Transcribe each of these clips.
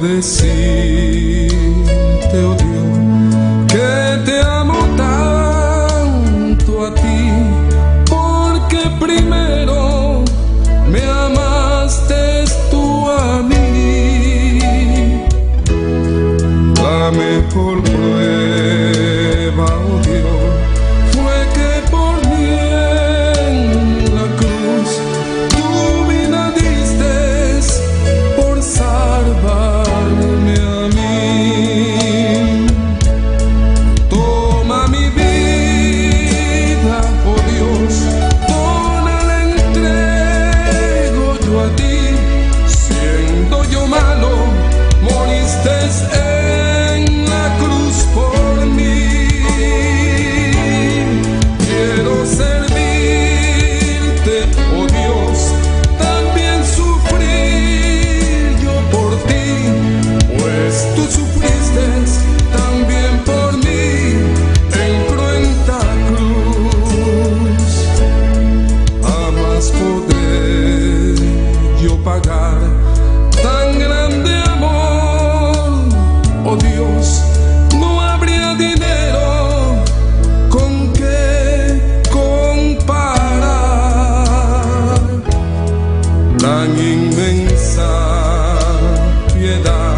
decirte, oh Dios, que te amo tanto a ti, porque primero me amaste tú a mí. La mejor prueba, oh Dios, fue que por mí en la cruz tu vida diste por salvarme a mí. Toma mi vida, oh Dios, toda la entrego yo a ti. Siendo yo malo, moriste en la cruz por mí. Quiero servirte, oh Dios, también sufrir yo por ti, pues tú sufriste también por mí en cruenta cruz. Jamás podré yo pagar tan grande amor, oh Dios, no habría dinero con que comparar tan inmensa piedad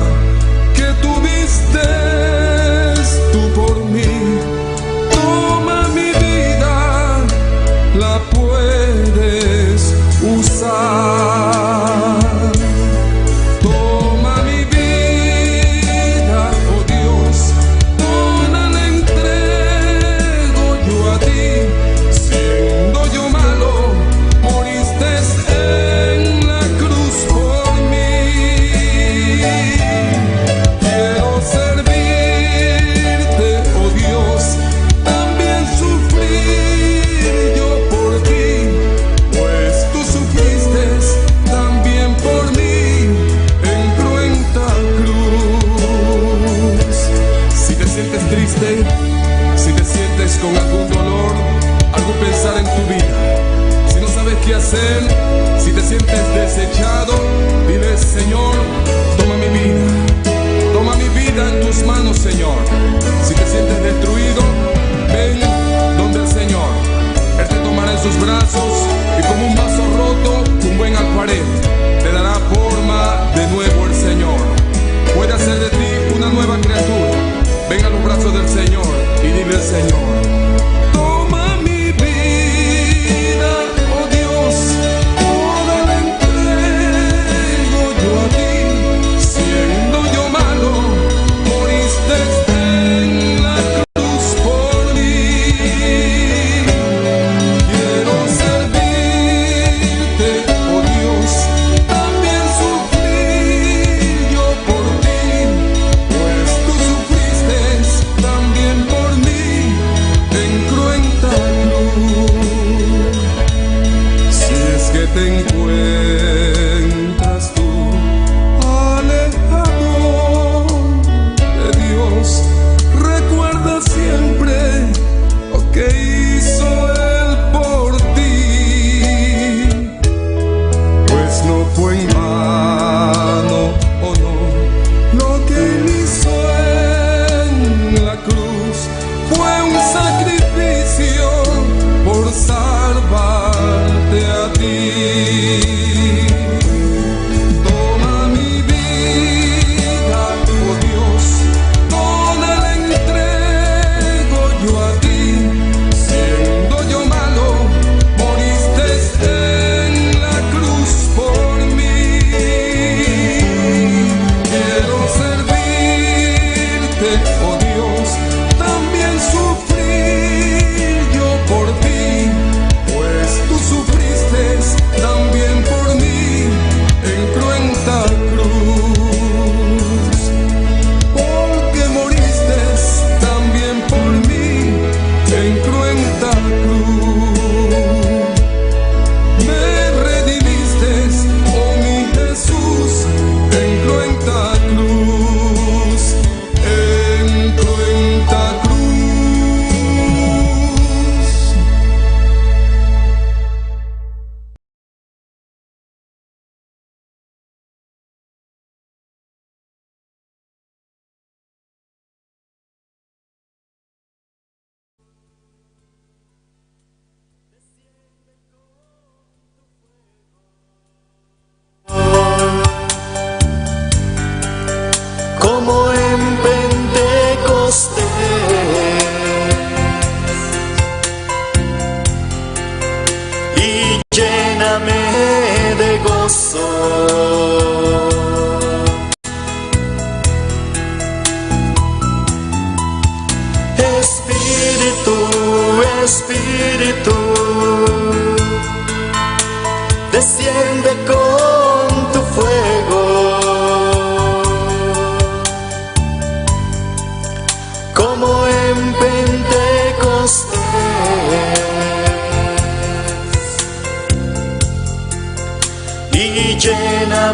que tuviste tú por mí. Toma mi vida, la puedes usar. Toma mi vida, oh Dios, toda la entrego yo a ti. Siendo yo malo, moriste en la cruz por mí.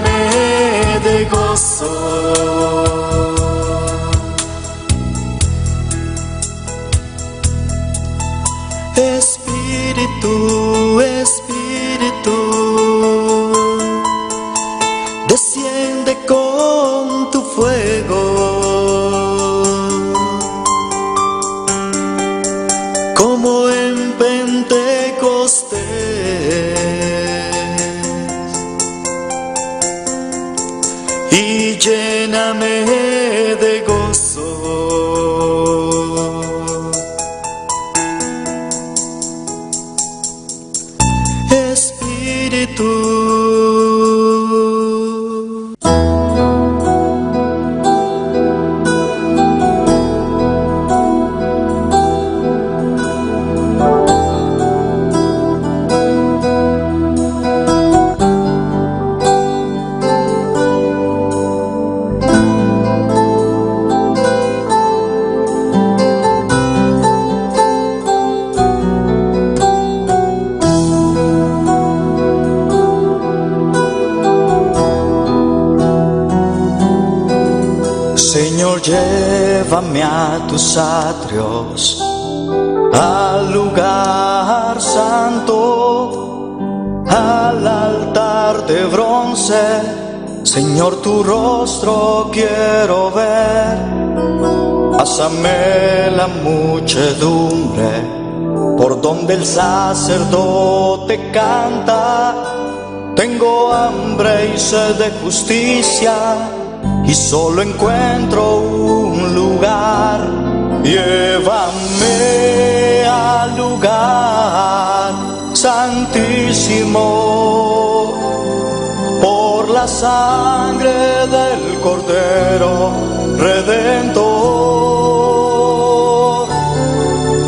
lléname de gozo. Espíritu, Espíritu, desciende con tu fuego, como en Pentecostés, y lléname de gozo. Espíritu. Señor, llévame a tus atrios, al lugar santo, al altar de bronce. Señor, tu rostro quiero ver. Pásame la muchedumbre por donde el sacerdote canta. Tengo hambre y sed de justicia, y solo encuentro un lugar. Llévame al lugar santísimo, por la sangre del Cordero Redentor.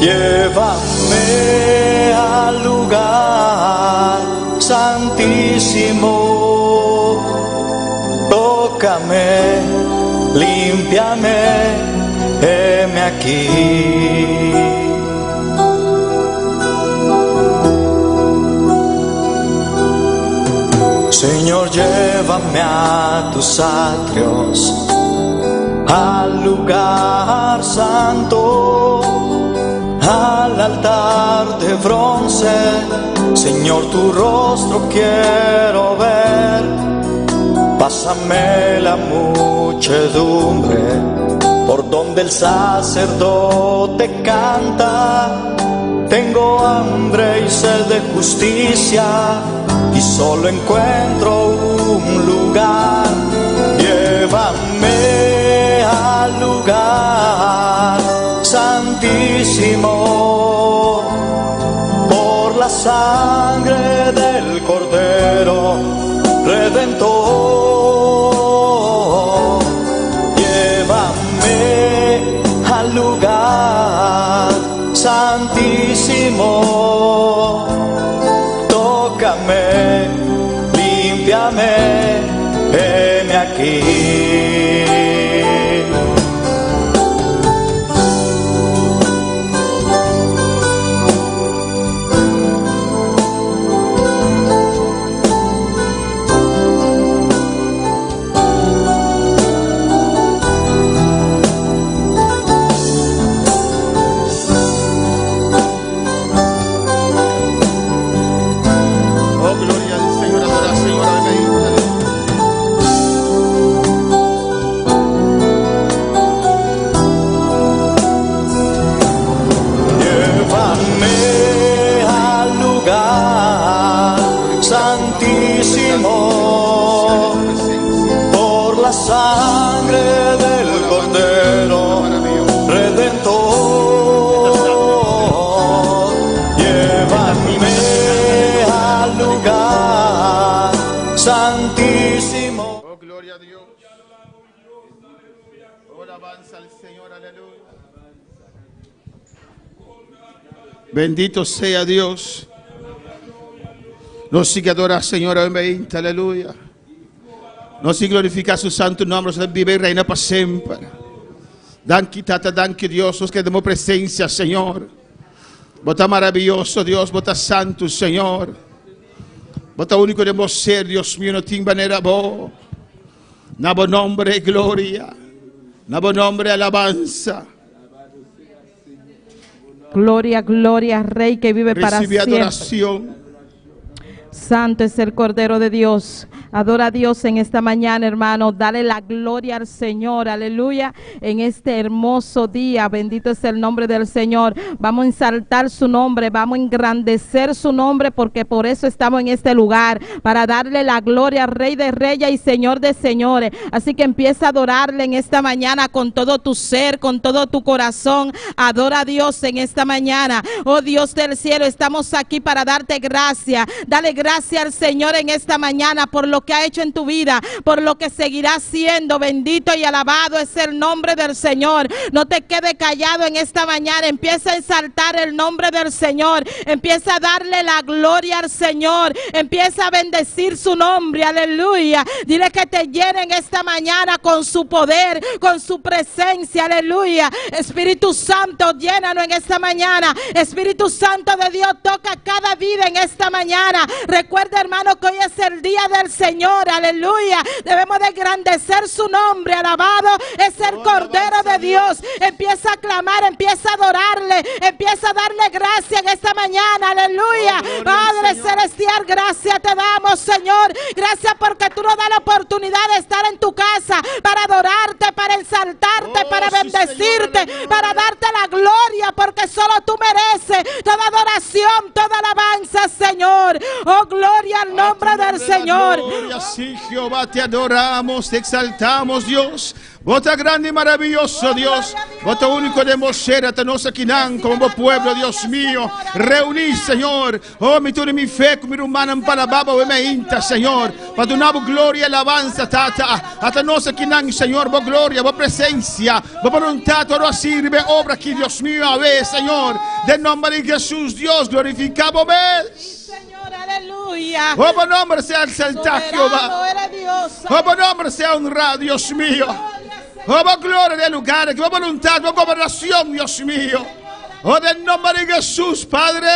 Llévame al lugar santísimo, tócame, límpiame, heme aquí. Señor, llévame a tus atrios, al lugar santo, al altar de bronce. Señor, tu rostro quiero ver. Pásame la muchedumbre por donde el sacerdote canta. Tengo hambre y sed de justicia, y solo encuentro un lugar. Llévame al lugar santísimo, por la sangre del Cordero Redentor. Llévame al lugar santísimo, tócame, límpiame, heme aquí. Por la sangre del Cordero Redentor, llévame al lugar santísimo. Oh, gloria a Dios. Oh, alabanza al Señor, aleluya. Bendito sea Dios. Nos sigue adorar, Señor, aleluya. Nos sigue glorificar su santo nombre, Él vive y reina para siempre. Danke, Tata, danke, Dios, nos quedamos presencia, Señor. Vos estás maravilloso, Dios, vos estás santo, Señor. Bota único debemos ser, Dios mío, no tenga manera bo. Nabo nombre y gloria. Nabo nombre alabanza. Gloria, gloria, Rey que vive para Recibe siempre. adoración. Santo es el Cordero de Dios. Adora a Dios en esta mañana, hermano. Dale la gloria al Señor. Aleluya. En este hermoso día. Bendito es el nombre del Señor. Vamos a exaltar su nombre. Vamos a engrandecer su nombre, porque por eso estamos en este lugar. Para darle la gloria al Rey de Reyes y Señor de Señores. Así que empieza a adorarle en esta mañana con todo tu ser, con todo tu corazón. Adora a Dios en esta mañana. Oh Dios del cielo, estamos aquí para darte gracias. Dale gracias al Señor en esta mañana por lo que ha hecho en tu vida, por lo que seguirá haciendo. Bendito y alabado es el nombre del Señor. No te quedes callado en esta mañana. Empieza a exaltar el nombre del Señor. Empieza a darle la gloria al Señor. Empieza a bendecir su nombre. Aleluya. Dile que te llene en esta mañana con su poder, con su presencia. Aleluya. Espíritu Santo, llénanos en esta mañana. Espíritu Santo de Dios, toca cada vida en esta mañana. Recuerda, hermano, que hoy es el día del Señor. Aleluya. Debemos de engrandecer su nombre. Alabado es el Cordero de Dios. Empieza a clamar, empieza a adorarle, empieza a darle gracia en esta mañana. Aleluya. Padre celestial, gracias te damos, Señor. Gracias porque tú nos das la oportunidad de estar en tu casa para adorarte, para exaltarte, para bendecirte, para darte la gloria, porque solo tú mereces toda adoración, toda alabanza, Señor. Oh, gloria al nombre del Señor. Gloria, sí, Jehová, te adoramos, te exaltamos, Dios. Vota grande y maravilloso, Dios. Vota único de Moshe, Atanosa Quinan, como pueblo, Dios mío. Reunir, Señor. Oh, mi tu mi fe, mi rumana, en Palababa, o me inta, Señor. Para tu nabo gloria y alabanza, tata. Atanosa Quinan, Señor, vos gloria, vos presencia, vos voluntad, todo sirve, obra aquí, Dios mío, a ver, Señor. Del nombre de Jesús, Dios, glorificamos, Señor, aleluya. Oh, buen nombre sea exaltado, Jehová. Eres Dios. Oh, buen nombre sea honrado, Dios mío. Oh, buen gloria del lugar, que voluntad, gobernación, Dios mío. Oh, del nombre de Jesús, Padre.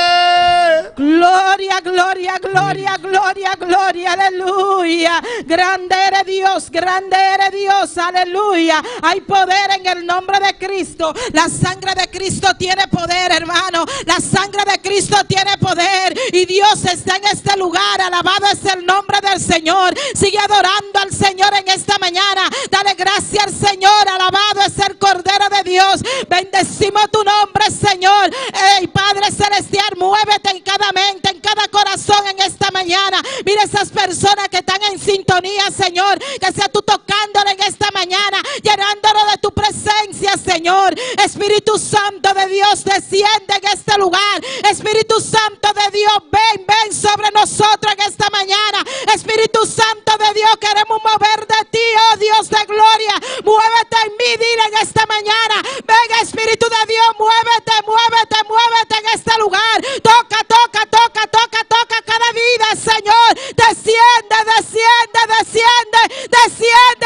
Gloria, gloria, gloria, gloria, gloria, aleluya. Grande eres Dios, aleluya. Hay poder en el nombre de Cristo. La sangre de Cristo tiene poder, hermano. La sangre de Cristo tiene poder. Y Dios está en este lugar. Alabado es el nombre del Señor. Sigue adorando al Señor en esta mañana. Dale gracias al Señor. Alabado es el Cordero de Dios. Bendecimos tu nombre, Señor. Hey, Padre celestial, muévete en cada mente, en cada corazón en esta mañana. Mira esas personas que están en sintonía, Señor. Que sea tú tocándole en esta mañana, llenándolo de tu presencia, Señor. Espíritu Santo de Dios, desciende en este lugar. Espíritu Santo de Dios, ven sobre nosotros en esta mañana. Espíritu Santo de Dios, queremos mover de ti, oh Dios de gloria. Muévete en mí, dile en esta mañana. Ven, Espíritu de Dios, muévete en este lugar. Toca cada vida, Señor. Desciende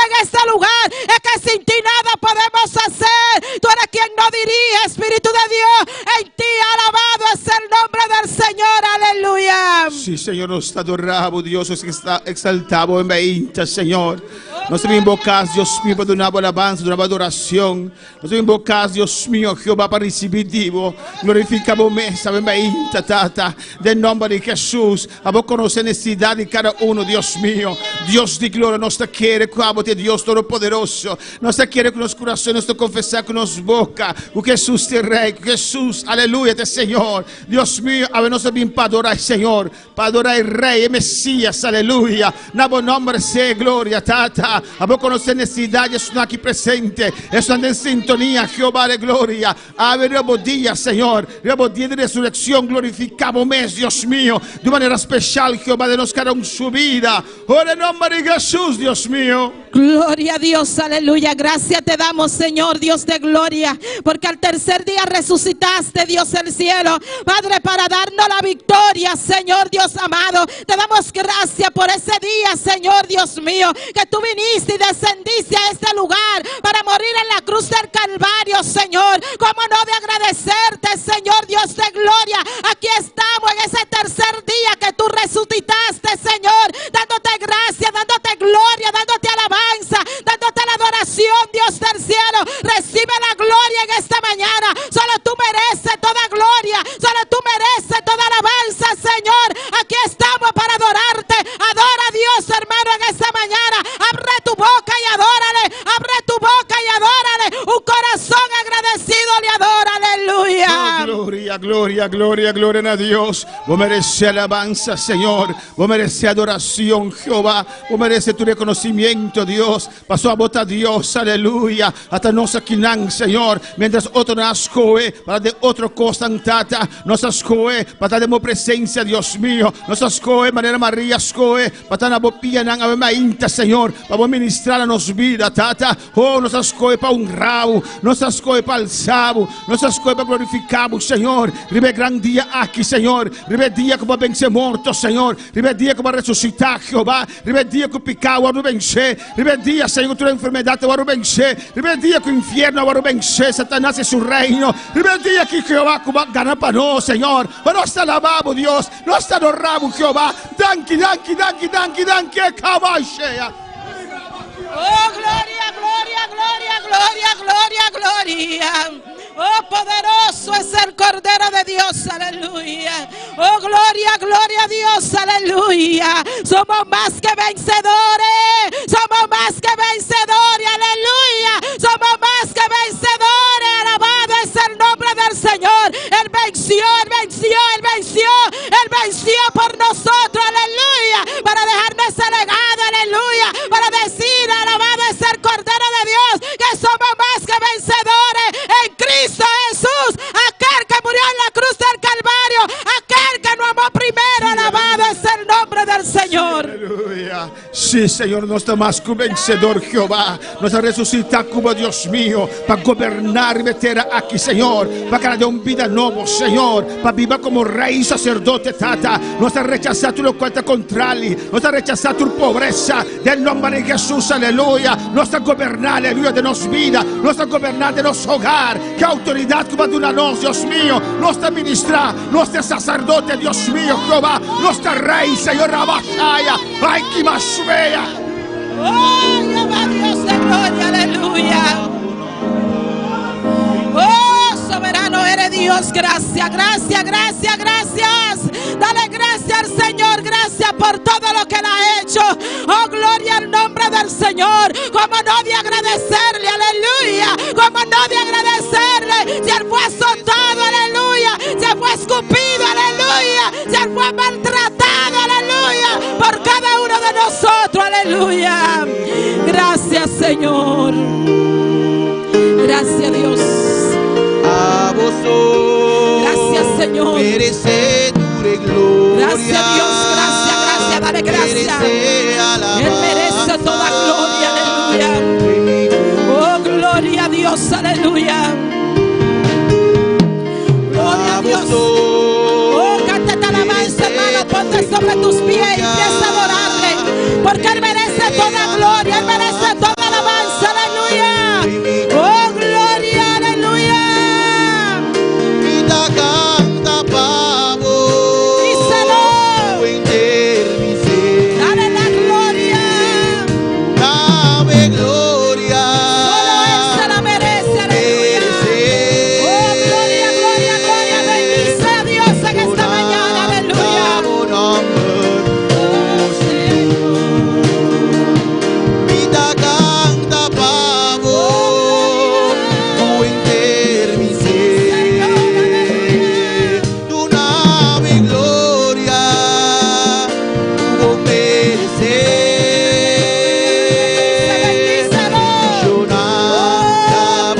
en este lugar. Es que sin ti nada podemos hacer. Tú eres quien nos diría, Espíritu de Dios. En ti alabado es el nombre del Señor. Aleluya. Sí, Señor, nos adoramos, Dios, nos está exaltado en veinta, Señor. Nos invocas, Dios mío, para una alabanza, una adoración. Nos invocas, Dios mío, Jehová, para recibir divo. Glorificamos mesa, en veinta, tata. Del nombre de Jesús. A vos conocer necesidad de cada uno, Dios mío. Dios de gloria, nos te quiere, como te Dios Todopoderoso. Nos te quiere con los corazones, nos te confesar con los boca. O Jesús te rey, Jesús, aleluya, te Señor. Dios mío, a ver, nos bien para adorar, Señor. Para adorar el Rey, el Mesías, aleluya. Nabo nombre sea gloria, tata. A vos conocer necesidad, es aquí presente. Están en sintonía, Jehová de gloria. A ver, nuevo día, Señor. Nuevo día de resurrección, glorificamos mes, Dios mío. De manera especial, Jehová, de nos cada un su vida. Oh, en el nombre de Jesús, Dios mío. Gloria a Dios, aleluya. Gracias te damos, Señor, Dios de gloria, porque al tercer día resucitaste, Dios del cielo, Padre, para darnos la victoria, Señor Dios amado. Te damos gracias por ese día, Señor Dios mío, que tú viniste viniste y descendiste a este lugar para morir en la cruz del Calvario, Señor. ¿Cómo no de agradecerte, Señor Dios de gloria? Aquí estamos en ese tercer día que tú resucitaste, Señor, dándote gracia, dándote gloria, dándote alabanza, dándote la adoración, Dios del cielo. Recibe la gloria en esta mañana. Solo tú mereces toda gloria, solo tú mereces toda alabanza, Señor. Aquí estamos para adorarte. Adora a Dios, hermano, en esta mañana. Abre tu boca y adórale. Abre tu boca y adórale. Un corazón agradecido le adora. Aleluya. Oh, gloria, gloria, gloria, gloria a Dios. Vos mereces alabanza, Señor. Vos mereces adoración, Jehová. Vos mereces tu reconocimiento, Dios. Pasó a vota Dios, aleluya. Hasta nos aquinan, Señor. Mientras otro nascoe, para de otro costantata. Nos ascoe, para de mo presencia, Dios mío. Nos ascoe, manera María ascoe. Para na bopia nang ave mainta, Señor. Para ministrar a nos vida, tata. Oh, nos ascoe para honrar. Nos ascoe para alzar. Nos ascoe para glorificar, Señor. Ribe gran día aquí, Señor. Ribe día como vencer morto, Señor. Ribe día como resucitar, Jehová. Ribe día que picado a vencer. Ribe día, Señor, tu enfermedad a vencer. Ribe día que infierno a vencer. Satanás y su reino. Ribe día que Jehová como gana para no, Señor. Pero nos alabamos, Dios. Nos adoramos, Jehová. Danki, danki, danki, danki, danki, caballea. Oh, gloria, gloria, gloria, gloria, gloria, gloria. Oh, poderoso es el Cordero de Dios, aleluya. Oh, gloria, gloria a Dios, aleluya. Somos más que vencedores. Somos más que vencedores, aleluya. Somos más que vencedores. Alabado es el nombre del Señor. Él venció, Él venció, Él venció. Él venció por nosotros, aleluya. Para dejarnos ese legado, aleluya. Para decir, alabado es el Cordero de Dios, que somos más que vencedores en Cristo Jesús, aquel que murió en la cruz del Calvario, aquel que nos amó primero. Alabado es el nombre del Señor. Aleluya. Sí, Señor, no está más que vencedor, Jehová. Nos ha resucitado como Dios mío, para gobernar y meter aquí, Señor, para que le dé un vida nuevo, Señor, para vivir como rey y sacerdote, tata. Nos ha rechazado tu cuenta contraria, nos ha rechazado tu pobreza, del nombre de Jesús, aleluya. Nos ha gobernado, aleluya, de nos vida, nos ha gobernado de nos hogar. Que autoridad como de una nos, Dios mío, nos está ministra, nos está sacerdote, Dios mío, Jehová, nos está rey, Señor, Rabashaya, ay, que más vea. Oh, Jehová Dios de gloria, aleluya. Oh, soberano eres Dios, gracias, gracias, gracias, gracias. Dale gracias al Señor, gracias por todo lo que Él ha hecho. Oh, gloria al nombre del Señor. Como no de agradecerle, aleluya. Como no de agradecerle, si Él fue azotado, aleluya. Si Él fue escupido, aleluya. Si Él fue maltratado, aleluya. Por cada uno de nosotros, aleluya. Gracias, Señor. Gracias, Dios. A vos, Gracias, Señor. merece tu gloria. Gracias, Dios, gracias, gracias, dale gracias. Él merece toda gloria, aleluya. Oh, gloria a Dios, aleluya. Gloria a Dios. Oh, cántate alabanza, hermano, ponte sobre tus pies y empieza a adorarle, porque Él merece toda gloria, Él merece toda alabanza, aleluya. Oh, gloria, aleluya. Vida canta pavo. Díselo. Dale la gloria. Dame gloria. Solo Él se la merece, aleluya. Oh, gloria, gloria, gloria. Bendice a Dios en esta mañana, aleluya. Oh, Señor. Vida canta pavo. Tu enter mi ser. Tu nave gloria. Tu merecer. Bendícelo. Yo nada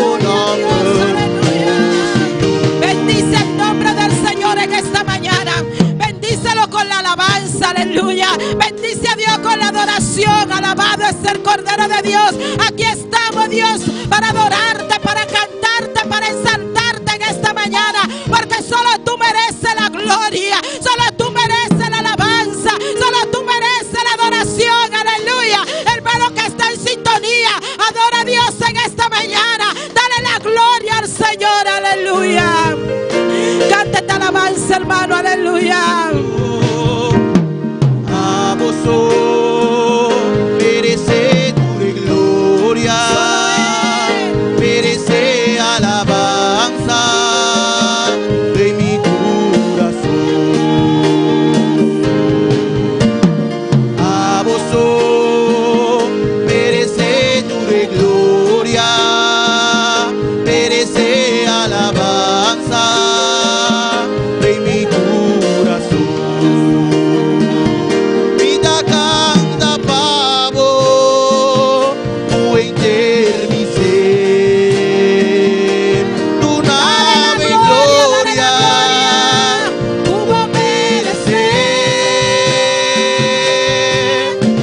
Bendice el nombre del Señor en esta mañana. Bendícelo con la alabanza, aleluya. Bendice a Dios con la adoración. Alabado es el Cordero de Dios. Aquí estamos, Dios, para adorarte, para cantarte, para exaltarte en esta mañana. Porque solo tú mereces la gloria. Solo tú mereces la alabanza. Solo tú mereces la adoración, aleluya. Hermano que está en hermano, aleluya. A vos merece tu gloria, merece alabanza de mi corazón. A vos merece tu gloria, merece alabanza de mi corazón. Vida canta pavo, tu enter mi ser, tu nave gloria, Tuvo merecer.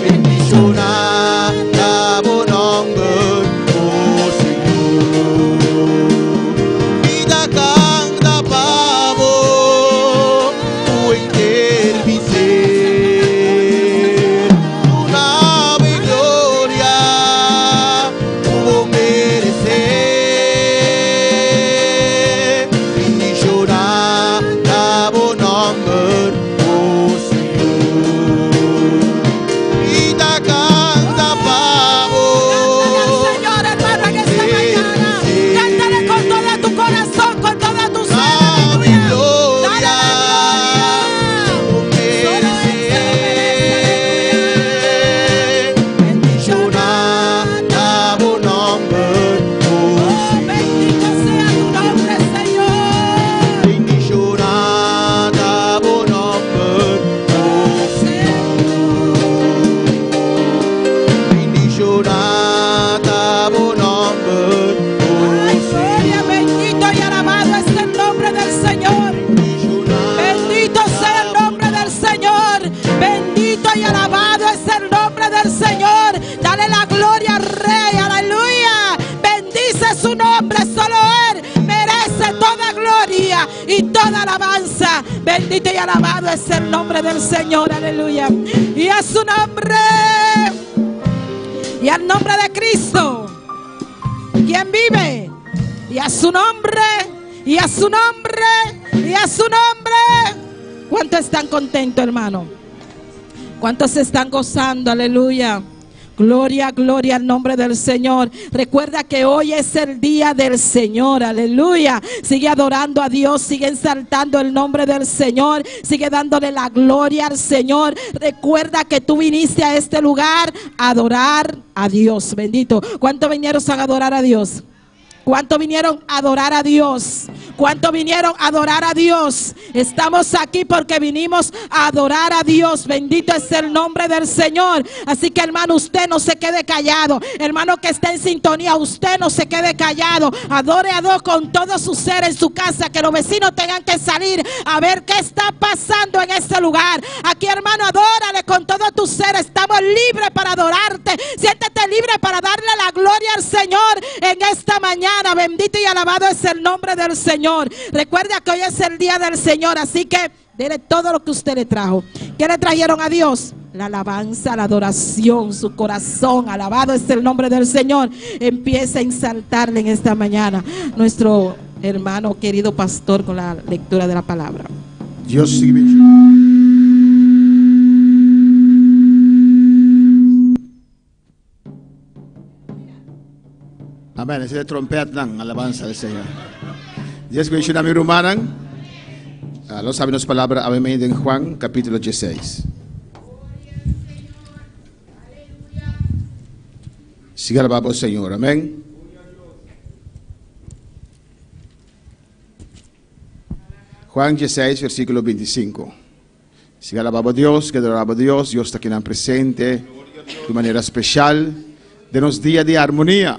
Bendiciona tu nombre, oh Señor. Vida canta pavo, tu enter mi ser, tu nave gloria, tu merecer. Bendiciona tu nombre, oh Señor. Vida canta pavo, Señor, hermano, en esta mañana. Cántale con todo tu corazón, con toda tu ser. nave Aleluya. gloria, tu merecer. Bendiciona tu nombre, oh Señor. Bendito sea tu nombre, Señor. Bendiciona tu nombre, oh Señor. Bendiciona tu nombre, Ay, oh gloria, bendito y alabado es el nombre del Señor. Bendito sea el nombre del Señor. Bendito y alabado es el nombre del Señor. Dale la gloria al Rey, aleluya. Bendice su nombre, solo Él merece toda gloria y toda alabanza. Bendito y alabado es el nombre del Señor, aleluya. Y a su nombre, y al nombre de Cristo, quien vive, y a su nombre, y a su nombre, y a su nombre. ¿Cuántos están contentos, hermano? ¿Cuántos se están gozando? Aleluya. Gloria, gloria al nombre del Señor. Recuerda que hoy es el día del Señor, aleluya. Sigue adorando a Dios, sigue exaltando el nombre del Señor, sigue dándole la gloria al Señor. Recuerda que tú viniste a este lugar a adorar a Dios, bendito. ¿Cuántos vinieron a adorar a Dios? ¿Cuántos vinieron a adorar a Dios? ¿Cuántos vinieron a adorar a Dios? Estamos aquí porque vinimos a adorar a Dios. Bendito es el nombre del Señor. Así que, hermano, usted no se quede callado. Hermano que está en sintonía, usted no se quede callado. Adore a Dios con todo su ser en su casa. Que los vecinos tengan que salir a ver qué está pasando en este lugar. Aquí, hermano, adórale con todo tu ser. Estamos libres para adorarte. Siéntete libre para darle la gloria al Señor en esta mañana. Bendito y alabado es el nombre del Señor. Recuerda que hoy es el día del Señor, así que dele todo lo que usted le trajo. ¿Qué le trajeron a Dios? La alabanza, la adoración, su corazón. Alabado es el nombre del Señor. Empieza a exaltarle en esta mañana nuestro hermano querido pastor con la lectura de la palabra. Dios sigue bendicionando. Amén. Ese de trompeta nang alabanza del Señor. Dios bendiga mi rumanan. Lo saben las palabras en Juan capítulo 16. Siga alabado al Señor. Amén. Juan 16, versículo 25. Siga alabado a Dios, que adoraba a Dios. Dios está aquí en presente de manera especial. Denos día de armonía.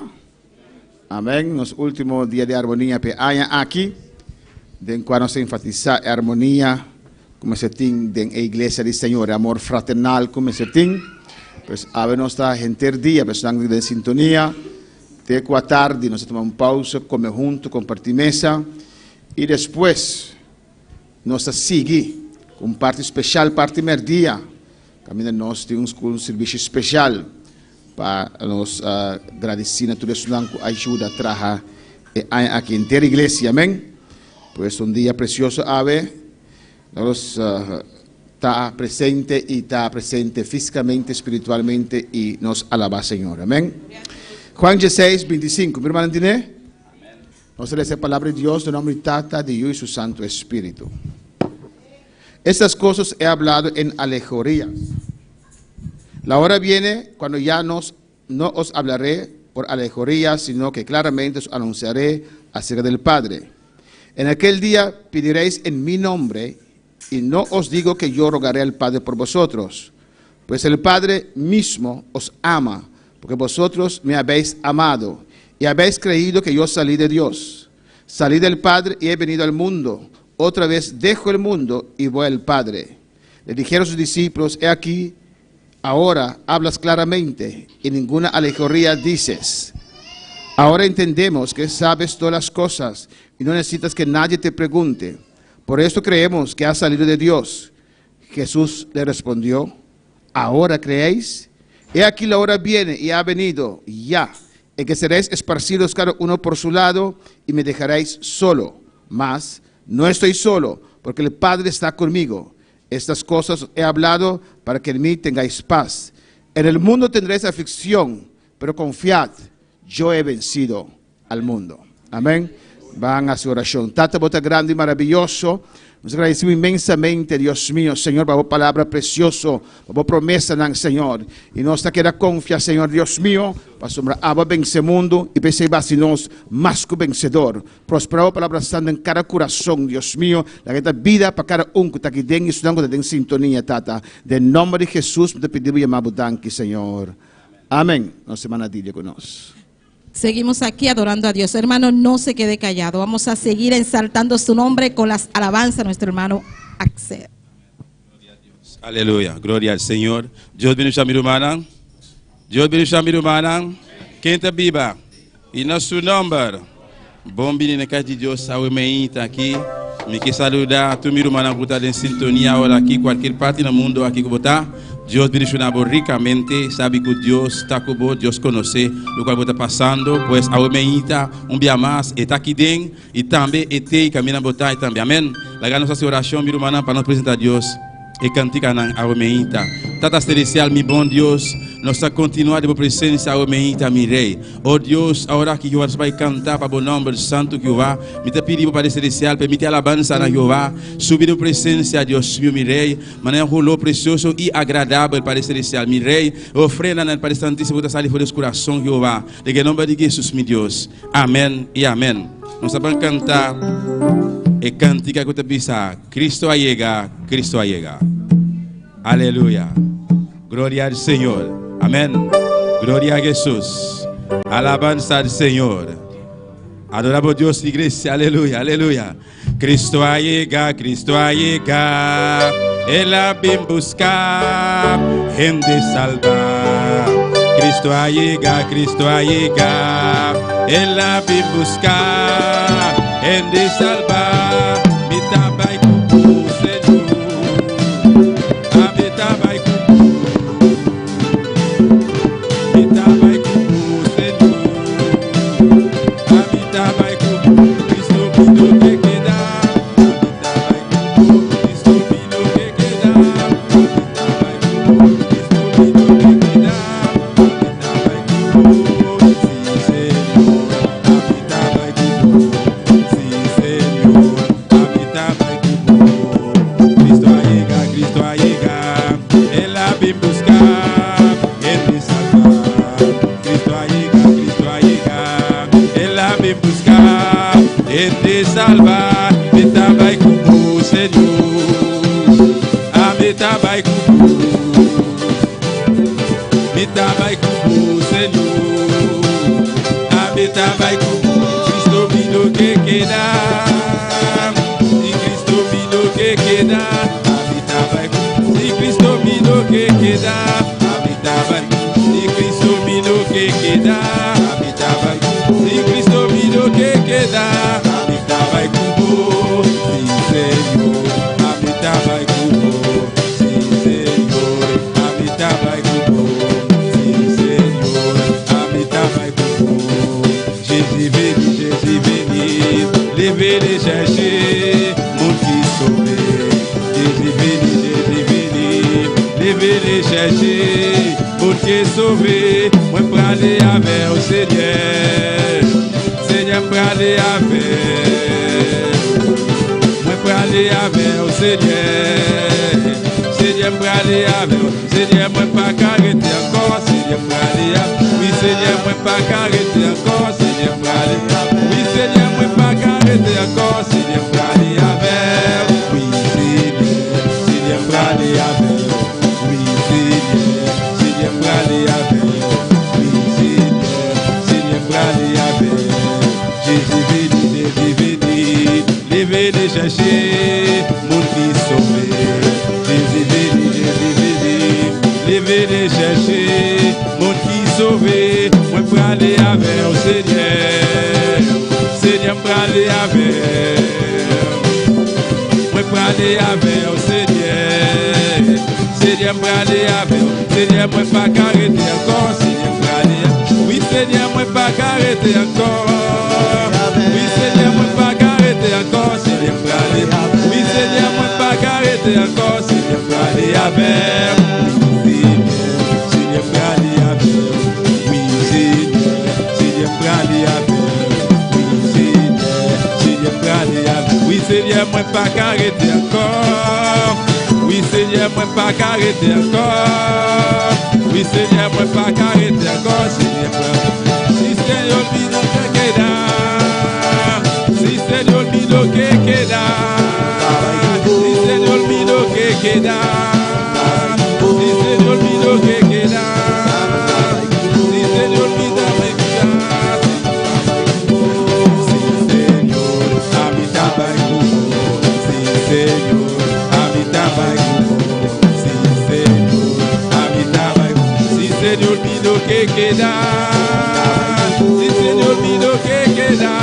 Amén. Nos últimos días de armonía que hay aquí, de cuando se enfatiza armonía, como se tiene en la iglesia del Señor, amor fraternal, como se tiene. Pues a ver, nuestra gente el día, pues están en sintonía. De 4 tarde, nos tomamos una pausa, come junto, compartir mesa, y después nos sigue con parte especial, parte merdia. Camina nós temos um serviço especial para nos agradecer a todos que ajuda a trabajar aquí en la iglesia, amén. Pues un día precioso, ave, Dios está presente y está presente físicamente, espiritualmente y nos alaba, Señor. Amén. Juan 16, 25. Mi hermano, ¿entiende? Nos lee esa palabra de Dios, de nombre de Tata, de Dios y su Santo Espíritu. Estas cosas he hablado en alegorías. La hora viene cuando ya no os hablaré por alegorías, sino que claramente os anunciaré acerca del Padre. En aquel día pediréis en mi nombre, y no os digo que yo rogaré al Padre por vosotros, pues el Padre mismo os ama, porque vosotros me habéis amado, y habéis creído que yo salí de Dios. Salí del Padre y he venido al mundo. Otra vez dejo el mundo y voy al Padre. Le dijeron sus discípulos, he aquí, ahora hablas claramente y ninguna alegoría dices. Ahora entendemos que sabes todas las cosas y no necesitas que nadie te pregunte. Por esto creemos que has salido de Dios. Jesús le respondió, ¿ahora creéis? He aquí la hora viene y ha venido ya, en que seréis esparcidos cada uno por su lado y me dejaréis solo. Mas no estoy solo, porque el Padre está conmigo. Estas cosas he hablado para que en mí tengáis paz. En el mundo tendréis aflicción, pero confiad, yo he vencido al mundo. Amén. Van a su oración. Tata, bota grande y maravilloso. Nos agradecemos inmensamente, Dios mío, Señor, por la palabra preciosa, por la promesa, Señor. Y nos queda confianza, Señor, Dios mío, para sombra aba vence mundo y pensei vacinos más que vencedor. Prosperado palabra santa en cada corazón, Dios mío, la que vida para cada uno que está aquí dentro y estudiando en sintonía, Tata. De nombre de Jesús, te pedimos y llamamos danke, Señor. Amén. Nos semana día con nosotros. Seguimos aquí adorando a Dios. Hermano, no se quede callado. Vamos a seguir exaltando su nombre con las alabanzas a nuestro hermano Axel. Aleluya, gloria al Señor. Dios bendiga a mi hermana. Dios bendiga a mi hermana. Quem está viva? E no seu nombre. Bom dia na casa de Deus. Saúde está aqui. Me quer saludar a toda minha irmã que está em sintonia agora aqui, qualquer parte do mundo aqui que está. Deus bendiga ricamente, sabe que Deus está com você, Deus conhece o que está passando, pois a humanidade dia mais está aqui dentro e também está caminhando botar e também, amém. Lá nossa oração, minha irmã, para nos apresentar a Deus e cantar a humanidade. Tata celestial, meu bom Deus, nós continuamos de presença a humanidade, meu rei. Oh Deus, agora que eu vai cantar para o nome santo que Jeová, me te pedir para celestial, permite a alabança na Jeová, subir a presença de Deus, meu rei, maneira rolou precioso e agradável para celestial, meu rei, ofrenda na para santíssimo da sala de coração, Jeová, de nome de Jesus, meu Deus. Amém e amém. Nós vamos cantar e cantiga que te pisa, Cristo a llegar, Cristo a llegar. Aleluya. Gloria al Señor. Amén. Gloria a Jesús. Alabanza al Señor. Adoramos a Dios, iglesia. Aleluya, aleluya. Cristo a llegar, Cristo a llegar. Él ha bien buscar, gente salvar. Cristo a llegar, Cristo a llegar. Él ha bien buscar, gente salvar. Mi tabai cucu, Señor. Salvar, me tabai cucu, Senhor. Ah, me tabai cucu, Senhor. Ah, me tabai cucu, Cristo vino que queda, e Cristo vino que queda. Ah, me tabai cucu, e Cristo vino que queda. Ah, me tabai cucu, e Cristo vino que queda. Ah, me tabai cucu, e Cristo vino que queda. Vai cubo, sim Senhor, habita vai cubo, sim Senhor, habita vai cubo, sim Senhor, habita vai cubo. Jésus veni, levez les chercher, mon qui sauvé, Seigneur. Seigneur, pralé avec. Moi, pralé avec au Seigneur. Seigneur, pralé avec. Seigneur, moi, pas qu'arrêter encore. Seigneur, pralé avec. Oui, Seigneur, moi, pas qu'arrêter encore. Seigneur, pralé avec. Oui, Seigneur, moi, pas qu'arrêter encore. Seigneur, pralé avec. Oui, Seigneur, Seigneur, pralé avec. Oui, Seigneur, Seigneur, pralé avec. Oui, Seigneur, Seigneur, pralé avec. Jésus venu chercher mon fils sauvé. Jésus venu chercher mon fils sauvé. Moi pour aller avec au Seigneur. Seigneur pour aller avec. Moi pour aller avec au Seigneur. Seigneur pour aller avec. Seigneur moi pas qu'arrêter encore. Seigneur pour aller. Oui Seigneur moi pas qu'arrêter encore. Oui Seigneur moi pas qu'arrêter encore. Seigneur pour aller. Oui Seigneur moi pas qu'arrêter encore. Seigneur pour aller avec. Seigneur pour aller avec. Oui Seigneur. Seigneur pour aller avec. Oui Seigneur. Seigneur pour aller avec. Oui Seigneur moi pas qu'arrêter encore. Oui Seigneur moi pas qu'arrêter encore. Oui Seigneur moi pas qu'arrêter encore. Seigneur si Seigneur vino que queda. Si Seigneur vino que queda. Si Seigneur vino que queda. Si Seigneur vino que queda. Si Seignor vino que queda. Si Seignor habitaba en Cubo. Si Seignor habitaba en Cubo. Si Seignor habitaba en Cubo. Si Seignor vino que queda. Si Seignor vino que queda.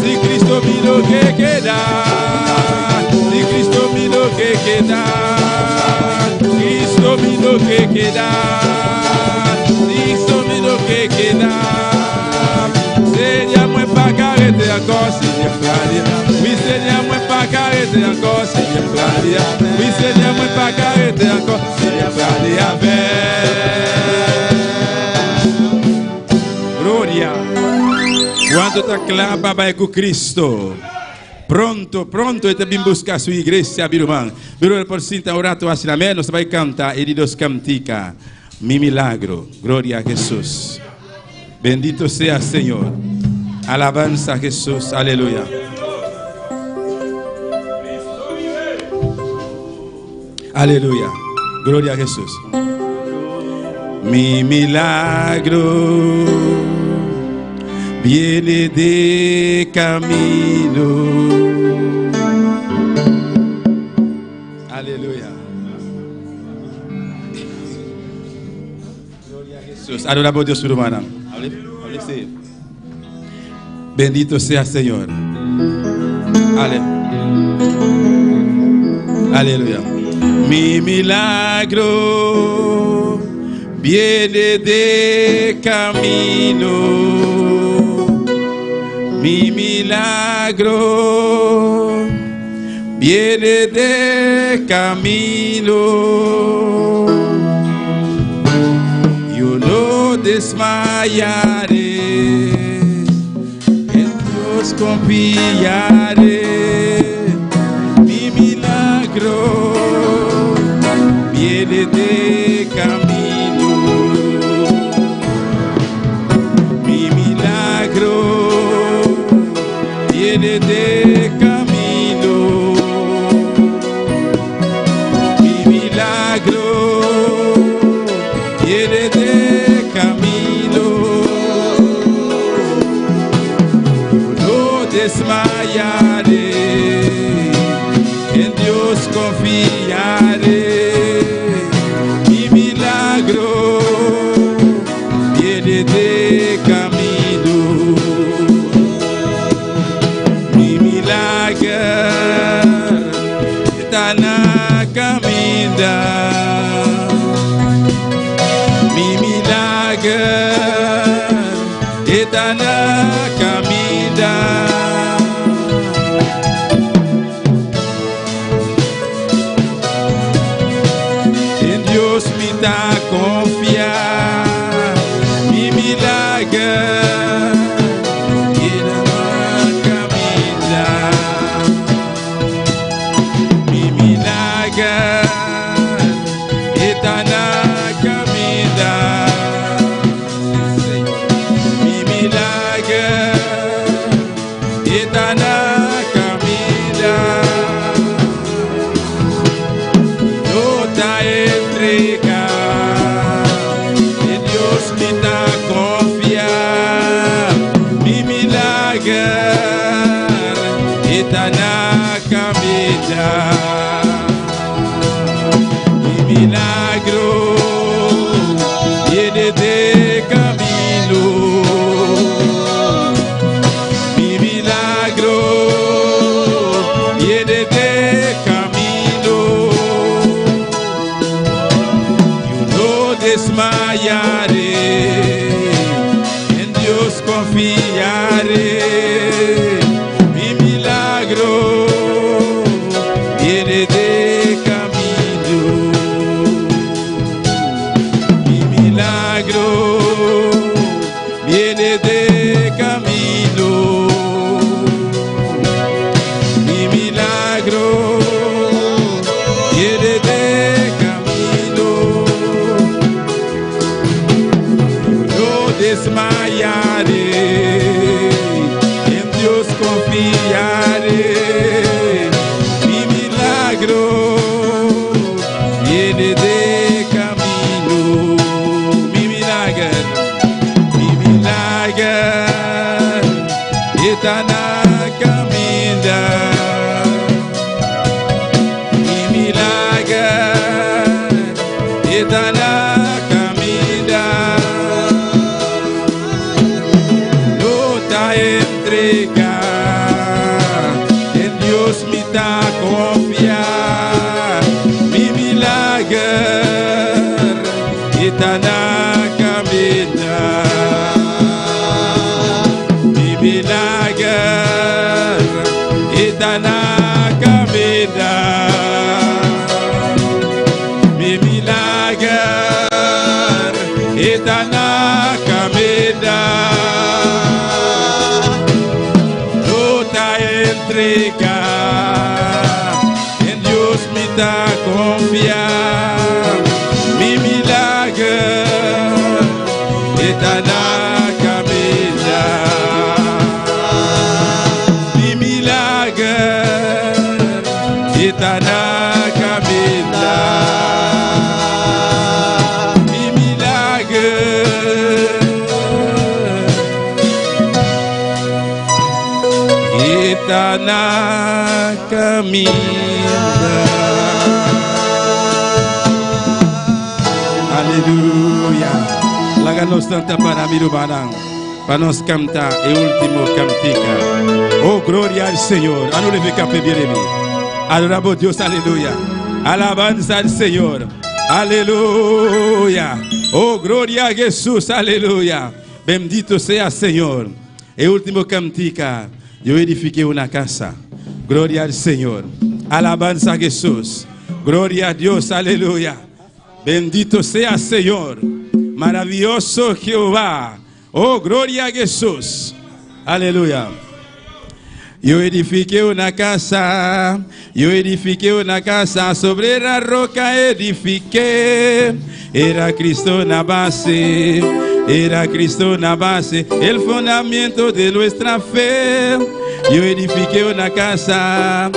Si Cristo vino que queda. Si Cristo vino que queda. Cristo vino que queda. Cristo vino que queda. Seigneur moi pas qu'arrêter encore. Seigneur pralia. Oui Seigneur moi pas qu'arrêter encore. Seigneur pralia. Oui Seigneur moi pas qu'arrêter encore. Seigneur pralia avec. Gloria. Quando tu clama vai com Cristo. Pronto, pronto e também buscar sua igreja, meu irmão. Meu irmão, por sinta orato assim, amém. Nós vai cantar e Deus cantica. Mi milagro. Glória a Jesus. Bendito sea Señor. Alabanza a Jesús. Aleluya. Aleluya. Gloria a Jesús. Mi milagro viene de camino. Aleluya. Gloria a Jesús. Adoramos a Dios, hermana. Bendito sea Señor. Aleluya. Mi milagro viene de camino. Mi milagro viene de camino. Yo no desmayaré, en Dios confiaré. Mi milagro viene de camino. Mi milagro viene de camino. Mi milagro viene de camino. Yo no desmayaré, en Dios confiaré. Mi milagro viene de camino. Mi milagro está na caminda. Mi milagro está na caminda. En Dios me da confiar. Mi milagro confiaré. Mi milagro viene de camino. Mi milagro viene de camino. Mi milagro viene de camino. No desmayaré, en Dios confiaré. Mi milagro viene de camino. Mi milagro está na caminha. Mi milagro está na caminha. No te entregar, en Dios me da confiar. Mi milagro está na caminha. Mi milagro está na caminha. Mi milagro está na caminha. No te entregar, en Dios me da confiar. Mi milagro está na caminha. Mi milagro está na caminha. Mi milagro está na caminha. Aleluia. Láganos tanta para mi hermana, para nos cantar el último cantica. Oh, gloria al Señor. Adorable capé bien. Adoramos Dios, aleluya. Alabanza al Señor. Aleluya. Oh, gloria a Jesús, aleluya. Bendito sea Señor. El último cantica. Yo edifiqué una casa. Gloria al Señor. Alabanza a Jesús. Gloria a Dios, aleluya. Bendito sea Señor. Maravilloso Jehová. Oh, gloria a Jesús. Aleluya. Yo edifiqué una casa sobre la roca edifiqué. Era Cristo la base, el fundamento de nuestra fe. Yo edifiqué una casa,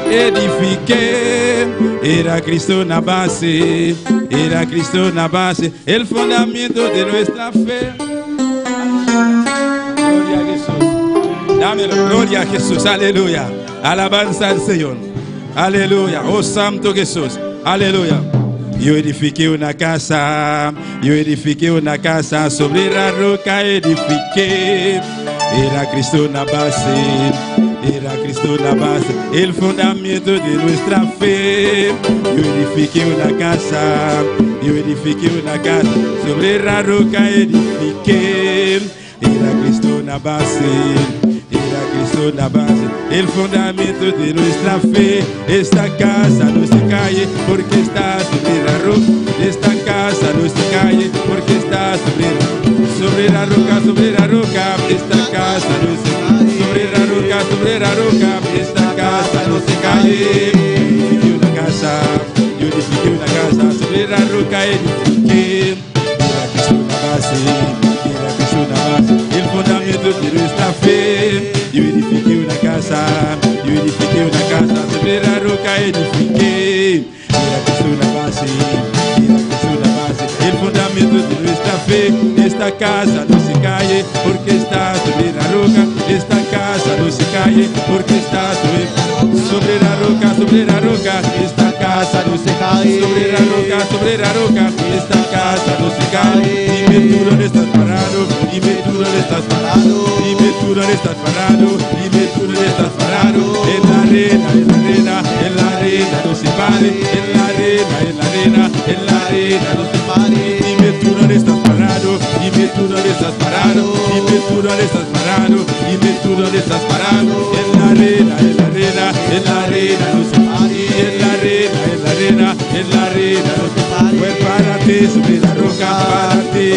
edifiqué. Era Cristo la base, el fundamento de nuestra fe. Gloria a Jesús. Dámelo, gloria a Jesús, aleluya. Alabanza al Señor, aleluya. Oh Santo Jesús, aleluya. Yo edifiqué una casa sobre la roca edifiqué. Era Cristo la base, el fundamento de nuestra fe. Yo edifiqué una casa sobre la roca edifiqué. Era Cristo la base, el fundamento de nuestra fe. Esta casa no se cae porque está sobre la roca. Esta casa no se cae porque está sobre la roca. Esta casa no se cae sobre la roca. Esta casa no se cae. Yo edifiqué una casa sobre la roca edifiqué. Era Cristo la base, el fundamento de nuestra fe. Yo edifiqué una casa sobre la roca edifiqué. Era Cristo la base, el fundamento de nuestra fe. Esta casa no se cae porque está sobre la roca. Esta casa no se cae porque está sobre la roca. Esta casa no se cae sobre la roca. Esta casa no se cae. Dime tú dónde estás parado. Dime tú dónde estás parado. Dime tú dónde estás parado. Dime tú dónde estás parado. En la arena no se pare. En la arena no se pare. Dime tú dónde estás parado. Dime tú estás parado, dime tú dónde estás parado, dime tú dónde estás parado. En la arena, en la arena, en la arena, no se pare. En la arena, en la arena, en la arena, no se pare. Pues párate sobre la roca, párate.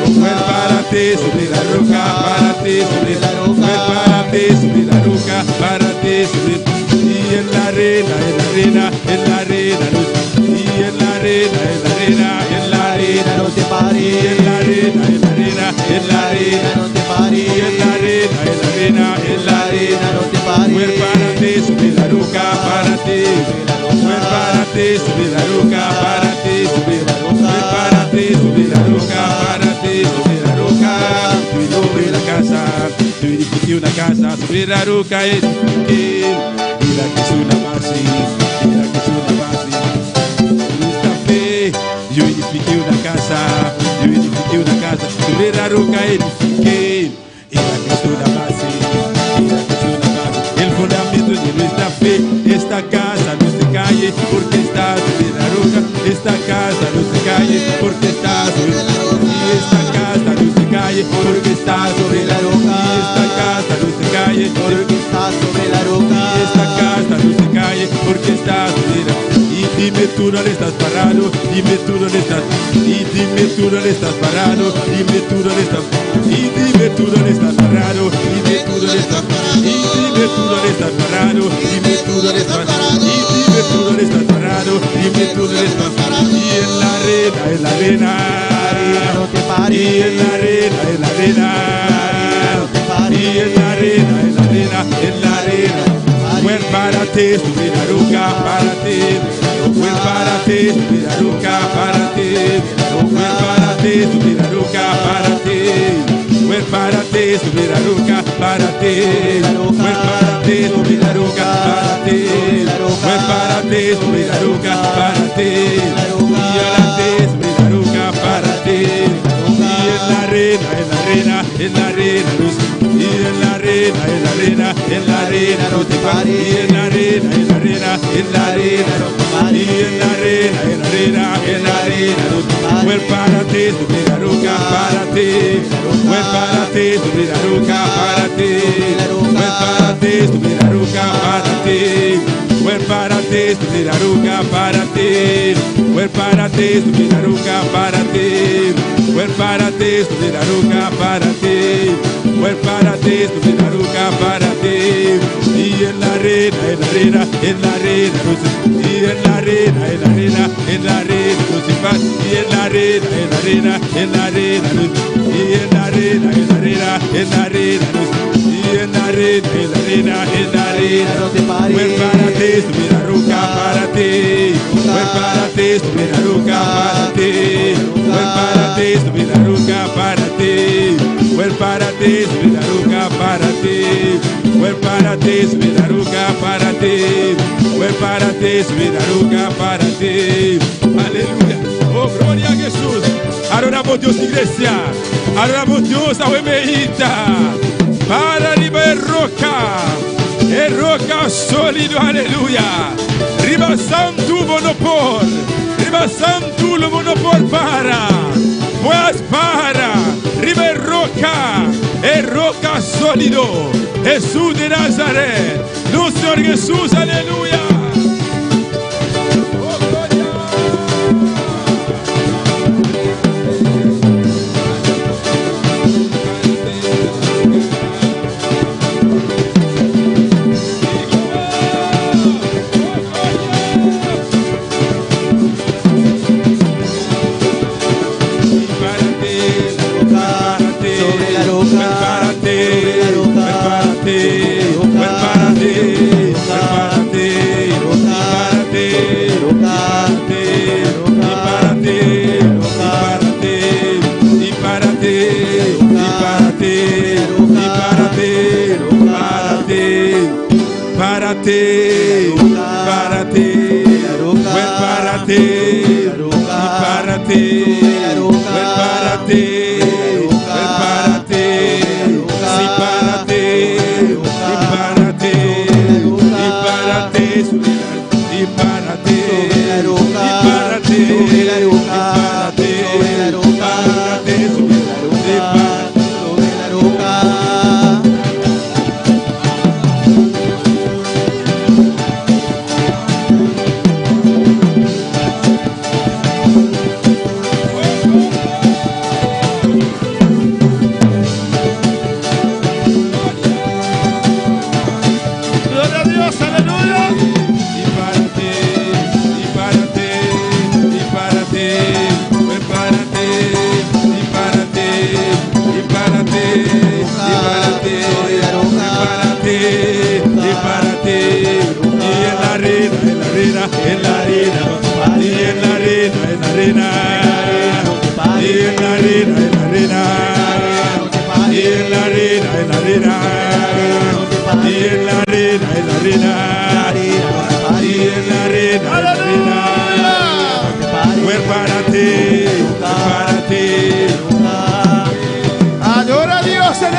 Pues párate sobre la roca, párate sobre la roca. Pues párate sobre la roca, párate sobre. Y en la arena, en la arena, en la arena, no se pare. Y en la arena, en la arena, en la arena, no se pare. Y en la arena, en la arena, en la arena, no se pare. Y en la arena, en la arena, en la arena, no se pare. Pues párate sobre la roca, párate. Pues párate sobre la roca, párate sobre la roca. Pues párate sobre la roca, párate sobre la roca. Sobre la casa, yo edifiqué una casa sobre la roca, edifiqué. Mira que es una base, mira que es una base. Esta fe, yo edifiqué una casa, yo edifiqué una casa sobre la roca, edifiqué. Mira que es una base, mira que es una base. El fundamento de nuestra fe, esta casa no se cae porque está sobre la roca. Esta casa no se cae porque está sobre la roca. Y esta casa no se cae porque está sobre la roca. Y esta casa no se cae porque está sobre la roca. Y esta casa no se cae porque está sobre la roca. Y dime tú dónde estás parado, dime tú dónde estás. Y dime tú dónde estás parado, dime tú dónde estás. Y dime tú dónde estás parado, dime tú dónde estás. Y dime tú dónde estás parado, dime tú dónde estás. Y dime tú dónde estás parado, dime tú dónde estás. Y en la arena, en la arena, no te pares. Y en la arena, en la arena, no te pares. Y en la arena, en la arena, en la arena. Pues párate sobre la roca, párate. Pues párate sobre la roca, párate. Pues párate sobre la roca, párate. Pues párate sobre la roca, párate. Pues párate sobre la roca, párate. Pues párate sobre la roca, párate. Y adelante sobre la roca, párate. Y en la arena, en la arena, en la arena, y en la arena, en la arena, en la arena, no te pares. Y en la arena, en la arena, en la arena, no te pares. Y en la arena, en la arena, en la arena, no te pares. Pues párate sobre la roca, párate. Pues párate sobre la roca, párate. Pues párate sobre la roca, párate. Pues párate sobre la roca, párate. Pues párate sobre la roca, párate. Pues párate sobre la roca, párate. Pues párate sobre la roca, párate. Y en la arena, en la arena, en la arena, no se. Y en la arena, en la arena, en la arena, no se pasa. Y en la arena, en la arena, en la arena, no se. Y en la arena, en la arena, en la arena, no se. Y en la arena, en la arena, en la arena, no te pares. Pues párate sobre la roca, párate. Pues párate sobre la roca, párate. Pues párate sobre la roca, párate. Pues párate sobre la roca, párate. Pues párate sobre la roca, párate. Pues párate sobre la roca, párate. Aleluya. Oh, gloria a Jesús. Adoramos Dios, iglesia. Adoramos Dios, a Huemeita. Para arriba es roca sólido, aleluya. Riba santo monopol, riba santo lo monopol para, pues para, riba es roca sólido, Jesús de Nazaret, nuestro Señor Jesús, aleluya.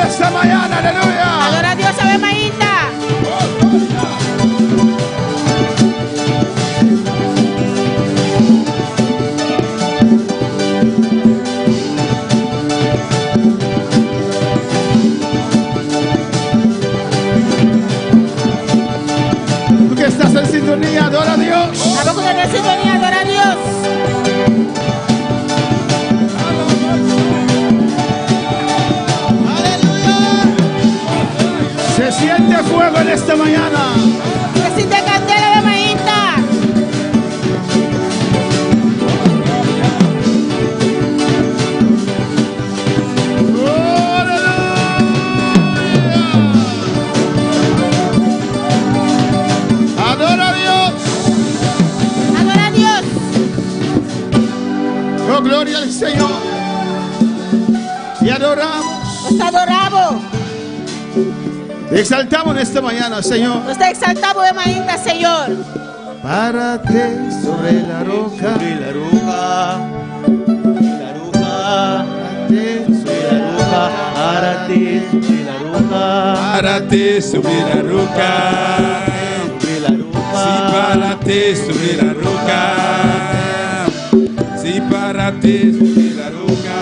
esta mañana, aleluya. Adora a Dios, ave Maíta. Tú que estás en sintonía, adora a Dios. A poco de la sintonía, adora a Dios. Se siente fuego en esta mañana. Se siente candela, ave Maíta. Adora a Dios. Adora a Dios. Oh, gloria al Señor. Y adoramos. Nos adoramos. Te exaltamos en esta mañana, Señor. Nos exaltamos, ave Maíta, Señor. Párate sobre la roca. Sobre la roca. Párate sobre la roca. Párate sobre la roca. Sobre la roca. Sí, párate sobre la roca. Sí, párate sobre la roca.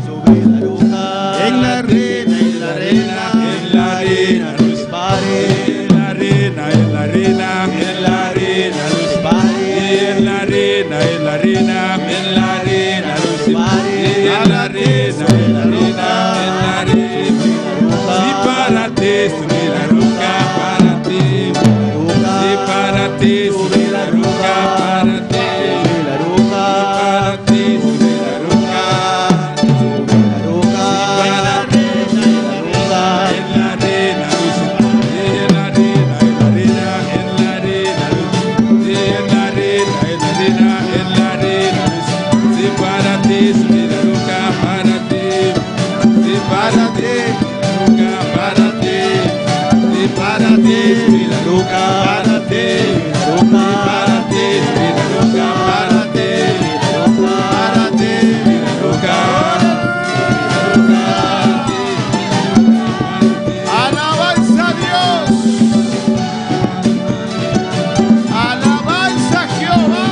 Sobre la roca. En la arena, en la arena. En la arena, Los pares. en la arena, en la arena, en la arena, Los pares. en la arena, en la arena, en la arena, en la arena, en la arena, en la arena. Sí, párate sobre la roca, párate. Sí, párate sobre la roca, párate. Sobre la roca. Párate sobre la roca. Sobre la roca. Párate en la arena, en la arena, en la arena, en la arena, en la arena, en la arena, en la arena. Sí, párate sobre la roca, párate. Sí, párate, roca, párate. Sí, párate sobre la roca, párate. Sí, párate sobre la roca, párate. Párate sobre la roca. Alabanza a Dios. Alabanza a Jehová.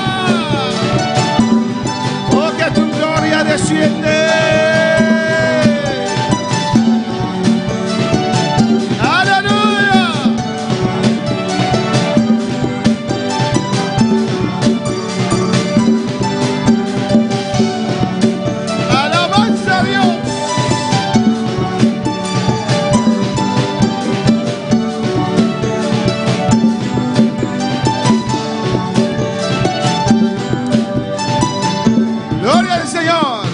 Oh, que tu gloria desciende. Aleluya. Alabanza a Dios. Gloria al Señor.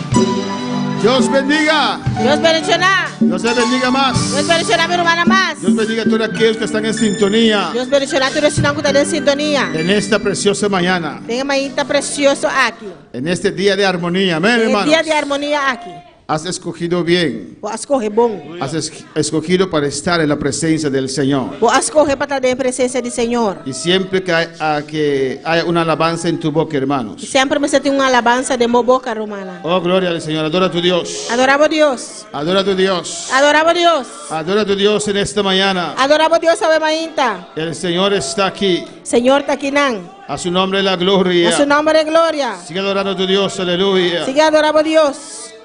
Dios bendiga. Dios bendicioná. Dios te bendiga más. Dios bendicioná, mi hermana más. Dios bendiga a todos aquellos que están en sintonía Dios bendicioná, tu sinal que está en sintonía. en esta preciosa mañana, Tenga Maíta precioso aquí. en este día de armonía. Amén, El hermanos. día de armonía aquí. Has escogido bien. Vos escoge bom. Has escogido para estar en la presencia del Señor. Vos escoge para estar en presencia del Señor. Y siempre que haya una alabanza en tu boca, hermanos. Siempre me sentí una alabanza de mi boca, romana. Oh, gloria al Señor. Adora a tu Dios. Adoramos a Dios. Adora a tu Dios. Adoramos a Dios. Adora a tu Dios en esta mañana. Adoramos a Dios, ave Maíta. El Señor está aquí. Señor Taquinán. A su nombre la gloria. A su nombre de gloria. Sigue adorando a tu Dios. Aleluya. Sigue adorando a Dios.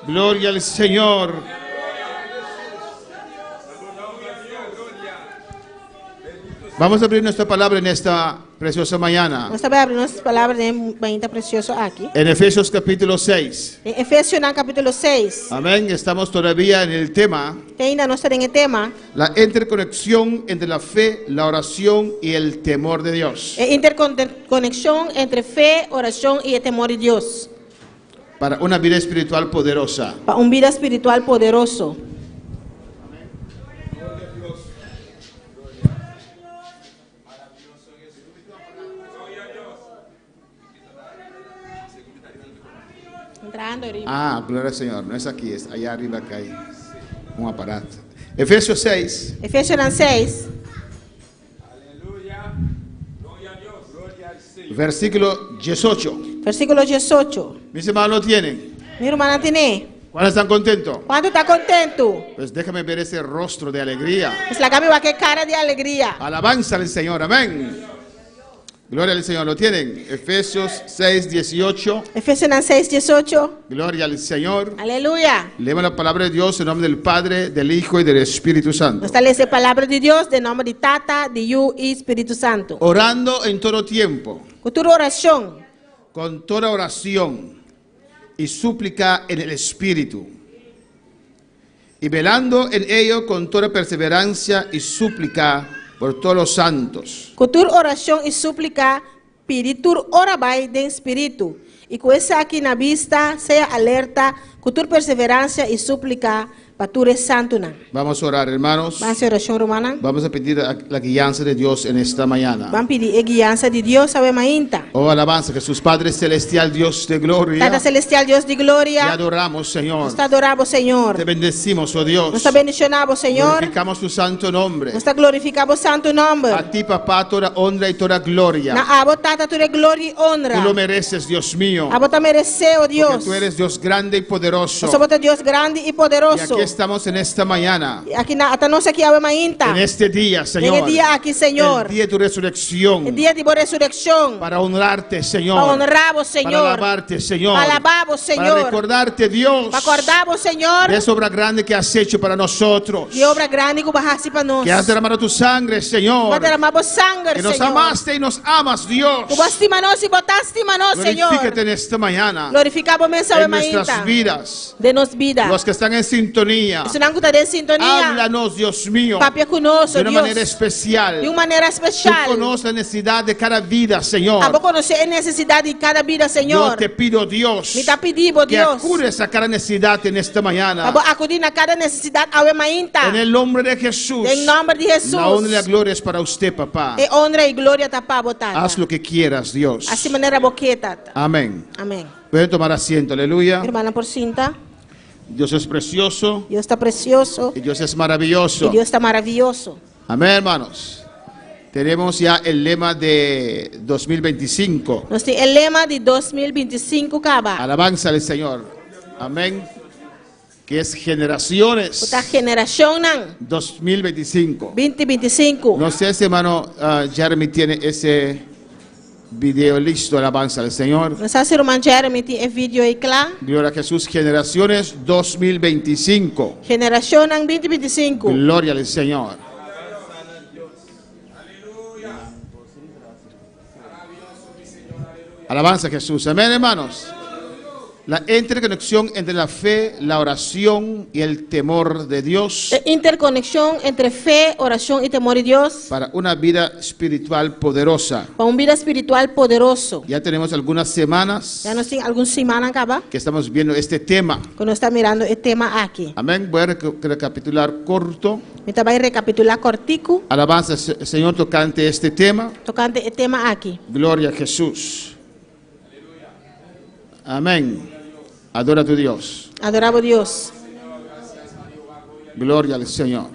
Gloria al Señor. Vamos a abrir nuestra palabra en esta preciosa mañana. Nós também abrimos nossas palavras de Maíta precioso aqui. En Efesios capítulo 6. Em Efésios, no capítulo 6. Amén. Estamos todavía en el tema, Ainda nós temos o tema la interconexión entre la fe, la oración y el temor de Dios. interconexão entre fé, oração e o temor de Deus. Para una vida espiritual poderosa. Para vida espiritual poderoso. Entrando arriba. Ah, gloria al Señor. No es aquí, es allá arriba que hay un aparato. Efesios 6. Efésios 6. Versículo 18. Versículo 18. Mis hermanos lo tienen. Mi irmã tiene. ¿Cuándo están contentos? Quanto está contento? Pues déjame ver ese rostro de alegría. Mas lagami wa que cara de alegria. Alabanza al Señor, amén. Gloria al Señor, ¿lo tienen? Efesios 6, 18. Efesios 6:18. Gloria al Señor. Aleluia. Leemos la palabra de Dios en nombre del Padre, del Hijo y del Espíritu Santo. Nós está lendo a palavra de Deus, de nome de Tata, de Yu e Espírito Santo. Orando en todo tiempo, Com toda oração, con toda oración y súplica en el Espíritu, y velando en ello con toda perseverancia y súplica por todos los santos. com toda oração e súplica, pedir tur orabai de Espírito. E com essa aqui na vista, seja alerta, com toda perseverança e súplica, para tu santo. Vamos a orar, hermanos. Vamos a oração romana. Vamos a pedir la guianza de Dios en esta mañana. Vamos pedir a guiança de Deus, sabe mainta. Oh, alabanza, Jesús Padre Celestial, Dios de gloria. Tata celestial, Deus de Te glória. adoramos, Señor. Nós adoramos, Senhor. Te bendecimos, oh Dios. Nós bendicionamos, Senhor. Glorificamos tu santo nombre. Nós glorificamos o santo nome. A ti, papá, toda honra y toda gloria. Na abo tata tu de glória e honra. Tú lo mereces, Dios mío. Abo ta mereceu, Porque Deus. tú eres Dios grande y poderoso. Nós somos Deus grande e Y poderoso. aquí estamos en esta mañana. Aqui na ata nossa aqui ave mainta. En este día, Señor. En el día aquí, Señor. El día de tu resurrección. El dia de boa ressurreição. Para honrarte, Señor. Para honrarvos, Para Senhor. alabarte, Señor. Para alabavos, Para Senhor. recordarte, Dios. Para acordavos, Senhor. De esa obra grande que has hecho para nosotros. De obra grande que barrasse para nós. Que has derramado tu sangre, Señor. Para derramar sangue, Que nos Senhor. amaste y nos amas, Dios. Que vos estima nós e botaste estima nós, Senhor. Glorifícate en esta mañana. Glorificamos mensaje En nuestras mainta. vidas. De nos vida. Los que están en sintonía. Se não está de sintonia. Háblanos, Dios mío. Papia conosco, De una Deus. manera especial. De uma maneira Tú especial. conoces la necesidad de cada vida, Señor. Abo conhecer a necessidade de cada vida, Yo Senhor. te pido, Dios, Me está pedindo, que Deus. acudes a cada necesidad en esta mañana. Abo acudir a cada necessidade ao mainta. En el nombre de Jesús. Em nome de Jesus. La honra y la gloria es para usted, papá. E honra e glória tá para botar. Haz lo que quieras, Dios. Assim maneira boqueta. Amén. Amém. Pueden tomar asiento, aleluya. Irmã por cinta. Dios es precioso Deus está precioso. y Dios es E maravilloso. Deus está maravilhoso. Amén, hermanos. Tenemos ya el lema de 2025. Nós temos o lema de 2025 acabar. Alabanza al Señor. Amén. Que es generaciones Esta geração não. 2025. 2025. No sé si hermano Jeremy tiene ese video listo. Alabanza al Señor. Não sei se o irmão Jeremy tem o vídeo aí claro. Gloria a Jesús. Generaciones 2025. Geração não 2025. Gloria al Señor. Alabanza a Jesús. Amén, hermanos. La interconexión entre la fe, la oración y el temor de Dios Interconexão entre fé, oração e temor de Deus para una vida espiritual poderosa. para uma vida espiritual poderoso. Ya tenemos algunas semanas Já nós temos algumas semanas acabar que estamos viendo este tema. quando está mirando o tema aqui. Amén. Voy a recapitular corto. Então vai recapitular cortico Alabanza, Señor, tocante este tema. tocante o tema aqui. Gloria a Jesús. Amén. Adora a tu Dios. Adoramos Deus. Gloria al Señor.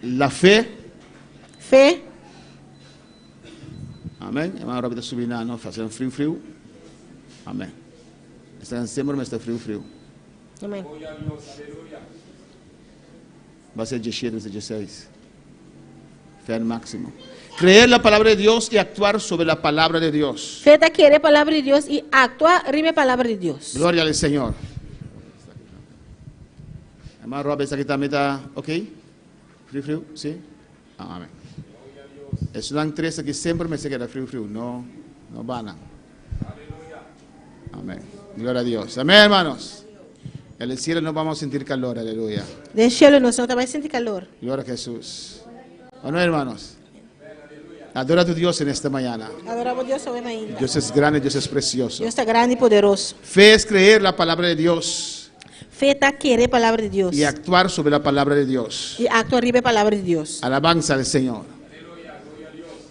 La fe. Fé. Amén. Hermano Roberto Subinano, fazendo frio. Amém. Está em dezembro, mas está frio. Amém. Vai ser dia 7, vai ser dia 6. Fé no máximo. Creer la palabra de Dios y actuar sobre la palabra de Dios. Fé da querer a palavra de Deus e actuar rime a palavra de Deus. Gloria al Señor. Hermano Robert, aquí también está, ¿ok? Frio, ¿sí? Amén. Es una tres aquí siempre me se queda frio, no van a. Amén. Gloria a Dios. Amén, hermanos. En el cielo no vamos a sentir calor, aleluya. Del cielo nós não vai sentir calor. Gloria a Jesús. ¿O no, hermanos? Adora a tu Dios en esta mañana. Adoramos Deus sobre ainda. Dios es grande, Dios es precioso. Deus está grande e poderoso. Fe es creer la palabra de Dios Fé tá querer a palavra de Deus y actuar sobre la palabra de Dios. e actuar rime a palavra de Deus. Alabanza al Señor.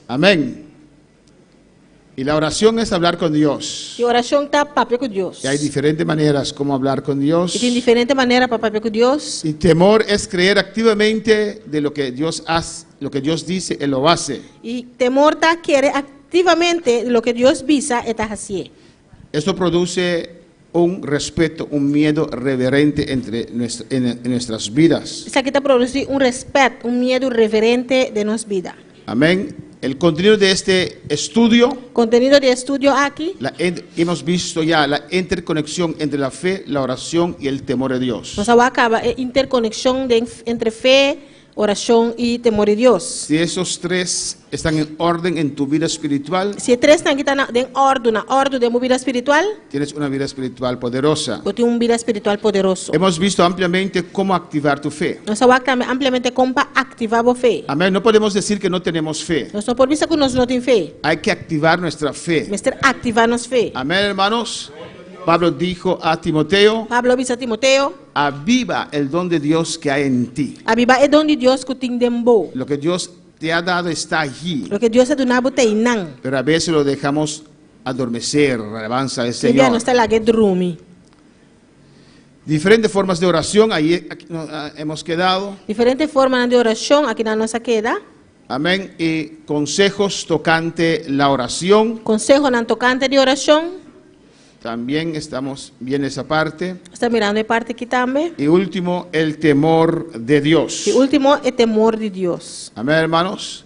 Amén. Y la oración es hablar con Dios. E oração tá papo com Deus. Y hay diferentes maneras como hablar con Dios. E tem diferente maneira para papo com Deus. Y temor es creer activamente de lo que Dios hace, lo que Dios dice, Él lo hace. E temor tá querer ativamente lo que Deus visa e tá fazer. Esto produce un respeto, un miedo reverente en nuestras vidas. Isso aqui está produzindo respeito, miedo reverente de nossa vida. Amén. El contenido de este estudio, Contenido de estudio aqui, hemos visto ya la interconexión entre la fe, la oración y el temor de Dios. nós vamos acabar a interconexão entre fé, oração e temor de Deus. Si esos tres están en orden en tu vida espiritual, Se três estão aqui em ordem, na ordem de uma vida espiritual, tienes una vida espiritual poderosa. eu tenho uma vida espiritual poderoso. Hemos visto ampliamente cómo activar tu fe. Nós vamos ampliamente como ativar a fé. Amén. No podemos decir que no tenemos fe. Nós não podemos dizer que nós não temos fé, Hay que activar nuestra fe. mas ativar nossa fé. Amén, hermanos. Pablo dijo a Timoteo, Pablo disse a Timoteo, aviva el don de Dios que hay en ti. a Bíblia é dom de Deus que tem dentro. Lo que Dios te ha dado está allí, O que Deus é do nabo tem não. pero a veces lo dejamos adormecer, alabanza al Bíblia não Señor. está lá que dorme. Diferentes formas de oración, ahí aquí hemos quedado. Diferentes formas de oração aqui na nossa queda. Amén. Y consejos tocante la oración. Consejo na tocante de oração. También estamos bien esa parte. Está mirando a parte aqui também. Y último, el temor de Dios. E último é temor de Deus. Amén, hermanos.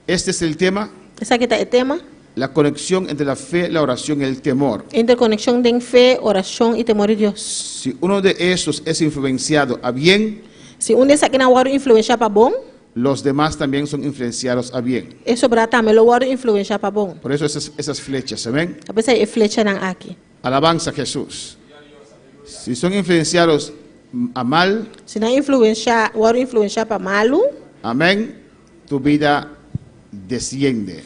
Este es el tema, Esse aqui está o tema. la conexión entre la fe, la oración y el temor. Interconexão de fé, oração e temor de Deus. Si uno de estos es influenciado a bien, Se desses aqui não vai influenciar para bom, los demás también son influenciados a bien. isso para também lo vai influenciar para bom. Por eso esas flechas, amén. A pesar é flecha não aqui. Alabanza a Jesús. Si son influenciados a mal, Se não influenciar, vai influenciar para malo, amén, tu vida desciende.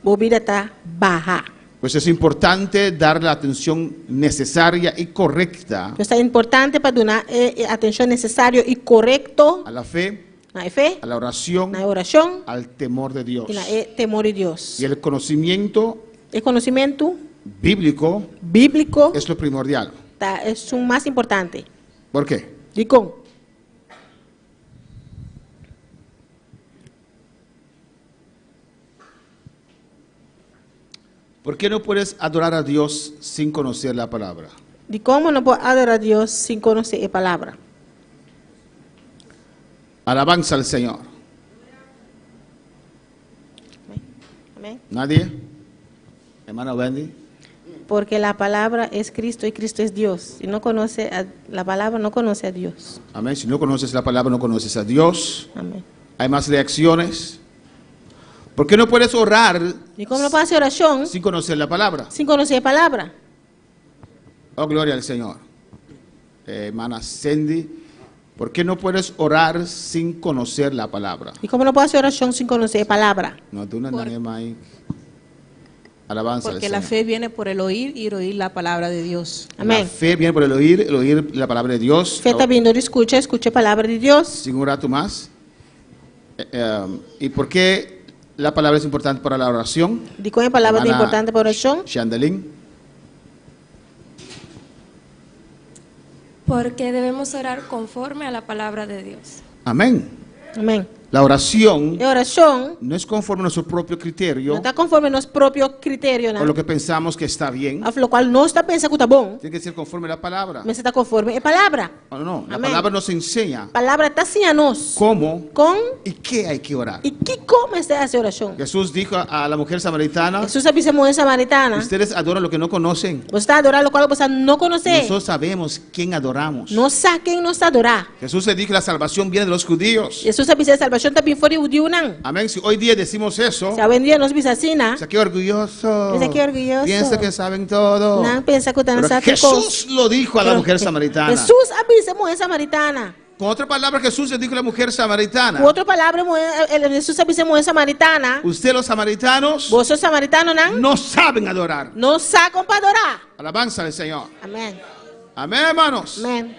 a vida está baixa. Pues es importante dar la atención necesaria y correcta Então é importante para dar atenção necessária e correto a la fe, na fé, a la oración, na oração al temor de Dios. e na temor de Deus. Y el conocimiento O conhecimento bíblico bíblico es lo primordial. é o mais importante. ¿Por qué? Digo, ¿Por qué no puedes adorar a Dios sin conocer la palabra? de como não pode adorar a Deus sem conhecer a palavra. Alabanza al Señor. Amém? ¿Nadie? Hermana Wendy. Porque a palavra é Cristo e Cristo é Deus. Se não conhece a palavra, não conhece a Deus. Amén. Si no conoces la palabra, no conoces a Dios. Amém. Hay más reacciones. ¿Por qué no puedes orar E como não pode fazer oração sin conocer la palabra? sem conhecer a palavra? Oh, gloria al Señor. Hermana Cindy, ¿por qué no puedes orar sin conocer la palabra? E como não pode fazer oração sem conhecer a palavra? No, tú no nadie más ahí. Alabanza al Porque la Señor. fe viene por el oír y el oír la palabra de Dios. La Amém. fe viene por el oír la palabra de Dios. Fé está vindo de escuta a palavra de Deus. Sin un rato más. ¿Y por qué la palabra es importante para la oración? De como a palavra é Hermana importante para a oração? Shandalin. Porque debemos orar conforme a la palabra de Dios. Amén. Amém. La oración E oração no es conforme a nuestro propio não criterio está conforme nosso próprio critério, o não. lo que pensamos que está bien. A lo qual nós está pensando que está bom, Tiene que ser conforme a la palabra. mas está conforme a palavra. ¿O no? La Amén. palabra nos enseña A palavra está assim a nós. cómo Com y qué hay que orar. e que como está a oração? Jesús dijo a la mujer samaritana, Jesus avisa a mulher samaritana. ustedes adoran lo que no conocen. Você está a adorar o qual você não conhece. Nosotros sabemos quién adoramos. Não sabe quem nós está a adorar. Jesús le dijo la salvación viene de los judíos. Jesus avisa a salvação também fora judeu, não. Amén. Si hoy día decimos eso, Se hoje em dia nós visa assim, não. piensa que orgulloso. Piensa que orgulloso. Piensa que saben todo. Não pensa que está Pero sabe Jesús lo dijo a la mujer samaritana. Jesus avisa a mulher samaritana. Con otra palabra, Jesús le dijo a la mujer samaritana. Com outra palavra, Jesus avisa a mulher samaritana. Ustedes los samaritanos Você samaritano, não? no saben adorar. Não sabe como para adorar. Alabanza al Señor. Amém. Amén, hermanos. Amém.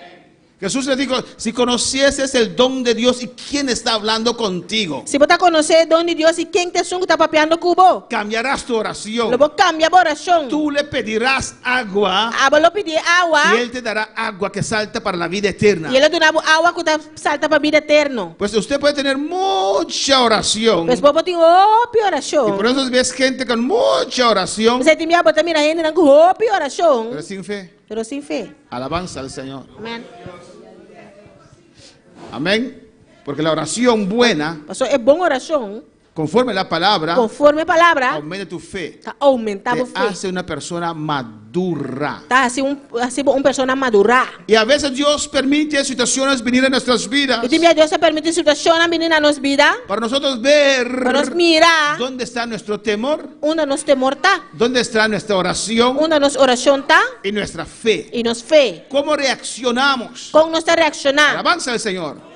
Jesús le dijo, si conocieses el don de Dios y quién está hablando contigo, Se você conhecer onde Deus e quem te sungo está papeando cubo. cambiarás tu oración. Lobo cambia a oração. Tú le pedirás agua Abalo pedir água. y Él te dará agua que salta para la vida eterna. E ele dá água que salta para a vida eterna. Pues usted puede tener mucha oración. Mas povo tem hope Y oração. por eso ves gente con mucha oración, Você tem minha bota mira ainda não hope oração. pero sin fe. Pero sem fé. Alabanza al Señor. Amém. Amén. Porque la oración buena, Pastor, é bom oração. conforme la palabra, Conforme a palavra, aumenta tu fe. tá aumentava Te fé. hace una persona madura. Tá assim uma pessoa madura. Y a veces Dios permite situaciones venir a nuestras vidas E também Deus permite situações menina nos vida. para nosotros ver Para nos mirar dónde está nuestro temor, onde nos temor tá. dónde está nuestra oración Onde nos oração tá. y nuestra fe. E nos fé. ¿Cómo reaccionamos? Como nós está reaccionar. Alabanza al Señor.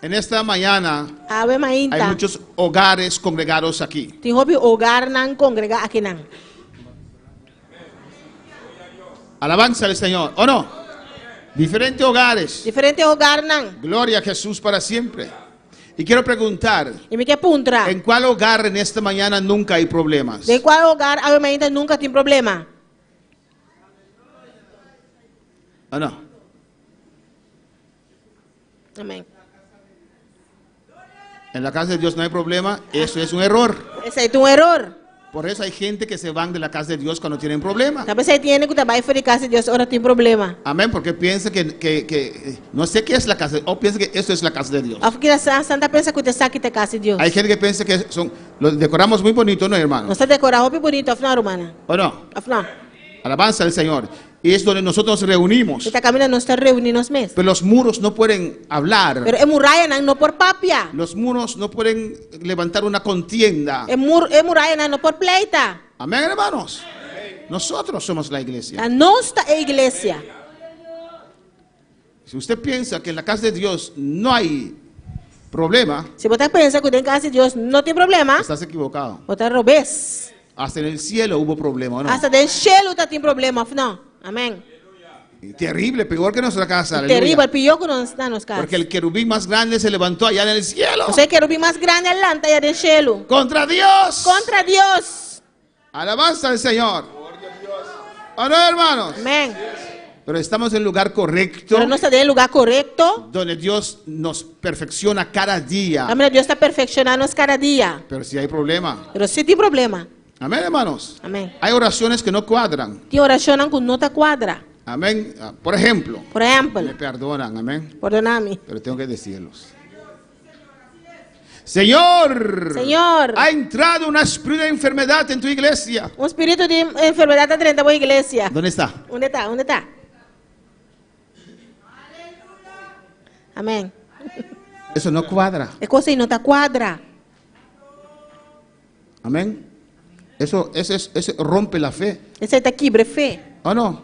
En esta mañana Ave hay mainta. muchos hogares congregados aquí. Tem hobby hogar nan congregar aqui nan. Alabanza al Señor. ¿O no? Diferentes hogares. Diferente hogar nan. Gloria a Jesús para siempre. Y quiero preguntar, E me quer puntra. ¿en cuál hogar en esta mañana nunca hay problemas? De qual hogar ave mainta nunca tem problema. ¿O no? Amém. En la casa de Dios no hay problema. Eso es un error. Esse aí tem erro. Por eso hay gente que se van de la casa de Dios cuando tienen problemas. Talvez aí tiene que trabalhar fora de casa de Deus, ora tem problema. Amén, porque piensa que no sé qué es la casa, o piensa que esto es la casa de Dios. A que a santa pensa que te saque da casa de Deus. Hay gente que piensa que lo decoramos muy bonito, ¿no, hermano? Nós está decorar roupa bonito, afinal, romana. ¿O no? Afinal, Alabanza al Señor. Y es donde nosotros nos reunimos. esta caminha nós está reunindo nos mesmos. Pero los muros no pueden hablar. Pero é muralha não por papia. Los muros no pueden levantar una contienda. É muralha não por pleita. Amén, hermanos. Nosotros somos la iglesia. A nossa é igreja. Si usted piensa que en la casa de Dios no hay problema, Se você pensa que dentro da casa de Deus não tem problema, estás equivocado. você robês. Hasta en el cielo hubo problema, ¿no? Hasta dentro do cielo tá tem problema, afinal. Amém. Y terrible, peor que nuestra casa. aleluya. Terrível, pior que nós está nos casas. Porque el querubín más grande se levantó allá en el cielo. Você quer ouvir mais grande alanta aí dentro do cielo. Contra Dios. Contra Deus. Alabanza al Señor. ¿O no, hermanos? Amém. Pero estamos en el lugar correcto, Pero nós está dentro do lugar correto. donde Dios nos perfecciona cada día. Amém. Deus está perfeccionando-nos cada dia. Pero si hay problema. Pero se tem problema. Amén, hermanos. Amém. Hay oraciones que no cuadran. Tem oração que não está quadra. Amén. Por ejemplo, Por exemplo, me perdonan, amén. perdona-me. Pero tengo que decirlos. Señor, Senhor, ha entrado una espíritu de enfermedad en tu iglesia. espírito de enfermidade está dentro da igreja. ¿Dónde está? Onde está? Onde está? Amém. Eso no cuadra. É coisa que não está quadra. Amén. Eso rompe la fe. Esse está quebre fé. ¿O no?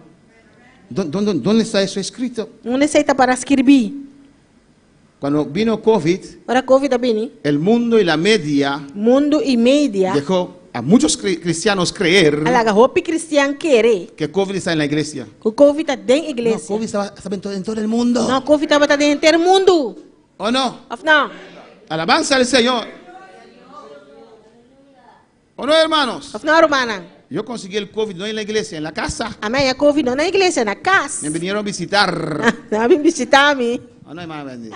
¿Dónde está eso escrito? Não necessita para escrever. Cuando vino COVID, Ora Covid bem, el mundo y la media mundo e mídia, dejó a muchos cristianos creer alaga roupa cristiano querer que COVID está en la iglesia. que o Covid está dentro da No, igreja. COVID estaba en todo el mundo. Não, Covid estava dentro do mundo. ¿O no? Afinal, Alabanza al Señor. ¿O no, hermanos? afinal, romana. Yo conseguí el COVID no en la iglesia, en la casa. Amém. A Covid não na igreja, na casa. Me vinieron a visitar. Não vim visitar-me. ¿O no, hermana Bendy?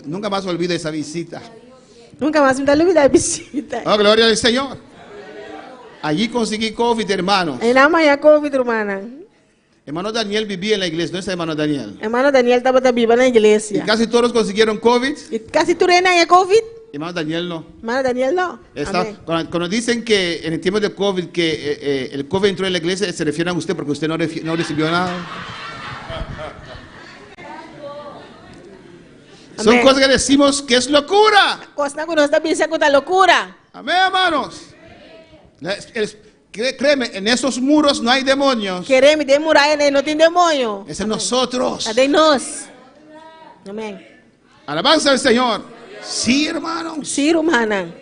Nunca más olvido esa visita. Nunca mais me dá luz da visita. Oh, gloria al Señor. Allí conseguí COVID, hermanos. Aí na manhã Covid, romana. Hermano Daniel vivía en la iglesia. ¿Dónde está hermano Daniel? Hermano Daniel estava viva na Y igreja. casi todos consiguieron COVID. E casi tu reina é Covid. Hermano Daniel no. Hermano Daniel não. Está- Amém. cuando dicen que en el tiempo de COVID que el COVID entró en la iglesia, se refieren a usted porque usted no recibió nada. Son Amén. cosas que decimos que es locura. Costa que nós está pensando que é loucura. Amén, hermanos. Créeme, en esos muros no hay demonios. Queremos demorar, né? Não tem demônio. Es en nosotros. Está de nós. Amém. Alabanza al Señor. Sí, hermanos. Sim, romana.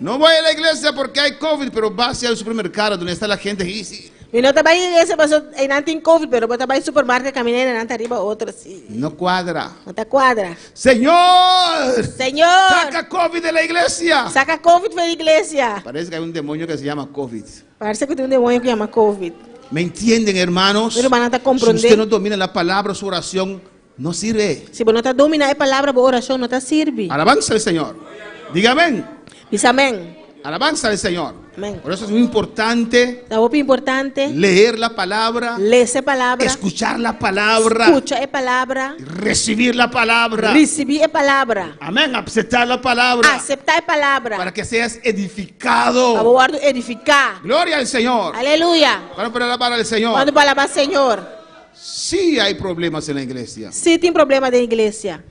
No voy a la iglesia porque hay COVID, pero vas al supermercado donde está la gente y sí, Y no trabalha em igreja, mas em não tem Covid, pero eu trabalho em supermercado, caminhei na arriba outra assim. no cuadra. Não tá quadra. Señor, Senhor, saca COVID de la iglesia. saca Covid para a igreja. Parece que hay un demonio que se llama COVID. Parece que tem um demônio que chama Covid. ¿Me entienden, hermanos? Mi hermana está Si comprendendo. usted no domina la palabra, su oración no sirve. Se você não está dominando a palavra, a oração não está sirve. Alabanza al Señor. Diga amén. Diz amém. Alabanza al Señor. Amén. Por eso es muy importante É muito importante leer la palabra, ler essa palavra, escuchar la palabra, escuta a palavra, recibir la palabra. receber a palavra, Amén. Aceptar la palabra aceitar a palavra, para que seas para edificado. o edificar. Gloria al Señor. Aleluia. Para poner la palabra del Señor. Quando palavra Senhor, Sí hay problemas en la iglesia. se tem problema da igreja,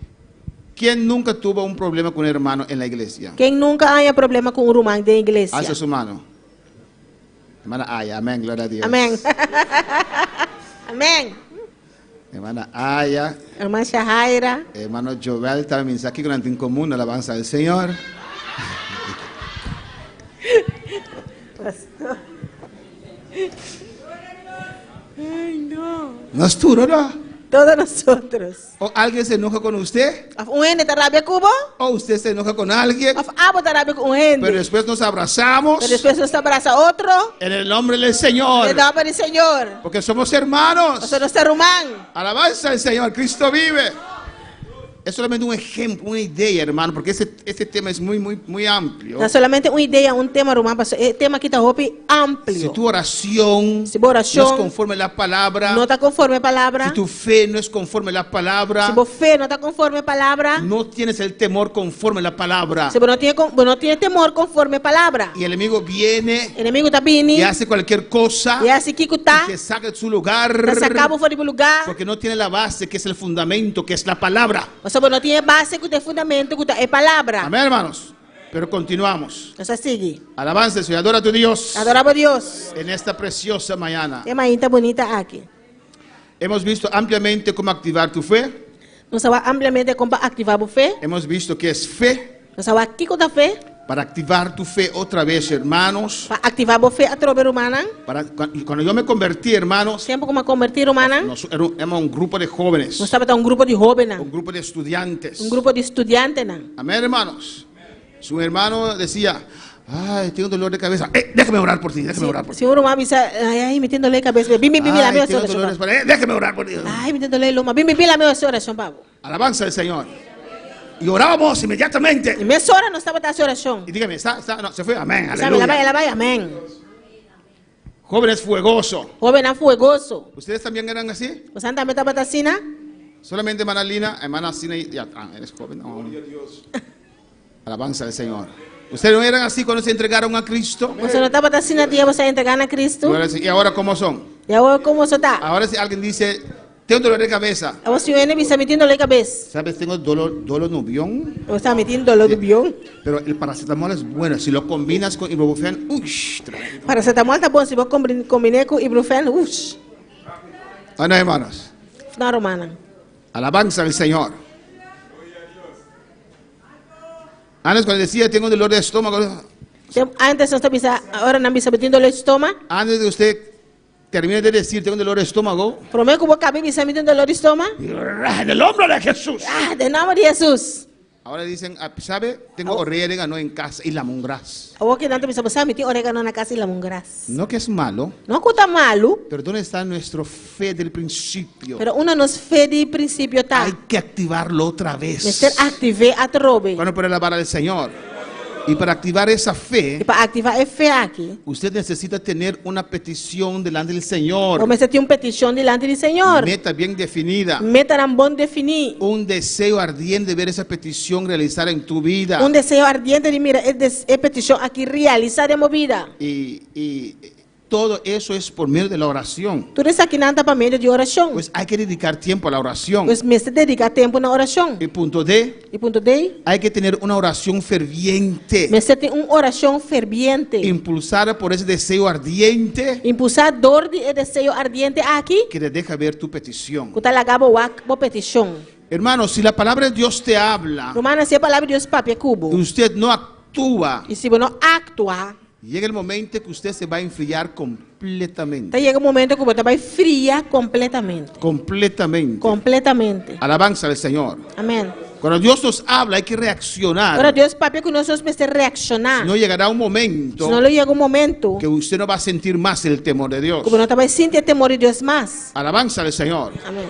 ¿Quién nunca tuvo un problema con un hermano en la iglesia? quem nunca haya problema com o irmão da igreja? Alza su mano. Hermana Aya, amén, gloria a Dios. Amém. Amém. Hermana Aya, Irmã Shahaira, hermano Joel también está aquí con en común, alabanza del Señor. No es duro, ¿no? todos nosotros. ¿O alguien se enoja con usted? Of gente está rabia cubo, ¿O usted se enoja con alguien? of abo está rabia com gente. Pero después nos abrazamos Pero después nos abraza a otro, en el nombre del Señor. le da para el Señor. Porque somos hermanos. Nosotros ser humanos. Alabanza al Señor, Cristo vive. Es solamente un ejemplo, una idea, hermano, porque este tema es muy amplio. Não é solamente uma ideia, um tema romano, é tema que está Si amplo. tu oración Se tu oração no es conforme a la palabra, não está conforme a palavra, si tu fe no es conforme a la palabra, se você fé não está conforme a palavra, no tienes el temor conforme a la palabra, se você não tem temor conforme a palavra, y el enemigo viene o inimigo está vindo y hace cualquier cosa e assim que está, y te saca de su lugar, está sacado fora do lugar, porque no tiene la base que es el fundamento, que es la palabra. você não tem base, que tem fundamento, que é palavra. Amén, hermanos. Pero continuamos. Então sigue. Alabanza al Señor, adora a tu Dios Adorava a Deus. en esta preciosa mañana. É uma inta bonita aqui. Hemos visto ampliamente cómo activar tu fe. Nós vamos ampliamente como ativar a fé. Hemos visto que es fe. Nós vamos aqui com a fé, Para activar tu fe otra vez, hermanos. para ativar a fé a través humana. Cuando yo me convertí, hermanos, Sempre como convertir humana. éramos un grupo de jóvenes, Nós estava um grupo de jovens, un grupo de estudiantes. um grupo de estudantes. Amén, hermanos. Su hermano decía, ay, tengo dolor de cabeza. Déjame orar por ti, déjame orar por ti. Se um irmão disse, ai, me tendo lei cabeça, bim, lá Ay, meu tengo dolor de oração. espalda. Déjame orar por ti. Ai, me tendo lei loma, bim, lá meu oração, pavo. Alabanza al Señor. Y orábamos inmediatamente. E meia hora nós estava a oração. Y dígame, no, se fue, amén, Sabe, ela aleluya. vai, amém. Jóvenes fuegosos. Jovem não fuegoso. ¿Ustedes también eran así? Você também estava assim, né? Solamente hermana Lina, hermana Sina, ya, eres joven. No. Alabanza al Señor. ¿Ustedes no eran así cuando se entregaron a Cristo? Você não estava assim na dia, você entregando a Cristo. ¿Y ahora cómo son? E agora como você está? Ahora si alguien dice, tengo dolor de cabeza. Você vem e está metendo lei cabeça. ¿Sabes? Tengo dolor nubión. Você está metendo dolor do bião. Pero el paracetamol es bueno. Si lo combinas con ibuprofeno, uy, tremendo. Paracetamol tá bom, se você combinar com ibuprofeno, uff. Ah, no, hermanos. Não, romana. Alabanza al Señor. Antes cuando decía, tengo dolor de estómago, Antes nós estava, agora não está metendo lei estômago. antes de usted termine de decir, tengo dolor de estómago, Prometo que vou caber e está metendo dolor de estômago. en el nombre de Jesús. Ah, de nome de Jesus. Ahora dicen, ¿sabe? Tengo orégano en casa y lemongrass. Agora que não está pensando, meter orégano na casa e lemongrass. No que es malo, Não custa malo, pero ¿dónde está nuestra fe del principio? pero uma nos fé de princípio tá. Hay que activarlo otra vez. Ser activé a trobe. Bueno, para alabar al Señor. Y para activar esa E fe, para ativar a fé aqui, usted necesita tener una petición delante del Señor. comece a ter uma petição diante do Senhor. Meta bien definida. Meta era bom definir. Un deseo ardiente de ver esa petición realizada en tu vida. Um desejo ardiente de mira, é petição aqui realizar a movida. Y todo eso es por medio de la oración. Tudo isso aqui não está para meio de oração. Pues hay que dedicar tiempo a la oración. Pues me se dedica tempo na oração. Y punto D, E ponto D, hay que tener una oración ferviente, me se tem uma oração ferviente. impulsada por ese deseo ardiente Impulsador de desejo ardiente aqui. que te deja ver tu petición. Que está lagado a petição. Hermanos, si la palabra de Dios te habla Romana, se a palavra de Deus papi é cubo. y usted no actúa, e se você não actuar, llega el momento que usted se va a enfriar completamente. então chega um momento que você vai friar completamente. Completamente. Completamente. Alabanza al Señor. Amém. Cuando Dios nos habla hay que reaccionar. Agora Deus papai que nós precisamos reaccionar. No llegará un momento Senão chega um momento que usted no va a sentir más el temor de Dios. que você não vai sentir temor de Deus mais. Alabanza al Señor. Amém.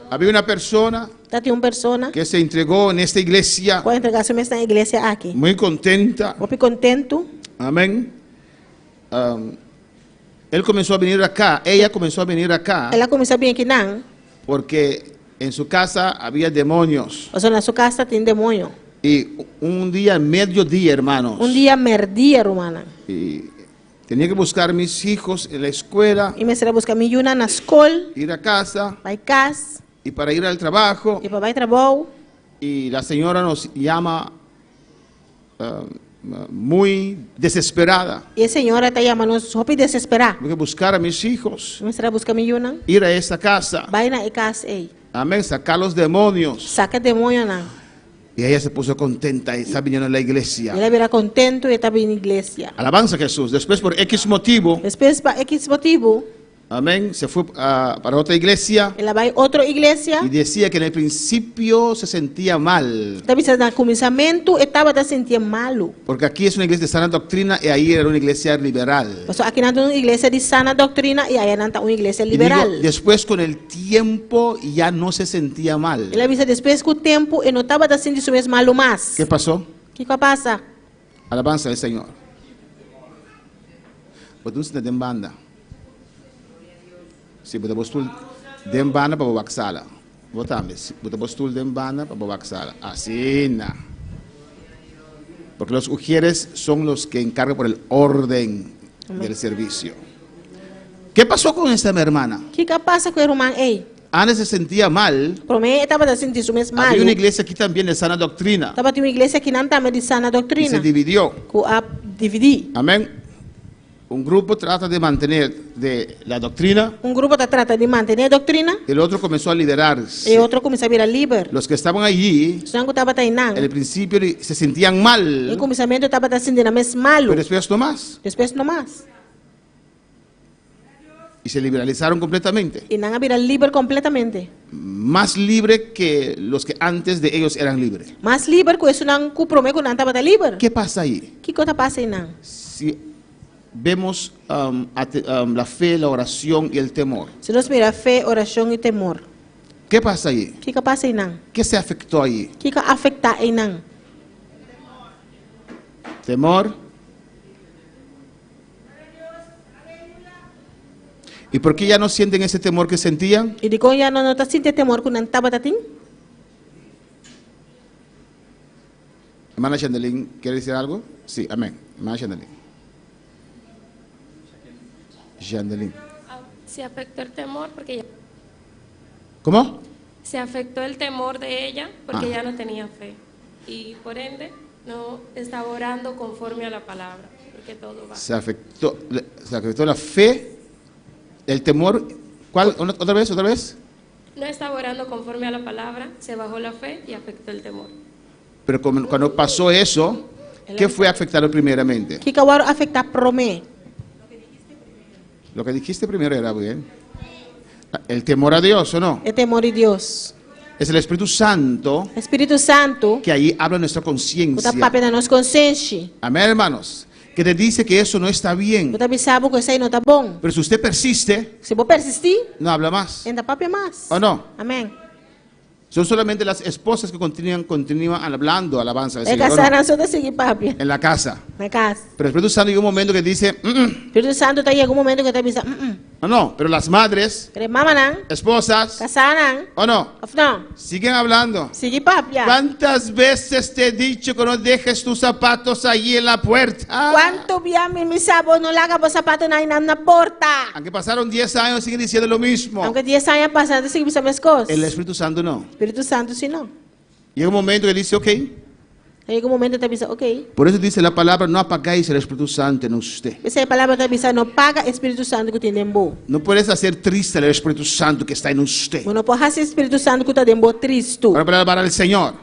Había una persona Tem uma pessoa que se entregó en esta iglesia pode entregar sua mesa na igreja aqui. muy contenta. Muito contento. Amén. Él comenzó a venir acá, ella comenzó a venir acá Ela começou a vir aqui não. porque en su casa había demonios. Ou seja, na sua casa tem demônio. Y un día, mediodía, hermanos, Dia merdia, romana. y tenía que buscar a mis hijos en la escuela, E me será buscar minha Yuna na escola, ir a casa vai casa, y para ir al trabajo. e papai trabalho. Y la señora nos llama muy desesperada. E a senhora está chamando nós só para desesperar. Tengo que buscar a mis hijos, Me será buscar minha Yuna, ir a esta casa, vai na casa aí. amén, sacar los demonios. Saca demônio não. Y ella se puso contenta y está viniendo a la iglesia. Ela virá contento e está vindo na igreja. Alabanza a Jesús. Después, por X motivo, Depois, para X motivo, amén, se fue para otra iglesia ela vai a outra igreja. y decía que en el principio se sentía mal, Está pensando no começamento, estava se sentindo malo. porque aquí es una iglesia de sana doctrina y ahí era una iglesia liberal. Mas aqui não tem uma igreja de sana doutrina e aí não está uma igreja Y liberal. digo, después con el tiempo ya no se sentía mal. Ela avisa depois com o tempo e não estava se sentindo mesmo malo mais. ¿Qué pasó? O que passa? Alabanza al Señor. Pues tú den banda. Si você postul den banda para babar sala. Votame. Si você postul den banda para babar sala. Así na. Porque los ujieres son los que encargan por el orden del servicio. ¿Qué pasó con esta mi hermana? O que passa com o irmão? Ei, Antes se sentía mal. para mim estava se sentindo mesmo malo. Había una iglesia aquí también de sana doctrina. Estava uma igreja que não estava de sana Y doutrina. se dividió. Que a dividir. Amén. Un grupo trata de mantener de la doctrina, Grupo está tratando de manter a doutrina el otro comenzó a liderarse. e outro começou a virar livre. Los que estaban allí, Senão estava aí não. en el principio se sentían E mal, começamento estava se sentindo mesmo malo. pero después no más. Depois não mais. Y se liberalizaron completamente. E não a virar livre completamente. Más libre que los que antes de ellos eran libres. Mais livre com isso não comprometo não estava livre. ¿Qué pasa ahí? O que coisa passa aí não? Si vemos la fe, la oración y el temor. Se nós mirar fé, oração e temor. ¿Qué pasa ahí? O que passa aí não? ¿Qué se afectó ahí? O que afeta aí não? Temor. ¿Y por qué ya no sienten ese temor que sentían? E de quando já não está sentindo temor quando não estava assim? Hermana Chandelín, ¿quiere decir algo? Sí, amén. Hermana Chandelín. Chandelín. Se afectó el temor porque ya, ¿Cómo? se afectó el temor de ella porque Ah. ya no tenía fe y por ende no estaba orando conforme a la palabra porque todo va. Se afectó la fe, el temor. ¿Cuál? ¿Otra vez? ¿Otra vez? No estaba orando conforme a la palabra, se bajó la fe y afectó el temor. Pero cuando pasó eso, ¿qué fue afectado primeramente? O que agora afeta para mim? Lo que dijiste primero era bien. El temor a Dios, ¿o no? É temor de Deus. Es el Espíritu Santo Espírito Santo, que ahí habla nuestra que está conciencia. papel na nossa consciência. Amén, hermanos. Que te dice que eso no está bien. Você também sabe que isso aí não está bom. Pero si usted persiste, Se você persistir, no habla más. ainda papel mais. ¿O no? Amém. Son solamente las esposas que continúan hablando alabanza al É Señor, ¿o casar no? na sua seguir papel. En la casa. Na casa. Pero el Espíritu Santo llega un momento que dice, Espírito Santo está em algum momento que está pensando, no, pero las madres, querer mama não, esposas, casar não, ¿o no? não, Siguen hablando. seguir papel. ¿Cuántas veces te he dicho que no dejes tus zapatos allí en la puerta? Quanto dia me sabe não larga o sapato na porta. Aunque pasaron 10 años, siguen diciendo lo mismo. Aunque 10 anos passados, seguir pensando as coisas. El Espíritu Santo no. Espírito Santo, se não. Llega un momento que dice, ok. Aí algum momento está pensando, ok. Por eso dice la palabra, no apagáis el Espíritu Santo en usted. Essa palavra está pensando, não paga Espírito Santo que tem dentro. No puedes hacer triste el Espíritu Santo que está en usted. Não pode fazer Espírito Santo que está dentro triste. Ahora para alabar al Señor.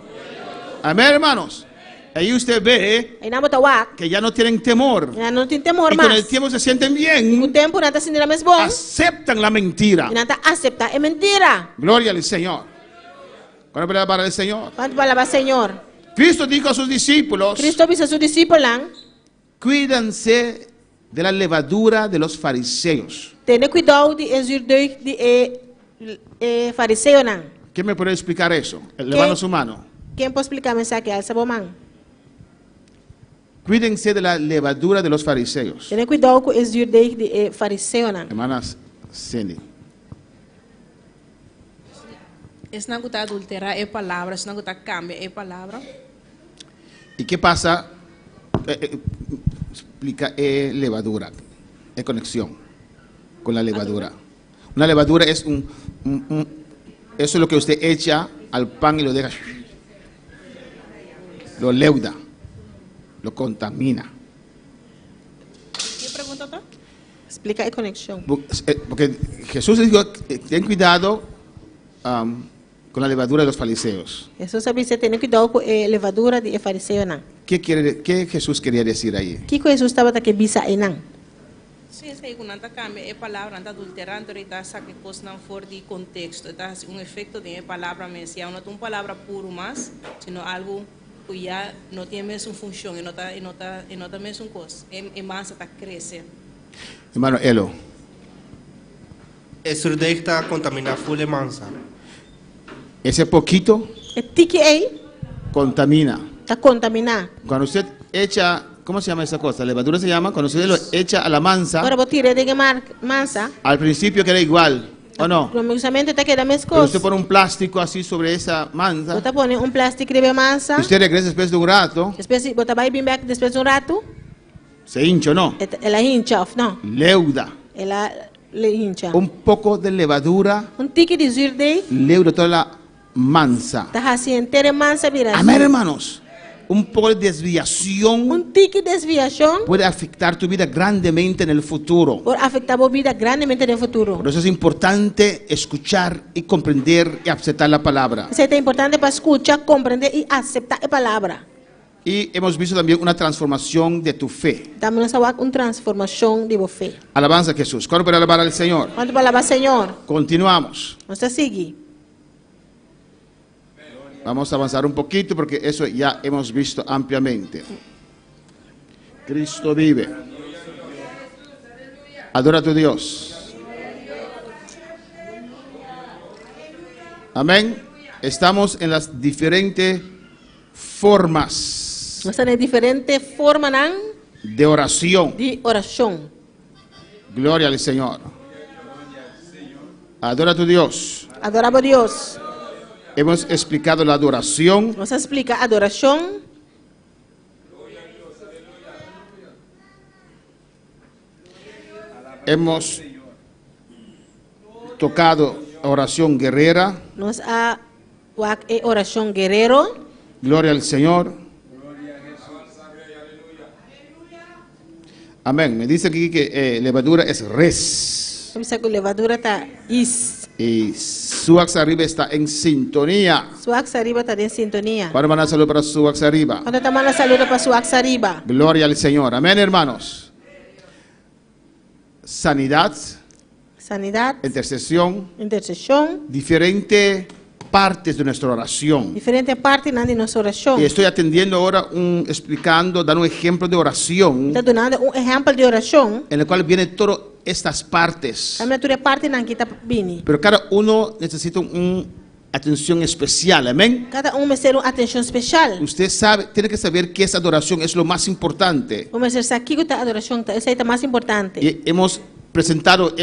Amén, hermanos. Ahí usted ve Ay na matawak. que ya no tienen temor. Ina não tem temor Y con el mais. tiempo se sienten O bien. tempo nanta sinira mais bom. Aceptan la mentira. E nanta aceitar é mentira. Gloria al Señor. ¿Cuál es la palabra del Señor? Quanto palavra Senhor? Cristo dijo a sus discípulos: Cristo disse a seus discípulos, cuídense de la levadura de los fariseos. tenha cuidado de exurdir de fariseu não. ¿Quién me puede explicar eso? Levanta su mano. Quem pode explicar a mensagem alça bom man? Cuídense de la levadura de los fariseos. Tenha cuidado com exurdir de fariseu não. Hermanas Cindy. Es não gusta adulterar é palavra, es não gusta cambia é palavra. ¿Y qué pasa? Explica levadura, es conexión con la levadura. Una levadura es eso es lo que usted echa al pan y lo deja, lo leuda, lo contamina. ¿Qué pregunta está? Explica a conexão. Porque Jesús dijo, ten cuidado con la levadura de los fariseos. Jesus sabia que tenha cuidado com a levadura de fariseu não. ¿Qué Jesús quería decir ahí? Que Jesus estava que bisa aí não? Sim, es que quando cambia é palavra, anda adulterando, está saque coisa não for de contexto, está efeito de palavra mas se não é uma palavra puro mas, sino algo que já não tem a mesma função e não está a mesma coisa. É mais está crescer. Hermano Elo. Eso está contaminado full mansa. Ese poquito É tique aí, contamina. está contaminado. Cuando usted echa, ¿cómo se llama esa cosa? Levadura se llama, cuando usted lo echa a la mansa, Agora vou tirar de mansa. al principio queda igual, ¿o no? No começamento está quedando mais Pero usted coisa. pone un plástico así sobre esa mansa, Você põe plástico de mansa. y usted regresa después de un rato, Depois você vai vir back depois de rato. se hincha o no, Ela hincha, não? leuda. Ela le hincha. Un poco de levadura Tique de zurde. leuda toda la mansa. Está assim inteira mansa vira. Amén, hermanos. Un poco de desviación Tique de desviação puede afectar tu vida grandemente en el futuro. por afetar a vida grandemente no futuro. Por eso es importante escuchar y comprender y aceptar la palabra. Isso é importante para escutar, compreender e aceitar a palavra. Y hemos visto también una transformación de tu fe. Também nós vamos uma transformação de fé. Alabanza a Jesús. ¿Cuándo para alabar al Señor? Quanto palavra, Senhor? Continuamos. Vamos a seguir. Vamos a avanzar un poquito porque eso ya hemos visto ampliamente. Cristo vive. Adora a tu Dios. Amén. Estamos en las diferentes formas Nós temos diferentes formas de oración. de oração. Gloria al Señor. Adora a tu Dios. Adorava a Deus. Hemos explicado la adoración. Vamos explicar a adoração. Hemos tocado oración guerrera. Nós a oração guerreiro. Gloria al Señor. Amén. Me dice aquí que levadura es res. Vamos que levadura está is. Y Suax arriba está en sintonía. Suax arriba está em sintonia. Para mandar saludo para Suax arriba. Quando está mandando saludo para Suax arriba. Gloria al Señor. Amén, hermanos. Sanidad, Sanidade, intercesión, intercessão, diferentes partes de nuestra oración. diferente parte de nossa oração. Y estoy atendiendo ahora, explicando, dando un ejemplo de oración Está dando exemplo de oração. en el cual vienen todas estas partes. Também toda parte não que está vindo. Pero cada uno necesita una atención especial, amén. Cada merece uma atenção especial. Usted sabe, tiene que saber que esa adoración es lo más importante. Vamos ser aqui que a adoração essa é a mais importante. Y hemos presentado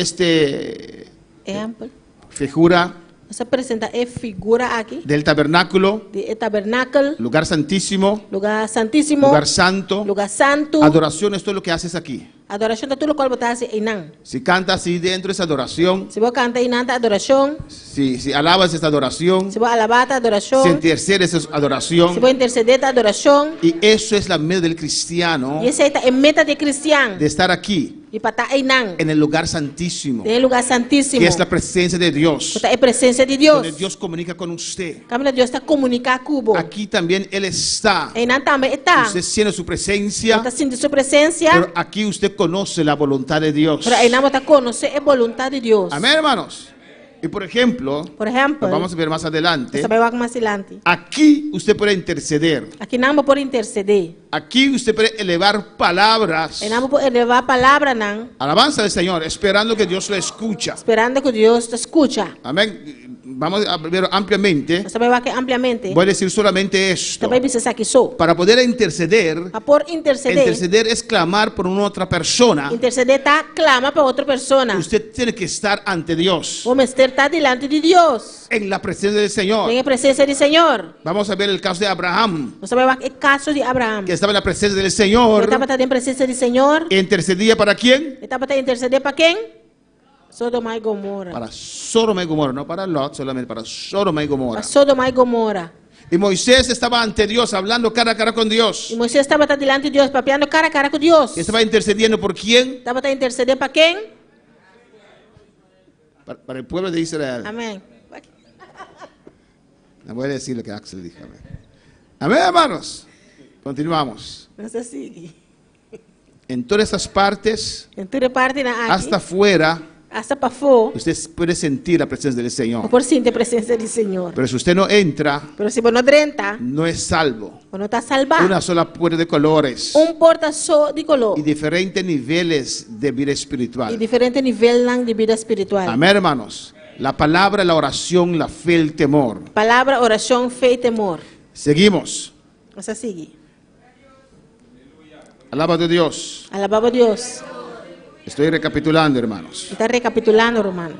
Exemplo. figura Você apresenta a figura aqui del tabernáculo, de tabernáculo, lugar santísimo, lugar santíssimo, lugar santo. lugar santo. Adoración es todo lo que haces aquí. Adoração é tudo o qual você faz aí não. Si cantas así dentro de esa adoración, Se você canta aí nanta adoração, si alabas esta adoración, se você alabar a adoração, si intercedes esa adoración, se você interceder a adoração, y eso es la meta del cristiano, e essa é a meta de cristiano. de estar aquí De Di pata inang. en el lugar santísimo, En el lugar santísimo. que es la presencia de Dios, Esta es presencia de Dios. donde Dios comunica con usted. Kami Dios está comunica cubo. Aquí también Él está. E nan también está. Usted siente su presencia, Está sintiendo su presencia. pero aquí usted conoce la voluntad de Dios. Pero ahí nada más conoce es voluntad de Dios. Amén, hermanos. Y por ejemplo, Por ejemplo, vamos a ver más adelante, sabe va más adelante. aquí usted puede interceder. Aquí nada más por interceder. Aquí usted puede elevar palabras, Ahí nada más por elevar palabra nan, alabanza del Señor, esperando que Dios lo escucha. esperando que Dios te escucha. Amén. Vamos a ver ampliamente. Sabe va que ampliamente. Voy a decir solamente esto. Sabe dice aquí so. Para poder interceder, A por interceder. interceder es clamar por una otra persona. Interceder está clama para otra persona. Usted tiene que estar ante Dios, O mester está delante de Dios. en la presencia del Señor. En presencia del Señor. Vamos a ver el caso de Abraham, No sabe va el caso de Abraham. que estaba en la presencia del Señor. Estaba en presencia del Señor. ¿Intercedía para quién? Estaba en interceder para quién? Sodoma y Gomorra. Para Sodoma y Gomorra, no para Lot, solamente para Sodoma y Gomorra. Para Sodoma y Gomorra. Y Moisés estaba ante Dios, hablando cara a cara con Dios. Y Moisés estaba delante de Dios, papeando cara a cara con Dios. Estaba intercediendo por quién? Estaba a interceder para quién? Para el pueblo de Israel. Amén. No voy a decir lo que Axel dijo. Amén, amén, hermanos. Continuamos. No se sigue. En todas estas partes, En toda parte na aquí, hasta afuera, hasta para fora, usted puede sentir la presencia del Señor. por sin de presencia del Señor. Pero si usted no entra, Pero si vos no drenta, no es salvo. vos no estás salvado. Una sola puerta de colores Porta só de color y diferentes niveles de vida y espiritual. diferente nivel lang de vida espiritual. Amén, hermanos. La palabra, la oración, la fe, el temor. Palabra, oración, fe y temor. Seguimos. O sea, sigue. Alaba a Dios. Alababa a Dios. Estoy recapitulando, hermanos. Está recapitulando, hermano.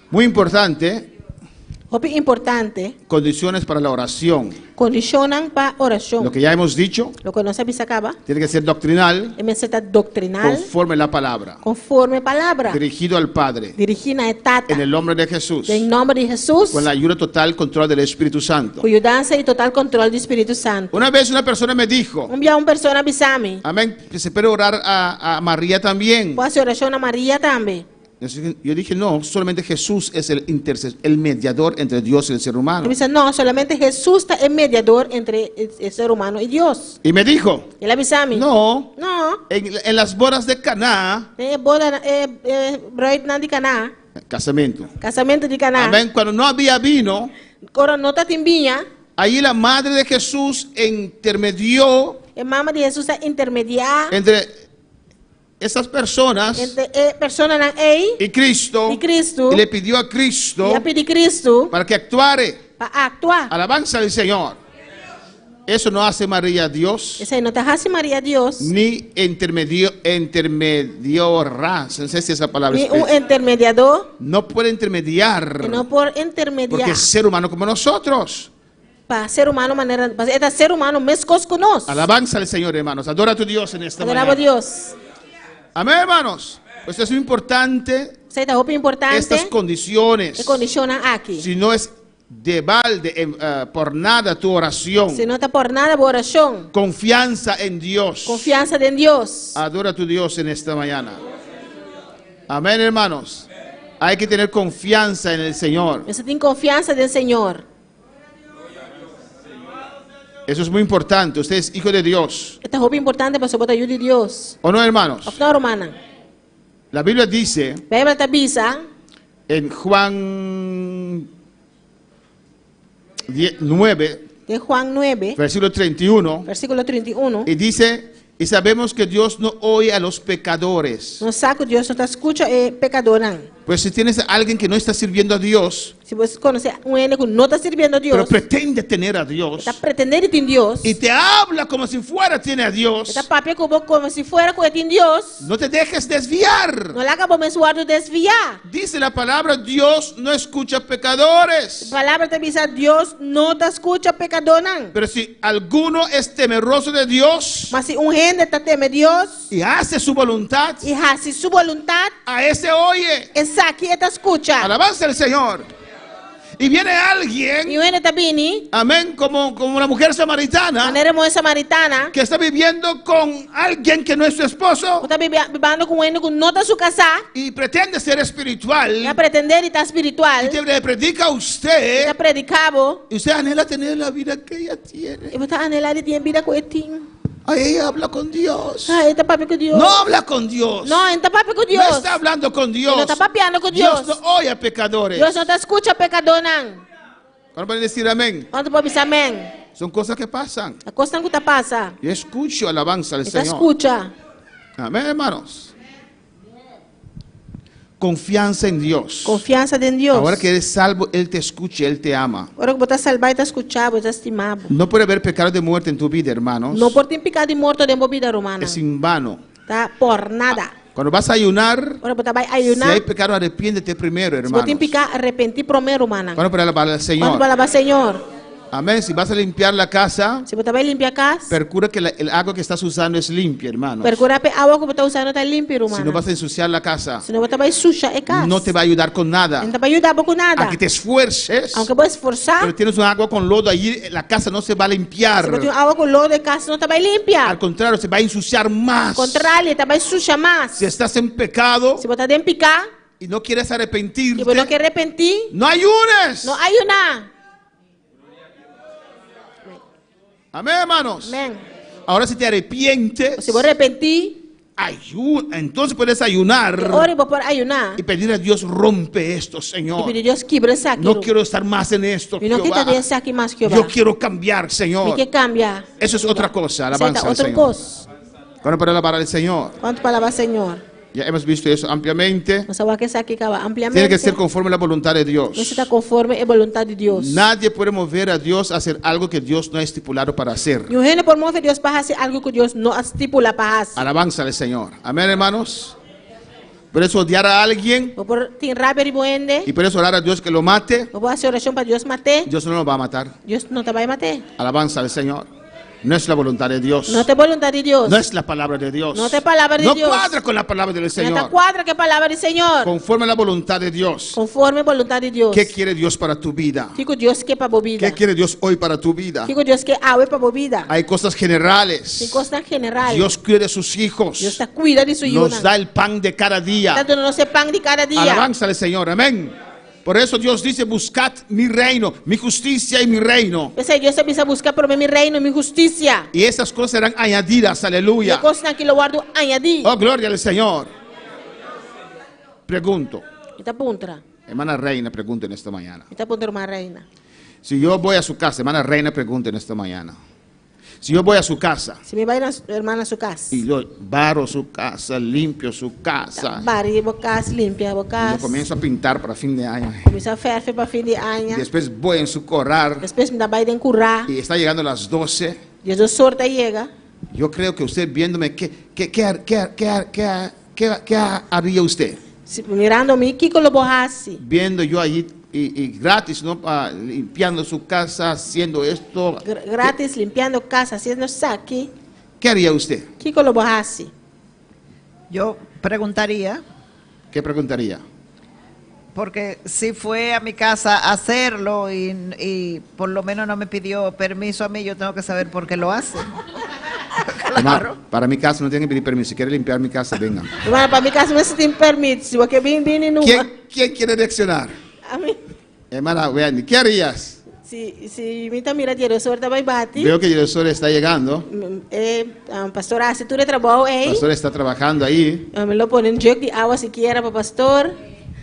Muy importante, Hopi importante, condiciones para la oración. condicionan para oración. Lo que ya hemos dicho, Lo que no se acaba, tiene que ser doctrinal, es doctrinal, conforme a la palabra, conforme palabra, dirigido al Padre, dirigida a etata, en el nombre de Jesús, en nombre de Jesús, con la ayuda total control del Espíritu Santo. cuya danza y total control del Espíritu Santo. Una vez una persona me dijo, Un día una persona bisami, amén, que se puede orar a María también. puede hacer oración a María también. Yo dije, no, solamente Jesús es el mediador entre Dios y el ser humano. Y dice, no, solamente Jesús está el mediador entre el ser humano y Dios. Y me dijo, Y la bisami, no, no, en las bodas de Caná, boda, bride na di Caná, casamiento, casamento di Caná, amén, cuando no había vino, coro no está timbinha, ahí la madre de Jesús intermedió el mamá de Jesús está intermediar entre esas personas entre persona na ei y Cristo, y Cristo, y le pidió a Cristo y a pedir Cristo para que actuare. para actuar. Alabanza del Señor. Eso no hace María a Dios, Ese no te hace María Dios, ni intermediora, no sé si esa palabra ni es, un intermediador, no puede intermediar, que no por porque intermediar. es ser humano como nosotros. Para ser humano, manera, para este ser humano, mescos con nos. Alabanza al Señor, hermanos. Adora a tu Dios en esta Adoraba a mañana. Dios. Amén, hermanos. Pues es muy importante Se está muy importante estas condiciones. que condiciona aquí. Si no es de balde, por nada tu oración. Si no está por nada, oración, Confianza en Dios. confianza en Dios. Adora a tu Dios en esta mañana. Amén, hermanos. Hay que tener confianza en el Señor. Você tem confianza del Señor. Eso es muy importante. Usted es hijo de Dios. Esta roupa é importante para você botar ajuda de Deus. ¿O no, hermanos? Não, romana. La Biblia dice Bíblia está bisa en Juan 9, de Juan 9, versículo 31, versículo 31. y dice, y sabemos que Dios no oye a los pecadores. No saco Deus não está escuta pecador não. Pues si tienes a alguien que no está sirviendo a Dios, Se você conhecer que não está servindo a pero Deus, pretende tener a Dios, está pretendendo ter Deus, y te habla como si fuera tiene a Dios, está papel como se fuera com tem Deus, no te dejes desviar. não larga para mensuar desviar. Dice la palabra, Dios no escucha pecadores. A palavra está bisa Deus não está escuta pecador não. Pero si alguno es temeroso de Dios Mas se gente está teme Deus y hace su voluntad, e hace sua vontade, a ese oye. essa aqui está escuta. Alabanza al Señor. Y viene Y alguien, viene tabini, amén, como una mujer samaritana manera mo samaritana, que está viviendo con alguien que no es su esposo está vivendo com ele com nota su casa, y pretende ser espiritual. e a pretender estar espiritual, Y te le predica a está usted predicado, y usted anhela tener la vida que ella tiene. e você anelar de ter vida com ele. Ahí ella habla con Dios. Ah, ele está papi com Deus. No habla con Dios. Não, ele está papi com No Deus. está hablando con Ele Dios. não está papiando com Dios Deus. no oye a pecadores. Deus não está escuta pecador não. ¿Cuándo pueden decir amén? Quando pode dizer amém? Son cosas que pasan. A coisa que está passa. Yo escucho alabanza al Está Señor. escuta. Amén, hermanos. Confianza en Dios. Confiança em Deus. Ahora que eres salvo, Él te escucha, Él te ama. Agora que você está salvo, está escuchado, está estimado. No puede haber pecado de muerte en tu vida, hermanos. Não pode ter pecado de morto dentro da vida romana. Es en vano. Tá por nada. Cuando vas a ayunar, Agora você vai si hay ayunar. pecado, arrepiéntete primero, Se você hermanos. tem pecado, arrepentir primeiro, mana. Cuando para alabar al Quando Señor. vai lavar Senhor. Amén. Si vas a limpiar la casa, Se você vai limpar a casa, procura que el agua que estás usando es limpia, hermanos. procura a água que você está usando está limpa, Si no romana. vas a ensuciar la casa, Senão você vai sujar a casa. no te va a ayudar con nada. Não vai ajudar com nada. A que te esfuerces, Aunque você esforçar, pero tienes un agua con lodo allí, la casa no se va a limpiar. se você tem água com lodo de casa, não vai Al limpar. contrario, se va a ensuciar más. Contrário, vai sujar mais. Si estás en pecado Se você tem pecado y no quieres e arrepentirte, você não quer arrepentir, no ayunes. não ayunar. Amén, hermanos. Amém. Ahora si te arrepientes, Se você arrepentir, entonces puedes ayunar ore por ayunar. y pedir a Dios, rompe esto, E Señor. pedir Deus quebra isso aqui. No quiero estar más en esto, E não quer Jehová. ter aqui mais que Yo quiero cambiar, Me Señor. quer cambiar. Eso es otra cosa, Aceita alabanza al outra Señor. coisa. Cuando para alabar al Señor. Quanto palavra, Senhor? Ya hemos visto eso ampliamente. Nós sabemos que isso aqui acaba ampliamente. Tiene que ser conforme a la voluntad de Dios. Isso está conforme a vontade de Deus. Nadie puede mover a Dios a hacer algo que Dios no ha estipulado para hacer. E o reino por mover Deus para fazer algo que Deus não estipula para fazer. Alabanza al Señor. Amén, hermanos. Por eso odiar a alguien Ou por ter rabia de boende. y por eso orar a Dios que lo mate, Ou por fazer oração para Deus matar. Dios no lo va a matar. Deus não te vai matar. Alabanza al Señor. No es la voluntad de Dios. Não tem vontade de Deus. No es la palabra de Dios. No te palabra de No Dios. cuadra con la palabra del Não está Señor. quadra que a palavra do Senhor. Conforme a la voluntad de Dios. Conforme a vontade de Deus. ¿Qué quiere Dios para tu vida? O que Deus quer para a vida? ¿Qué quiere Dios hoy para tu vida? O que Deus quer hoje para a vida? Hay cosas generales. Tem coisa general. Dios cuida de sus hijos. Deus está cuida de sua Nos da el pan de cada Está día. dando nosso pão de cada dia. Alabanza al Señor. Amén. Por eso Dios dice, buscad mi reino, mi justicia y mi reino. Pensei, Deus precisa buscar por meu reino e minha justiça. Y esas cosas serán añadidas. E Aleluya. coisa que eu guardo añadir. Oh, gloria al Señor. Pregunto. Está puntra. Hermana Reina, pregunta en esta mañana. Está puntra uma reina. Si yo voy a su casa, hermana Reina, pregunta en esta mañana. Si yo voy a su casa Se me vai na irmã na sua casa. y yo barro su casa, limpio su casa, Barre a casa, limpa a y yo casa. comienzo a pintar para fin de año, Começa a ferver para fim de y ano. después voy en su corral Depois me dá baile em currar. y está llegando las 12, Jesus sorta chega. yo creo que usted viéndome, ¿qué haría usted? Mirando-me, que eu borrasse. Viendo yo allí y gratis, ¿no? Limpiando su casa, haciendo esto. Grátis, limpando casa, fazendo isso aqui. ¿Qué haría usted? Que eu borrasse. Yo preguntaría, ¿Qué preguntaría? porque si fue a mi casa a hacerlo y por lo menos no me pidió permiso a mí, yo tengo que saber por qué lo hace. Hermano, para mi casa no tiene que pedir permiso. Si quiere limpiar mi casa, venga. Irmã, para minha casa, você tem permite. Se você vem numa. ¿Quién quiere reaccionar? A mim. Hermana Wendy, ¿qué harías? Se me mira diretor também bate. Veo que el director está llegando. Pastor, se tu trabalho, El pastor está trabajando ahí. me lo pone um jogo de água se quiera para pastor.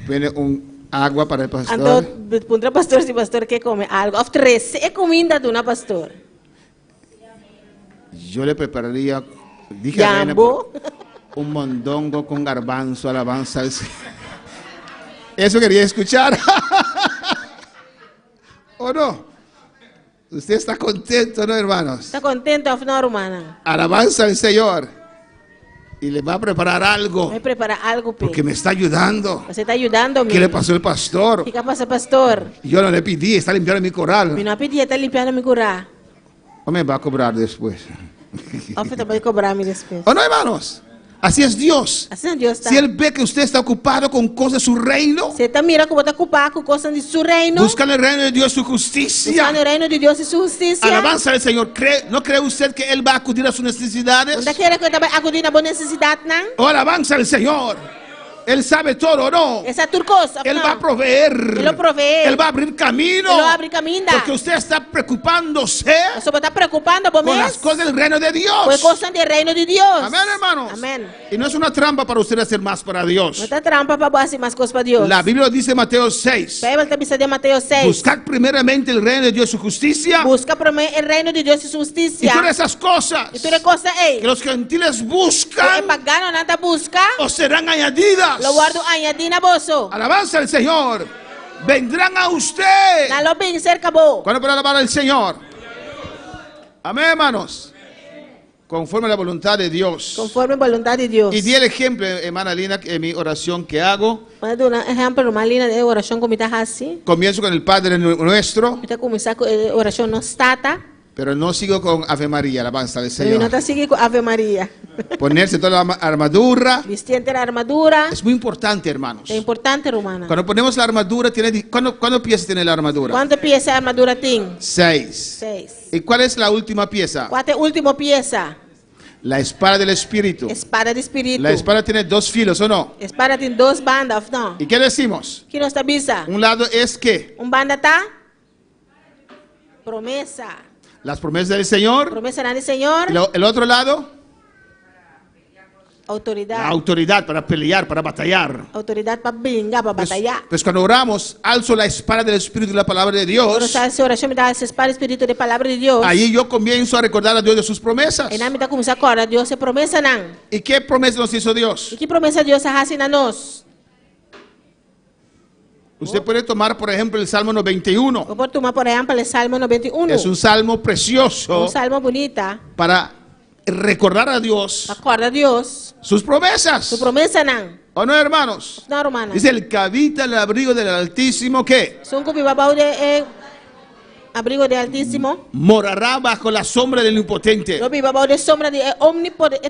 Viene un agua para el pastor. Então, punta pastor se pastor quer comer algo. Of três, é comida de uma pastor. Yo le prepararía, dije a Reina, Jambo. un mondongo con garbanzo, alabanza al Señor. Eso quería escuchar. ¿O no? Usted está contento, ¿no, hermanos? Está contento, afinal, hermana? Alabanza al Señor. Y le va a preparar algo. Vai preparar algo, Pedro. Porque me está ayudando. Você está ajudando-me. ¿Qué le pasó al pastor? O que passa, pastor? Yo no le pedí, está limpiando mi corral. Me não pedi, está limpando me curar. ¿O me va a cobrar después? Ou você vai cobrar-me depois. ¿O no, hermanos? Así es Dios. Assim é Deus está. Si Él ve que usted está ocupado con cosas de su reino, Você tá mira como está ocupado com coisas de seu reino. buscando el reino de Dios, su justicia, Buscando o reino de Deus e sua justiça. alabanza al Señor. ¿No cree usted que Él va a acudir a sus necesidades? Onde quer que eu também acudir na boa necessidade, não? Oh, alabanza al Señor. Él sabe todo, ¿no? Essa é tudo coisa. Él va a proveer. Ele provee. Él va a abrir camino. Ele abre caminho. Porque usted está preocupándose Você está preocupando por con las cosas del reino de Com Dios. coisas do reino de Deus. Amén, hermanos. Amém. Y no es una trampa para usted hacer más para Não Dios. está trampa para fazer mais coisas para Deus. La Biblia dice en Mateo 6. A Bíblia está de Mateus 6. Buscad primeramente el reino de Dios y su justicia. Busca primeiro o reino de Deus e sua justiça. Y todas esas cosas E toda coisa é. que los gentiles Que buscan pagano nada busca. os serán añadidas. Lo guardo añadir na bolso. Alabanza al Señor. Vendrán a usted. Na lo bem cerca bo. ¿Cuándo para alabar al Señor? Amén, hermanos. Conforme a la voluntad de Dios. Conforme a vontade de Deus. Y di el ejemplo, hermana Lina, en mi oración que hago. Para dar um exemplo, uma linha de oração como está assim. Comienzo con el Padre nuestro, Está começar com a oração nossa tata. pero no sigo con Ave María, alabanza al Mas não Señor. está seguindo com Ave Maria. Ponerse toda la armadura. Vestir a armadura. Es muy importante, hermanos. É importante, romana. Cuando ponemos la armadura, ¿cuántos piezas tiene la armadura? Quantas piezas a armadura tem? 6. 6. ¿Y cuál es la última pieza? Qual é a última pieza? La espada del Espíritu. Espada de espírito. La espada tiene 2 filos, ¿o no? Espada tem 2 bandas, não? ¿Y qué decimos? Que não está bisa? Un lado es que Banda tá? Promessa. las promesas del Señor. Promessa do Senhor. Y el otro lado, la Autoridade. autoridad para pelear, para batallar. Autoridade para brincar, para batalhar. Pues cuando oramos, alzo la espada del Espíritu y la palabra de Quando Dios. sai a oração, me dá essa espada espírito de palavra de Deus. Ahí yo comienzo a recordar a Dios de sus promesas. E não me dá começar agora, Deus é promessa não. ¿Y qué promesa nos hizo Dios? E que promessa Deus faz na nós? Usted puede tomar, por ejemplo, el Salmo 91. Eu vou tomar, por exemplo, o Salmo 91. Es un salmo precioso Salmo bonita. para recordar a Dios Acorda Deus. sus promesas. Su promessa não. ¿O no, hermanos? Não, romana. Dice el que habita el abrigo del Altísimo, ¿qué? Son que babau de abrigo de Altísimo. Morará bajo la sombra del Impotente. No babau de sombra de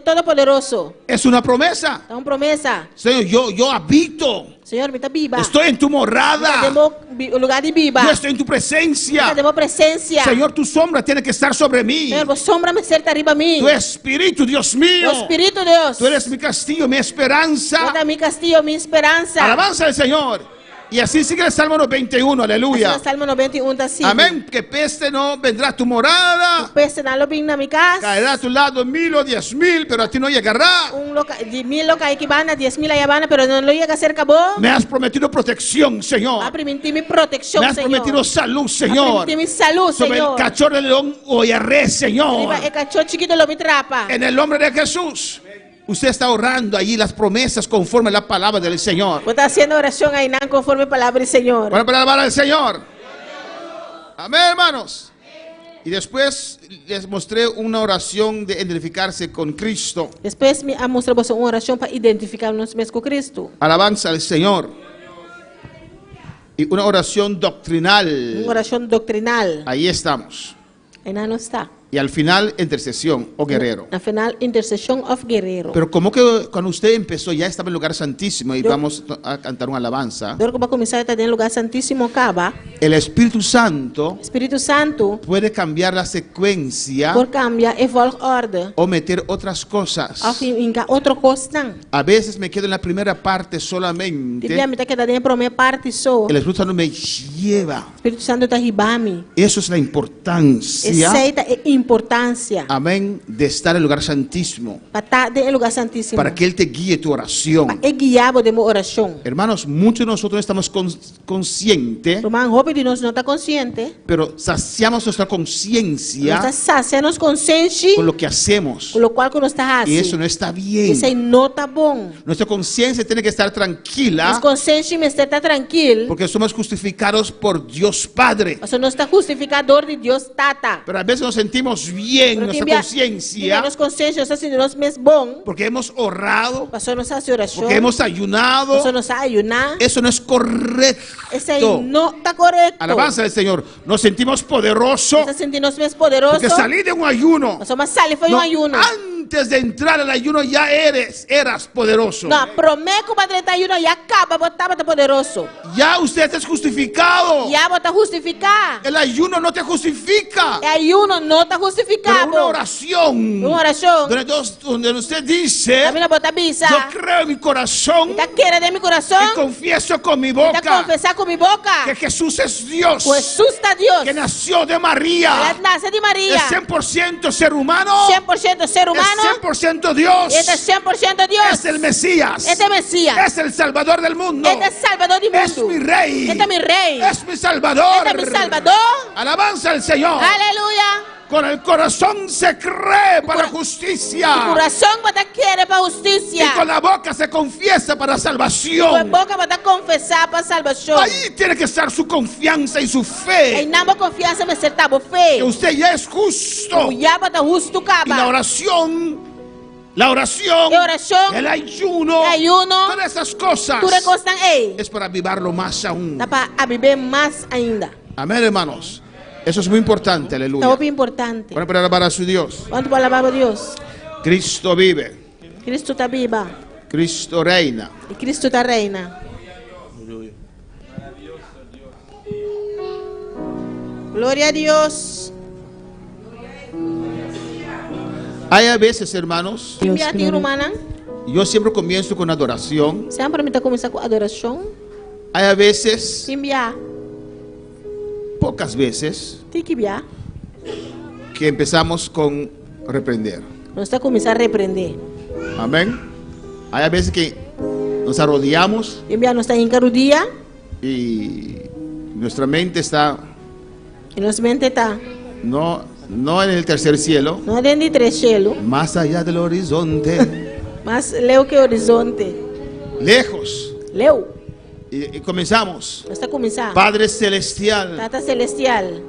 Todopoderoso. Es una promesa. É uma promessa. Señor, yo habito. Senhor, me está viva. Estoy en tu morada. Temos o lugar de viva. Yo estoy en tu presencia. Temos presença. Señor, tu sombra tiene que estar sobre mí. Senhor, vos sombra me cerca arriba a mim. Tu espíritu, Dios mío. O Espírito Deus. Tú eres mi castillo, mi esperanza. Toda mi castillo, mi esperança. Alabanza al Señor. Y así sigue el Salmo 91, aleluya. Assim, o Salmo 91 está assim. Amén. Que peste no vendrá a tu morada. Peste não lo vim na minha casa. Caerá a tu lado 1000 o 10,000, pero a ti no llegará. De 1000 locais que van a 10,000 allá van, pero no lo llega cerca vos. Me has prometido protección, Señor. Va a permitir mi protección, Me has Señor. prometido salud, Va a Señor. permitir mi salud, Sobre Señor. el cachorro del león hollaré, Señor. Arriba el cachorro chiquito lo me trapa. En el nombre de Jesús. Usted está orando allí las promesas conforme a la palabra del Señor. Vos está haciendo oración ahí, ¿no? Conforme a palabra del Señor. Para alabar al Señor. Amén, hermanos. Y después les mostré una oración de identificarse con Cristo. Después me mostré vos una oración para identificarnos con Cristo. Alabanza al Señor. Y una oración doctrinal. Una oración doctrinal. Ahí estamos. Ahí no está. Y al final, intercesión o guerrero. Al final, intercesión of guerrero. Pero como que cuando usted empezó ya estaba en el lugar santísimo y vamos a cantar una alabanza. Luego va a comenzar a estar en el lugar santísimo acaba. El Espíritu Santo puede cambiar la secuencia por cambiar el orden o meter otras cosas. Otra cosa. A veces me quedo en la primera parte solamente. El Espíritu Santo me lleva. Espíritu Santo está arriba a mí. Eso es la importancia. Importancia. Amén. De estar en el lugar santísimo. Para que Él te guíe tu oración. Hermanos, muchos de nosotros estamos conscientes. Pero saciamos nuestra conciencia con lo que hacemos. Y eso no está bien. Nuestra conciencia tiene que estar tranquila. Porque somos justificados por Dios Padre. Pero a veces nos sentimos bien en nuestra conciencia. Porque hemos orado. Porque hemos ayunado. Eso no es correcto. Alabanza al Señor. Nos sentimos poderosos. Porque salí de un ayuno. antes de entrar al ayuno ya eras poderoso. Não, promete que para 31 já acaba, botava poderoso. Ya usted es justificado. Já bota justificar. El ayuno no te justifica. É ayuno não está Pero justificado. una oración Uma oração. donde usted dice, A minha bota bisa. yo creo en mi corazón Está querendo de mi y coração. confieso con mi Está boca confessar com minha boca. que Jesús es Dios, Que Jesus está Deus. que nació de María, Ela nasce de Maria. es 100% ser humano, 100% ser humano. es 100% Dios, Este é 100% Deus. es el Mesías, Este é Messias. es el Salvador del mundo, Este é Salvador do es mundo. mi Rey, Este é mi Rei. es mi Salvador. Este é mi Salvador. Alabanza al Señor. Aleluia. Con el corazón se cree para O justicia coração bota querer para justiça. y con la boca se confiesa para Com a salvación. boca bota confessar para salvação. Ahí tiene que estar su confianza y su E fe, não vou confiança, mas acertar a fé. que usted ya es justo. O já bota justo Y la caba. oración, E oração. el ayuno, Ayuno. todas esas cosas Tu recostan ei. es para avivarlo más aún. Dá para viver mais ainda. Amén, hermanos. Eso es muy importante, aleluya. Então é importante. Bueno, para alabar a su Dios. Quanto para alabar a Deus? Cristo vive, Cristo está viva. Cristo reina. E Cristo está reina. Glória a Deus. Hay a veces, hermanos, Envia a ti, romana. yo siempre comienzo con adoración. Sempre me está começando com adoração. Hay a veces, Enviar. pocas veces, Tem que enviar. que empezamos con reprender. Nós está começando a repreender. Amén. Hay a veces que nos arrodillamos Enviar nós está em cada dia. y nuestra mente está E nossa mente está. no en el tercer cielo, Não é dentro de três cielo. más allá del horizonte, Mas leu que horizonte. lejos. Leu. Y comenzamos. Nós está começando. Padre celestial, Tata celestial.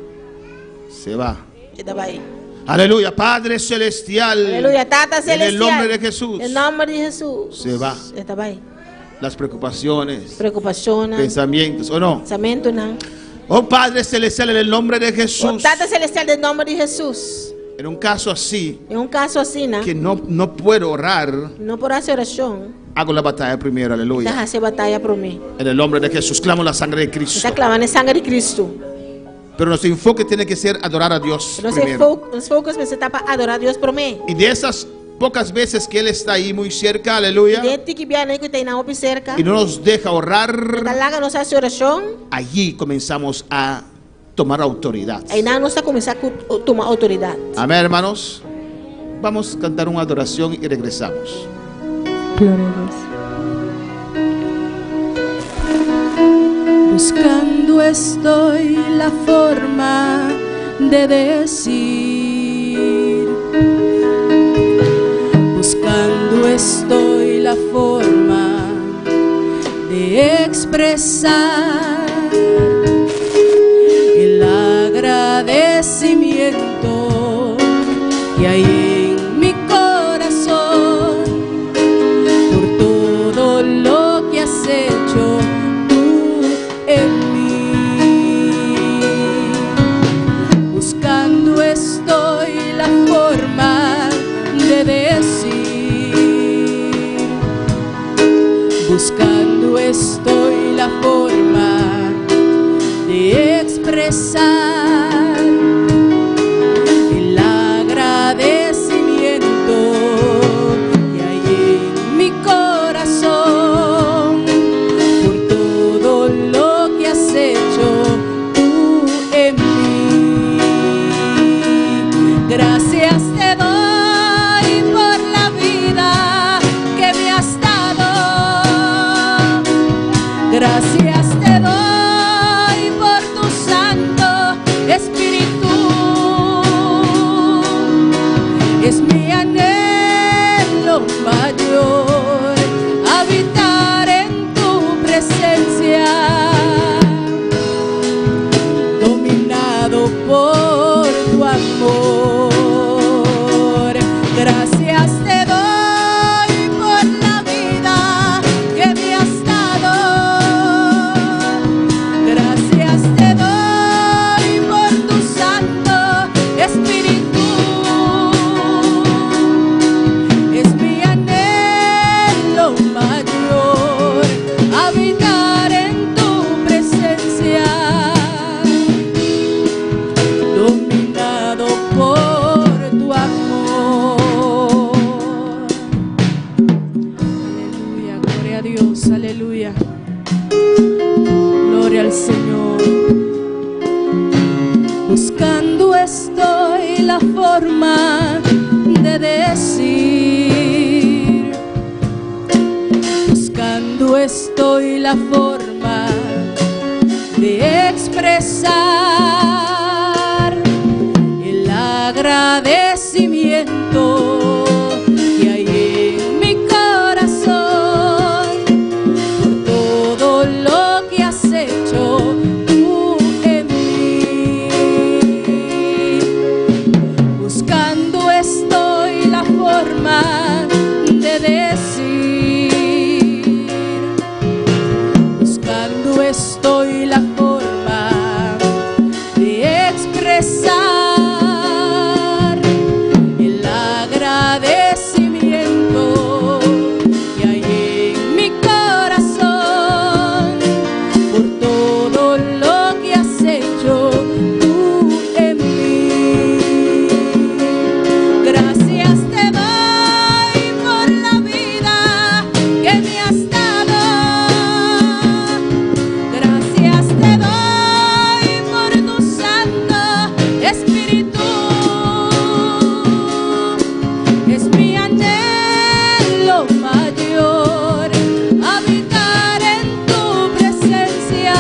se va. E tá aí. Aleluya, Padre celestial. Aleluia. Tata En celestial. el nombre de Jesús. Em nome de Jesus. Se va. E tá aí. Las preocupaciones, Preocupação. pensamientos, ¿o no? Pensamento não. Oh Padre celestial, en el nombre de O Jesús. Tata celestial em nome de Jesus. En un caso así, Em caso assim, né? que no puedo orar, Não por essa oração. hago la batalla primero, aleluya. Tá essa batalha para mim. En el nombre de Jesús, clamo la sangre de Cristo. Está clamando a sangue de Cristo. Pero nuestro enfoque tiene que ser adorar a Dios Nos primero. focos você tá para adorar a Deus por mim. Y de esas pocas veces que Él está ahí muy cerca, aleluya, Dentro que viene que tem na opi cerca. y no nos deja orar, Tá lá nossa oração. allí comenzamos a tomar autoridad. Aí não nós começar a tomar autoridade. Amén, hermanos. Vamos a cantar una adoración y regresamos. Gloria a Dios. Buscando estoy la forma de decir. Buscando estoy la forma de expresar el agradecimiento que hay en mi corazón por todo lo que has hecho en mí. Buscando estoy la forma de decir. Buscando estoy la forma de expresar el agradecimiento que hay en mi corazón por todo lo que has hecho tú en mí. Gracias te doy por la vida que me has dado. Gracias te doy por tu Santo Espíritu. Es mi anhelo mayor habitar en tu presencia, dominado por tu amor. Gracias te doy por la vida que me has dado. Gracias te doy por tu Santo Espíritu. la forma de expresar el agradecimiento que hay en mi corazón por todo lo que has hecho tú en mí. Buscando estoy la forma de decir, buscando estoy la forma de expresar el agradecimiento que hay en mi corazón por todo lo que has hecho tú en mí. Gracias te doy por la vida que me has dado. Gracias te doy por tu Santo Espíritu. Es mi anhelo mayor habitar en tu presencia,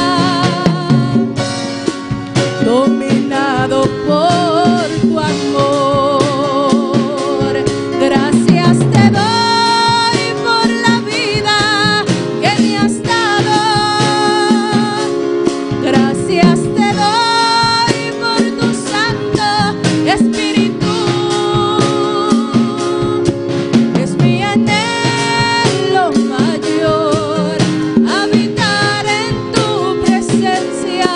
dominado por tu amor. Gracias te doy por la vida que me has dado. Gracias te doy por tu Santo Espíritu. Es mi anhelo mayor habitar en tu presencia,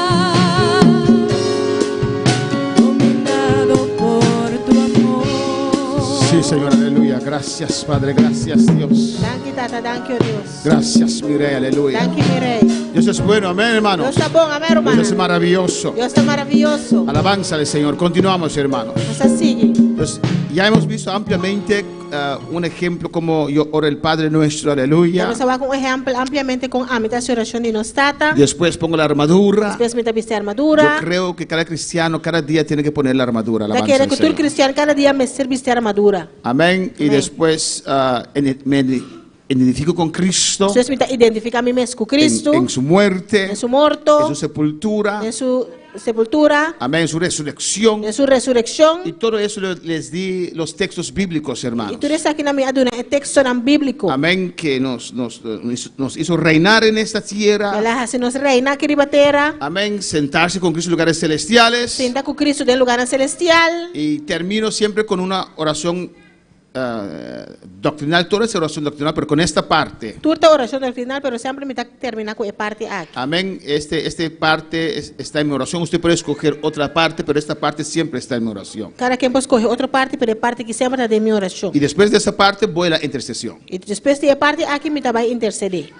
dominado por tu amor. Sí, Señor, aleluya. Gracias, Padre. Gracias, Dios. Thank you, Tata. Thank you, Deus. Gracias, mi Rey, aleluya. Thank you, mi Rey. Dios es bueno, amén, hermanos. Deus está bom, amém, irmã? Dios es maravilloso. Deus está maravilhoso. Alabanza al Señor. Continuamos, hermanos. Você sigue. Entonces, ya hemos visto ampliamente un ejemplo como yo oro el Padre nuestro, aleluya. Vamos falar com exemplo ampliamente com a imitação oração de nos Tata. Después pongo la armadura. Depois me viste a Yo armadura. creo que cada cristiano cada día tiene que poner la armadura. Da Alabanza que al cultura Señor. cristiana cada dia me viste a armadura. Amén. Y Amén. después me identifico con Cristo Deus me identifica a mim mesmo com Cristo. en su muerte, Em su morto. en su sepultura, Em su sepultura. amén, en su resurrección. Em su ressurreição. Y todo eso les di los textos bíblicos, E hermanos. tudo isso aqui na minha aduna é texto não bíblico. Amén, que nos hizo reinar en esta tierra. Ela se nos reina aqui na terra. Amén, sentarse con Cristo en lugares celestiales. Senta com Cristo em lugar celestial. Y termino siempre con una oración doctrinal, toda esa oración doctrinal, pero con esta parte. Turta oração no final, pero sempre me termina com a parte aqui. Amén, este parte está en mi oración. Usted puede escoger otra parte, pero esta parte siempre está en mi oración. Cada quem pode escolher outra parte, pero a parte que sempre está de minha oração. Y después de esa parte voy a la intercesión. E depois da parte aqui me vai interceder.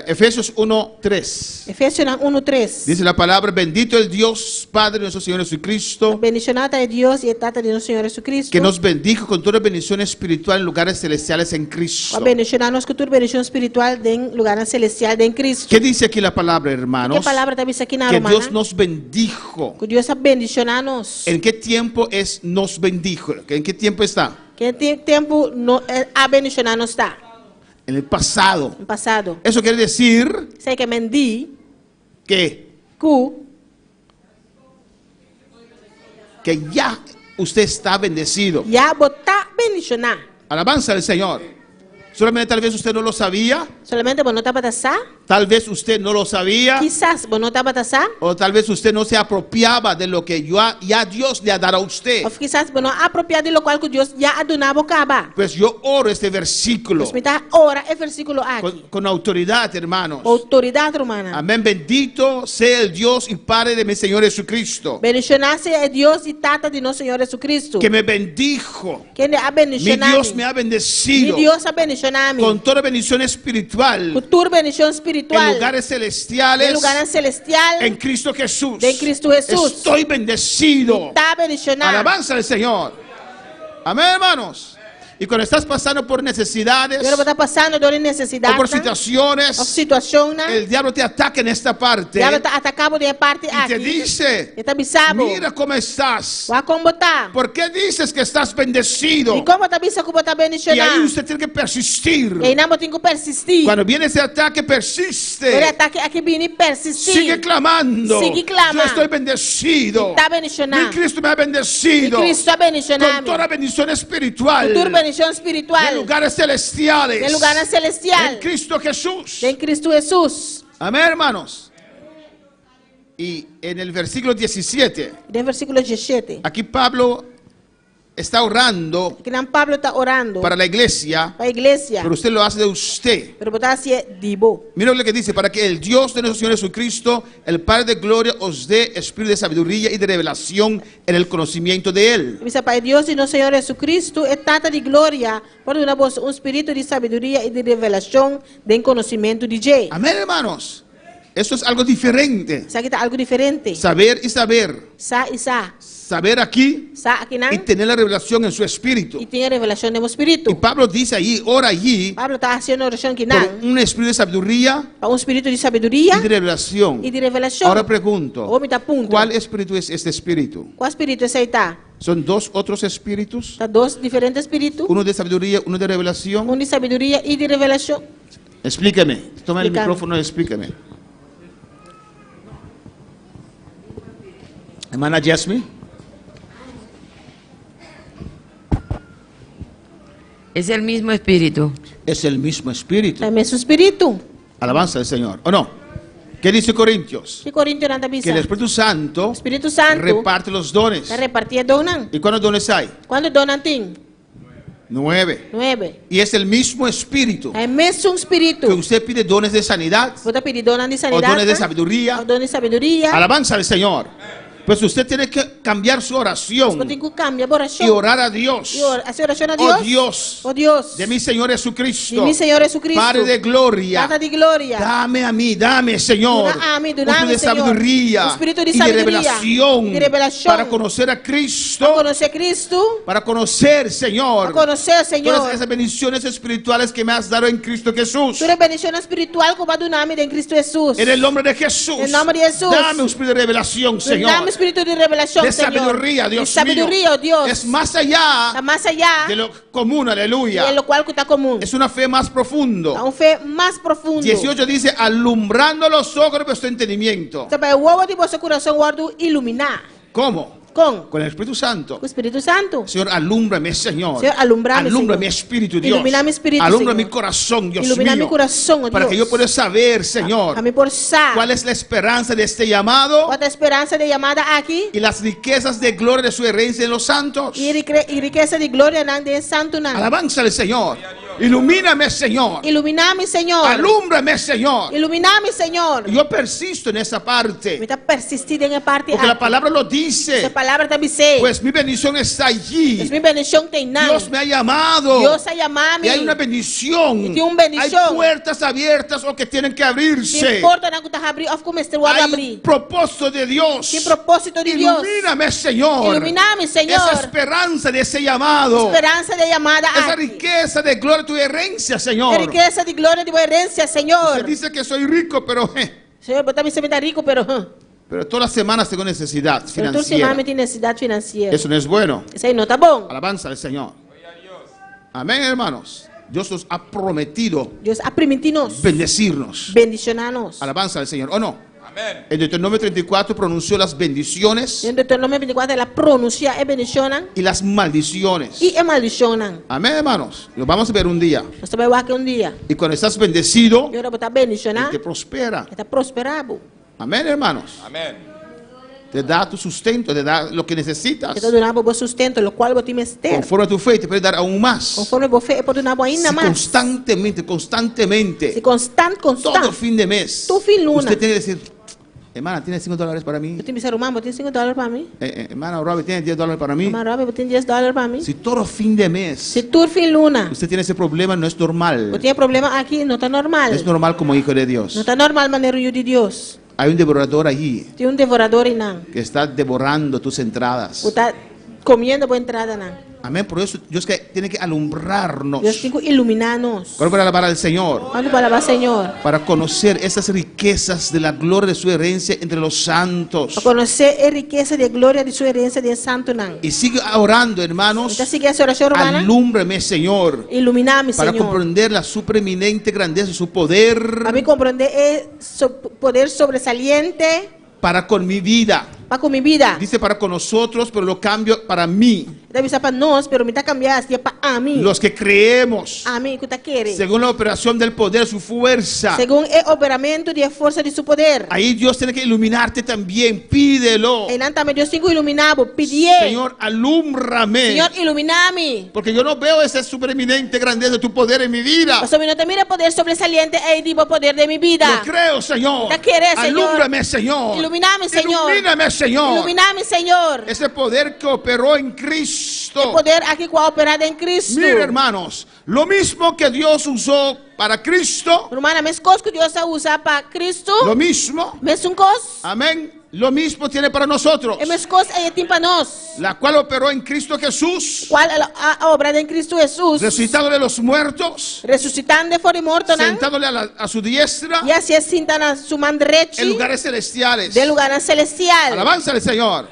Efesios 1:3. Efésios 1:3. Dice la palabra: bendito el Dios Padre de nuestro Señor Jesucristo, Bendicionado é Deus e Tata de nosso Senhor Jesucristo. que nos bendijo con toda bendición espiritual en lugares celestiales en Cristo. Bendicionar-nos com toda bendição espiritual em lugar celestial em Cristo. ¿Qué dice aquí la palabra, hermanos? Que palavra está aqui na Que romana? Dios nos bendijo. Que Deus bendicionar-nos. ¿En qué tiempo es nos bendijo? ¿En qué tiempo está? Que tempo no, a bendicionar-nos está? En el pasado. No passado. Eso quiere decir Sei que mendi que ya usted está bendecido. já botar bendicionar. Alabanza al Señor. Solamente tal vez usted no lo sabía. Solamente vos não está para taçar? Tal vez usted no lo sabía. Quizás vos não está para taçar? O tal vez usted no se apropiaba de lo que ya Dios le ha dado a usted. Ou quizás vos não apropriar de lo qual que Deus já adunava o caba. Pues yo oro este versículo Mas me dá ora é versículo aqui. con autoridad, hermanos. Autoridade romana. Amén. Bendito sea el Dios y Padre de mi Señor Jesucristo, Bendicionar-se é Deus e Tata de nosso Senhor Jesus. que me bendijo. Quem é a Mi bendicionar? Dios me ha bendecido Mi Deus a bendicionar-me. con toda bendición espiritual Cultura bendição espiritual. en lugares celestiales Em lugar celestial. en Cristo Jesús. De Cristo Jesús. Estoy bendecido. Está bendicionar. Alabanza al Señor. Amén, hermanos. Y cuando estás pasando por necesidades Quando você está passando por o necessidade, por situaciones, ou situação, el diablo te ataca en esta parte ela está atacando de parte y te aqui. dice, Ele está bisabo. mira cómo estás. Vai como botar. ¿Por qué dices que estás bendecido? E como está bisabo que botar Y ahí bendicionar? usted tiene que persistir. E aí não tem que persistir. Cuando viene ese ataque, Ele persiste. ataque aqui viene persistir. Sigue clamando. Sigue clamando. Yo estoy bendecido. Está bendicionar. Mi Cristo me ha E bendecido Cristo está bendicionando. con toda bendición espiritual Futura bendição de espiritual. lugares celestiales De lugar celestial. en Cristo Jesús. Em Cristo Jesus. Amén, hermanos. Y en el versículo 17, No versículo 17. aquí Pablo está orando Que não Pablo está orando para la iglesia, para a igreja. pero usted lo hace de usted. Pero botar assim é dibo. Mira lo que dice, para que el Dios de nuestro Señor Jesucristo, el Padre de gloria, os dé espíritu de sabiduría y de revelación en el conocimiento de Él. Dice, Pai Deus e nosso Senhor Jesus Cristo é tanta de glória por dar-vos espírito de sabedoria e de revelação de conhecimento de Deus. Amén, hermanos. Esto es algo diferente. Isso aqui está algo diferente. Saber y saber. Sa e sa. Saber aquí Sa aqui não. y tener la revelación en su espíritu. E tem a revelação do espírito. Y Pablo dice allí, ora allí, Pablo está fazendo oração aqui por não. un espíritu de sabiduría Para espírito de sabedoria y de revelación. e de revelação. Ahora pregunto, Ou me dá ponto. ¿cuál espíritu es este espíritu? Qual espírito esse aí está? ¿Son dos otros espíritus? Está dois diferentes espíritus. Uno de sabiduría, uno de revelación. Um de sabedoria e de revelação. Explíqueme. Toma el Explícame. micrófono y explíqueme. Hermana Jasmine. Es el mismo espíritu. Es el mismo espíritu. É o mesmo espírito. Alabanza del Señor. ¿O no? ¿Qué dice Corintios? Que Coríntios não está Que el pensando. Espíritu Santo Espírito Santo reparte los dones. está repartindo donan. ¿Y cuántos dones hay? Quando donan tem? 9. 9. Y es el mismo espíritu É o mesmo espírito. que usted pide dones de sanidad Vou pedir donan de o sanidade. dones de sabiduría. O dono de sabedoria. Alabanza al Señor. Pues usted tiene que cambiar su Eu oración tenho que cambiar a oração. y orar a Dios. E fazer oração a Oh Deus. Dios, Oh Deus. de mi Señor De Jesucristo, mi Senhor Jesucristo. Padre de gloria, Data de glória. dame a mí, dame, Señor, Dá a mim, un dá-me, espíritu de Senhor, sabiduría um espírito de y de sabedoria revelación e de revelação para conocer a Cristo, Conhecer Cristo. para conocer, Señor, Para conhecer, Senhor. todas esas bendiciones espirituales que me has dado en Cristo Jesús. Toda bendição espiritual como do nome de Cristo Jesus. En el nombre de Jesús, En nombre de Jesús. dame un espíritu de revelación, Señor, Dame espírito de revelação, de Senhor. sabiduría, Dios de sabedoria, mío. oh Deus. Es más allá Está mais allá de lo común, de aleluya. lo cual está comum. Es una fe más profundo. É um fé mais profundo. 18 dice, alumbrando los ojos de vuestro entendimiento. Sabe, o ovo de vosso coração guardo iluminar. ¿Cómo? Com Con el Espíritu Santo. o Espírito Santo. Señor, alúmbrame, Señor. Señor, alumbrame, Alumbra Señor. mi espíritu, Dios. Ilumina mi espíritu, Alumbra Señor. mi corazón, Dios Ilumina mío. mi coração, oh Para que Deus. yo pueda saber, Señor, A mim por sa. cuál es la esperanza de este llamado Qual a esperança de chamada aqui? y las riquezas de gloria de su herencia en los santos. E riqueza de glória não de santo não. Alabanza al Señor. Ilumíname, Señor. Iluminar-me, Senhor. Alúmbrame, Señor. Iluminar-me, Senhor. Yo persisto en esa Me parte. está persistindo em parte Porque la aqui. palabra lo Essa dice. palavra também sei. Pues mi bendición está Es allí. mi bendição tem não. Dios me ha llamado. Deus a chamar-me. Y hay una bendición. Y tiene una bendición. Hay puertas abiertas o que tienen que Não abrirse. importa não que está abrir, ou comece a Hay abrir. propósito de Dios. Que propósito de Deus. Ilumíname, Señor. Iluminar-me, Senhor. Esa esperanza de ese llamado. Esperança de chamada Esa aqui. riqueza de gloria de tu herencia, A Señor. riqueza de glória de boa herência, Senhor. Usted dice que soy rico, pero Senhor, você também se me dá rico, pero todas las semanas tengo necesidad toda financiera. semana me tem necessidade financeira. Eso no es bueno. Isso aí não tá bom. Alabanza al Señor. Amén, hermanos. Dios nos ha prometido Deus aprimitir-nos, bendecirnos. bendicionar-nos. Alabanza al Señor. ¿O no? En Deuteronomio 34 pronunció las bendiciones Em Deuteronômio 24, ela pronuncia e bendicionam y las maldiciones. e maldicionam. Amén, hermanos. Lo vamos a ver un día. Nós também vamos aqui dia. Y cuando estás bendecido, E ora botar bendicionar, te prospera. está prosperado. Amén, hermanos. Te da tu sustento, te da lo que necesitas. Está dando bom sustento, o qual você me ester. Conforme a tu fe, te puede dar aún más. Conforme você pode dar ainda Si mais. constantemente, Se constant. todo fin de mes, Tu fin luna. usted tiene que decir, hermana, ¿tienes $5 para mí? Eu tenho que ser humano, tem $5 para mim. Hermana Robert, ¿tienes $10 para mí? Mas Robert, tem $10 para mim. Si todo fin de mes Se tu fin luna, usted tiene ese problema, no es normal. eu tenho problema aqui, não está normal. Es normal como hijo de Dios. Não está normal maneira de Deus. Hay un devorador allí Tem devorador e não. que está devorando tus entradas. Está comiendo por entrada nan. Amén. Por eso Dios que tiene que alumbrarnos. Dios tiene que iluminarnos. ¿Cuál para alabar al Señor? Cuando para alabar al Señor. Para conocer esas riquezas de la gloria de su herencia entre los santos. Para conocer la riqueza de gloria de su herencia de santo nan. Y sigue orando, hermanos. Entonces sigue esa oración, hermana. Alúmbrame, Señor. Iluminame, para Señor. comprender la supreeminente grandeza de su poder. Para mí comprender el poder sobresaliente. Para con mi vida. Para con mi vida. Dice para con nosotros, pero lo cambio para mí. Debe ser para nosotros, pero me está cambiando para mí. Los que creemos. A mí, que te quiere. Según la operación del poder, su fuerza. Según el operamiento de fuerza de su poder. Ahí Dios tiene que iluminarte también. Pídelo. Dios tengo iluminado. Pidie. Señor, alúmbrame. Señor, iluminame. Porque yo no veo esa supereminente grandeza de tu poder en mi vida. Pues no te mira el poder sobresaliente el tipo poder de mi vida. Lo creo, Señor. Te quiere, Señor. Alúmbrame, Señor. Iluminame, Señor. Ilumíname, Señor. Iluminame, Señor. Ese poder que operó en Cristo. El poder aquí que ha operado en Cristo. Mire, hermanos, lo mismo que Dios usó para Cristo. Hermana, mes cosas que Dios usa para Cristo. Lo mismo. Mes un cos. Amén. Lo mismo tiene para nosotros. Mes cosas tiene para nos. La cual operó en Cristo Jesús. ¿Cuál ha obrado en Cristo Jesús? Resucitándole a los muertos. Resucitando fuera muertos. Sentándole a su diestra. Y así es sentada a su mano derecha. En lugares celestiales. De lugares celestiales. Alabanza al Señor.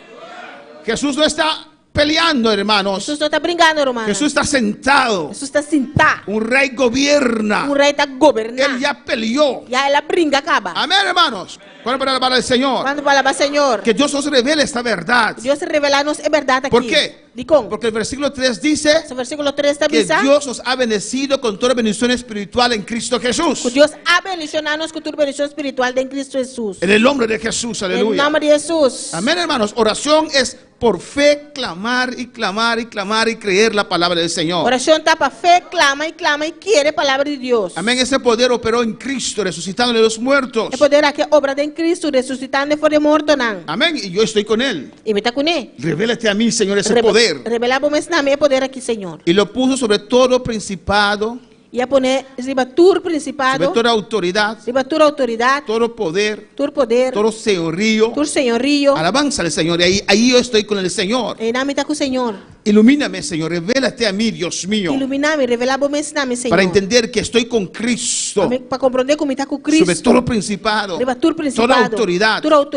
Jesús no está peleando, hermanos. Jesús no está brincando, hermano. Jesús está sentado. Jesús está sentado. Un rey gobierna. Un rey está gobernando. Él ya peleó. Ya él brinca acaba. Amén, hermanos. ¿Cuándo para alabar al Señor? ¿Cuándo para alabar al Señor? Que Dios nos revele esta verdad. Dios revelanos es verdad aquí. ¿Por qué? ¿Dicón? Porque el versículo 3 dice versículo 3 que Dios nos ha bendecido con toda bendición espiritual en Cristo Jesús. Dios ha bendicionado con toda bendición espiritual en Cristo Jesús. En el nombre de Jesús, aleluya. En el nombre de Jesús. Amén, hermanos. Oración es por fe clamar y clamar y clamar y creer la palabra del Señor. Oración está para fe, clama y quiere palabra de Dios. Amén. Ese poder operó en Cristo, resucitándole a los muertos. El poder aquí obra en Cristo, resucitando fuera de muertos. Amén. Y yo estoy con Él. Y me está con Él. Revélate a mí, Señor, ese poder. Revelamos el poder aquí, Señor. Y lo puso sobre todo principado. Y a poner ribatur principado. Sobre toda autoridad. Ribatur autoridad. Todo poder. Todo poder. Todo señorío. Todo señorío. Alabanza al Señor. Y ahí yo estoy con el Señor. En nami está con Señor. Ilumíname, Señor. Revélate a mí, Dios mío. Ilumíname, revelame Señor. Para entender que estoy con Cristo. Para comprender cómo está con Cristo. Sobre todo principado. Toda autoridad. Todo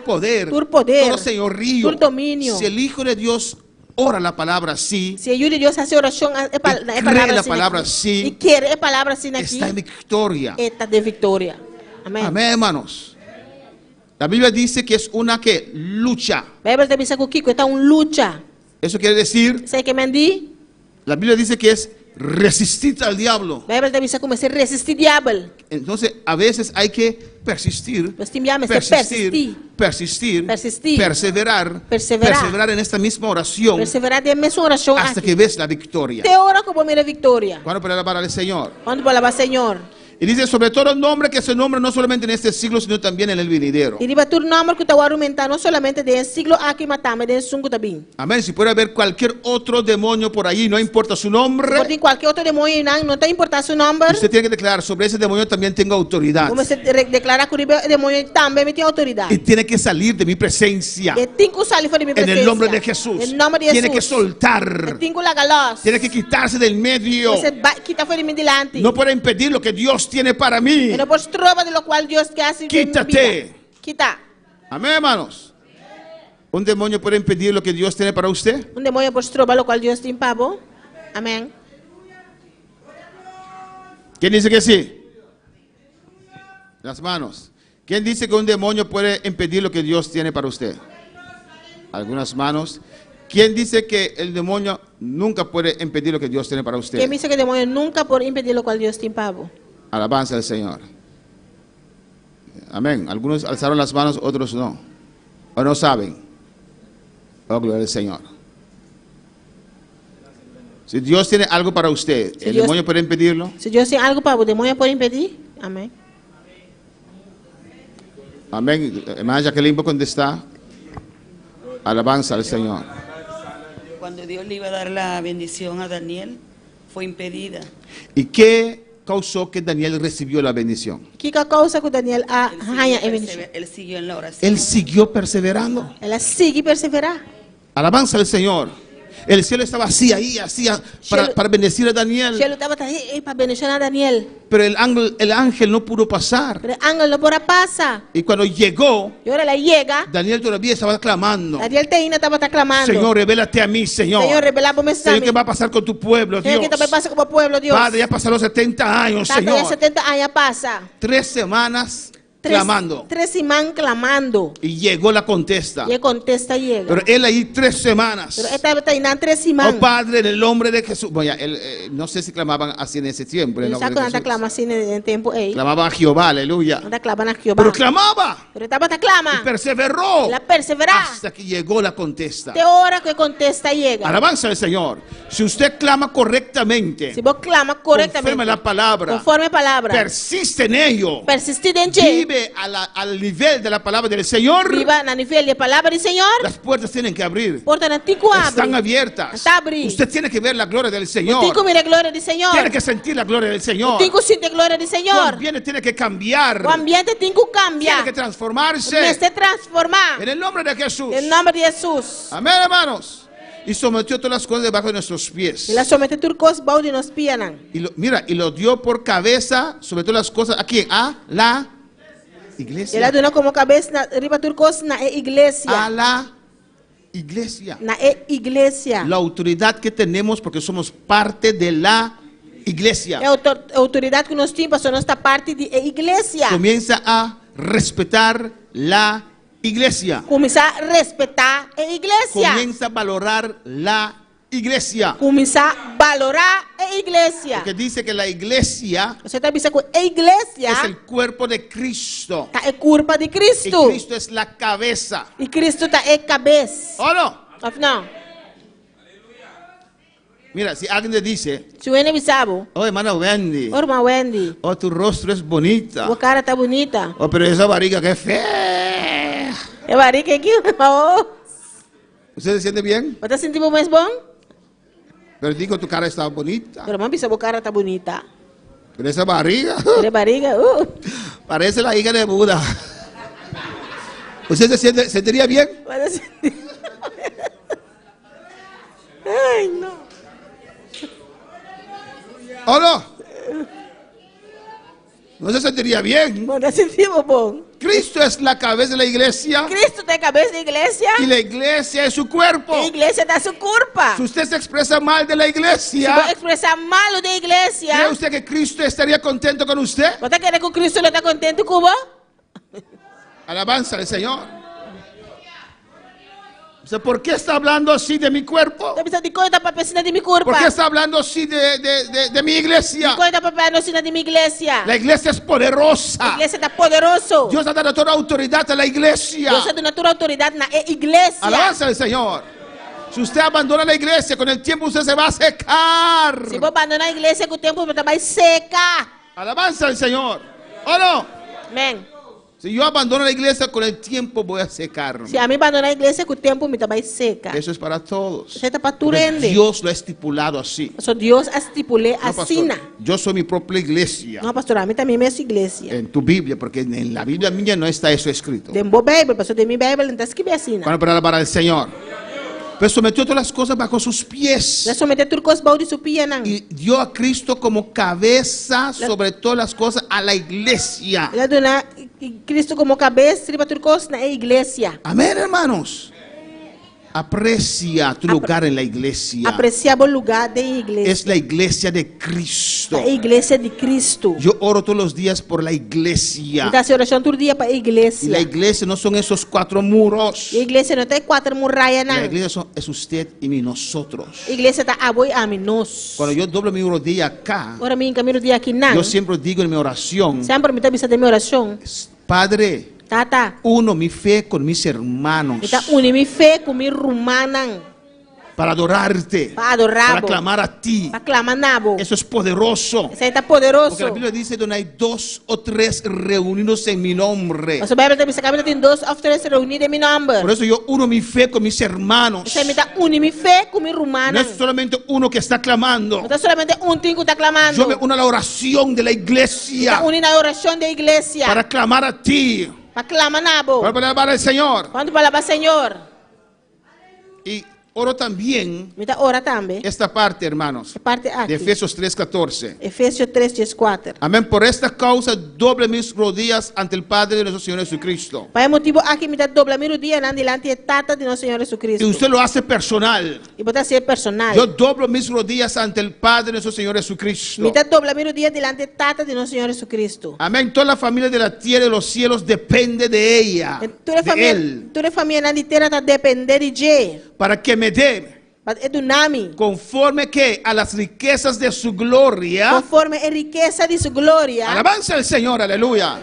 poder. Todo señorío. Todo dominio. Si el Hijo de Dios ora la palabra así. Si el Hijo de Dios hace oración, cree la palabra así. Y quiere la palabra así aquí. Está en victoria. Está de victoria. Amén. Amén, hermanos. La Biblia dice que es una que lucha. La Biblia dice que está una lucha. Eso quiere decir. ¿Sabe qué me di? La Biblia dice que es resistir al diablo. La Biblia dice como es resistir al diablo. Entonces, a veces hay que persistir, perseverar en esta misma oración, hasta que ves la victoria. ¿Cuándo para alabar al Señor? ¿Cuándo para alabar al Señor? Y dice, sobre todo nombre que se nombra no solamente en este siglo, sino también en el venidero. Y dice tu nombre que te va a aumentar no solamente de el siglo aquí matame, de sungo también. Amén. Si puede haber cualquier otro demonio por ahí, no importa su nombre. Por cualquier otro demonio, no te importa su nombre. Usted tiene que declarar, sobre ese demonio también tengo autoridad. Como se declara que el demonio también tiene autoridad. Y tiene que salir de mi presencia. En el nombre de Jesús. Tiene que soltar. Tiene que quitarse del medio. No puede impedir lo que Dios tiene para mí. Quítate. Quita. Amén, hermanos. ¿Un demonio puede impedir lo que Dios tiene para usted? Un demonio puede trobar lo cual Dios tiene para vos. Amén. ¿Quién dice que sí? Las manos. ¿Quién dice que un demonio puede impedir lo que Dios tiene para usted? Algunas manos. ¿Quién dice que el demonio nunca puede impedir lo que Dios tiene para usted? ¿Quién dice que el demonio nunca puede impedir lo cual Dios tiene para vos? Alabanza al Señor. Amén. Algunos alzaron las manos, otros no. O no saben. Oh, gloria al Señor. Si Dios tiene algo para usted, ¿el demonio puede impedirlo? Si Dios tiene algo para vos, ¿el demonio puede impedir? Amén. Amén. Hermana Jacqueline, ¿dónde está? Alabanza al Señor. Cuando Dios le iba a dar la bendición a Daniel, fue impedida. ¿Y qué causó que Daniel recibió la bendición? ¿Qué causa que Daniel Él siguió en la oración. Él siguió perseverando. Él sigue perseverar. Alabanza al Señor. El cielo estaba así, ahí, así, para bendecir a Daniel. Cielo estaba ahí para bendecir a Daniel. Pero el ángel no pudo pasar. Pero el ángel no pudo pasar. Y cuando llegó, Y ahora la llega. Daniel todavía estaba clamando. Daniel Teína estaba clamando. Señor, revélate a mí, Señor. Señor, revelame Señor, ¿qué va a pasar con tu pueblo, Señor, Dios? ¿qué te pasa como pueblo, Dios? Padre, ya pasaron 70 años, Tanto ya Señor. 70 años pasa. 3 semanas clamando. 3 semanas clamando. Y llegó la contesta. Y contesta llega. Pero él ahí 3 semanas. Pero esta Teína 3 Oh semanas. Padre, en el nombre de Jesús. Bueno, no sé si clamaban así en ese tiempo. En el nombre de Saco Jesús. clama así en el tiempo ahí. Clamaban a Jehová, aleluya. Anda claman a Jehová. Pero clamaba. Pero estaba clama. Y perseveró. La persevera. Hasta que llegó la contesta. De hora que contesta llega. Alabanza al Señor. Si usted clama correctamente, Si vos clamas correctamente. conforme la palabra, Conforme palabra. persiste en ello, Persistir en ti. vive al nivel de la palabra del Señor, Viva a nivel de palabra del Señor. las puertas tienen que abrir. Porta antico Están abre. abiertas. Está abri. Usted tiene que ver la gloria del Señor. Tico mira gloria del Señor. Tiene que sentir la gloria del Señor. Tico siente gloria del Su Señor. ambiente tiene que cambiar. O ambiente tico cambia. Tiene que transformarse. Me esté transformar. En el nombre de Jesús. En nombre de Jesús. Amén, hermanos. Y sometió todas las cosas debajo de nuestros pies. Y la somete turcos baudi nos pianan. Y lo dio por cabeza sobre todas las cosas. ¿A quién? A la iglesia. Y la donó como cabeza arriba turcos na iglesia. A la iglesia. Na iglesia. La autoridad que tenemos porque somos parte de la iglesia. La autoridad que nos tiene son esta parte de iglesia. Comienza a respetar la iglesia. Comienza a respetar la iglesia. Comienza a valorar la iglesia. Comienza a valorar la iglesia. Porque dice que la iglesia Você está dizendo que a iglesia es el cuerpo de Cristo. é culpa de Y Cristo. Cristo es la cabeza. E Cristo está é cabeça. ¿O no? Não. Mira, si alguien te dice, Se o Ene bisabo, oh hermana Wendy, ô irmã Wendy, oh tu rostro es bonita. o cara tá bonita. Oh, pero esa barriga que fea. É barriga aqui, oh. ¿Usted se siente bien? Você sentiu mais bom? Pero digo, tu cara está bonita. Pero irmã bisabo, cara tá bonita. Pero esa barriga É barriga, parece la hija de Buda. ¿Usted se sentiría bien? Parece... Ai, não. ¿O no? ¿No se sentiría bien? Não sentimos bom. Cristo es la cabeza de la iglesia Cristo tem cabeça da igreja. y la iglesia es su cuerpo. A igreja dá sua culpa. Si usted se expresa mal de la Se iglesia, você expressar mal da igreja, ¿cree usted que Cristo estaría contento con usted? você quer que o Cristo não está contente com você? Alabanza al Señor. O sea, ¿por qué está hablando así de mi cuerpo? Você precisa de coisa para pensar de minha culpa. ¿Por qué está hablando así de mi iglesia? De coisa para pensar de minha igreja. La iglesia es A poderosa. igreja está poderoso. Dios ha dado toda autoridad a la iglesia. Deus está dando toda autoridade na igreja. Alabanza al Señor. Si usted abandona la iglesia, con el tiempo usted se va a secar. Se você abandonar a igreja, com o tempo você vai secar. Alabanza al Señor. ¿O no? Amém. Si yo abandono la iglesia, con el tiempo voy a secar. Se a mim abandonar a igreja, com o tempo me vai secar. Eso es para todos. Você está para tu Porque rende. Dios lo ha estipulado así. So Deus estipulou No, pastor, assim. yo soy mi propia iglesia. Não, pastor, a mim também é essa igreja. En tu Biblia, porque en la Biblia mía no está eso escrito. De boa Bíblia, pastor, de minha Bíblia não está escrito assim. Bueno, para alabar al Señor. Pero sometió todas las cosas bajo sus pies. Já somente turcos balde su pianan. Y dio a Cristo como cabeza sobre todas las cosas a la iglesia. Ela dona Cristo como cabeça, tripa turcos na igreja. Amén, hermanos. Aprecia tu lugar en la iglesia. Apreciava o lugar da igreja. Es la iglesia de Cristo. A igreja de Cristo. Yo oro todos los días por la iglesia. Então, se oração todo dia para a Y igreja. la iglesia no son esos 4 muros. E a igreja não tem 4 muralhas, La não. iglesia es usted y nosotros. A igreja está a boi a nós. Cuando yo doblo mi rodilla acá, Ora, mim caminho dia aqui, não. yo siempre digo en mi oración, Sempre me está avisando de minha oração. Padre, Tata, uno mi fe con mis hermanos está unir fé com minha rumana. para adorarte, Para adorar. para clamar a ti. Para clamar nabo. Eso es poderoso. Isso aí está poderoso. Porque la Biblia dice donde hay 2 o 3 reunidos en mi nombre. Mas a Bíblia está dizendo que tem 2 ou 3 reunidos em meu nome. Por eso yo uno mi fe con mis hermanos. Isso aí me está unir fé com minha No rumana. es solamente uno que está clamando. Não está solamente tingo está clamando. Yo me uno a la oración de la iglesia Está unindo a oração da igreja. para clamar a ti, Para clamar nabo. para alabar al Señor. Quando palavra Senhor. Y oro también Mita ora también. esta parte, hermanos, Parte de aquí. Efesios 3:14. Efesios 3:14. Amén. Por esta causa doble mis rodillas ante el Padre de nuestro Señor Jesucristo. Para motivo aquí mita dobla mi rodilla delante de tata de nuestro Señor Y Jesucristo. usted lo hace personal. Y puede hacer personal. Yo doblo mis rodillas ante el Padre de nuestro Señor Jesucristo. Mita dobla mi rodilla delante de tata de nuestro Señor Jesucristo. Amén. Toda la familia de la tierra y los cielos depende de ella, de Él, Tu familia entera está depender de je. para que me dé É do nome. conforme que a las riquezas de su gloria. Conforme a riqueza de su gloria. Alabanza al Señor, aleluya.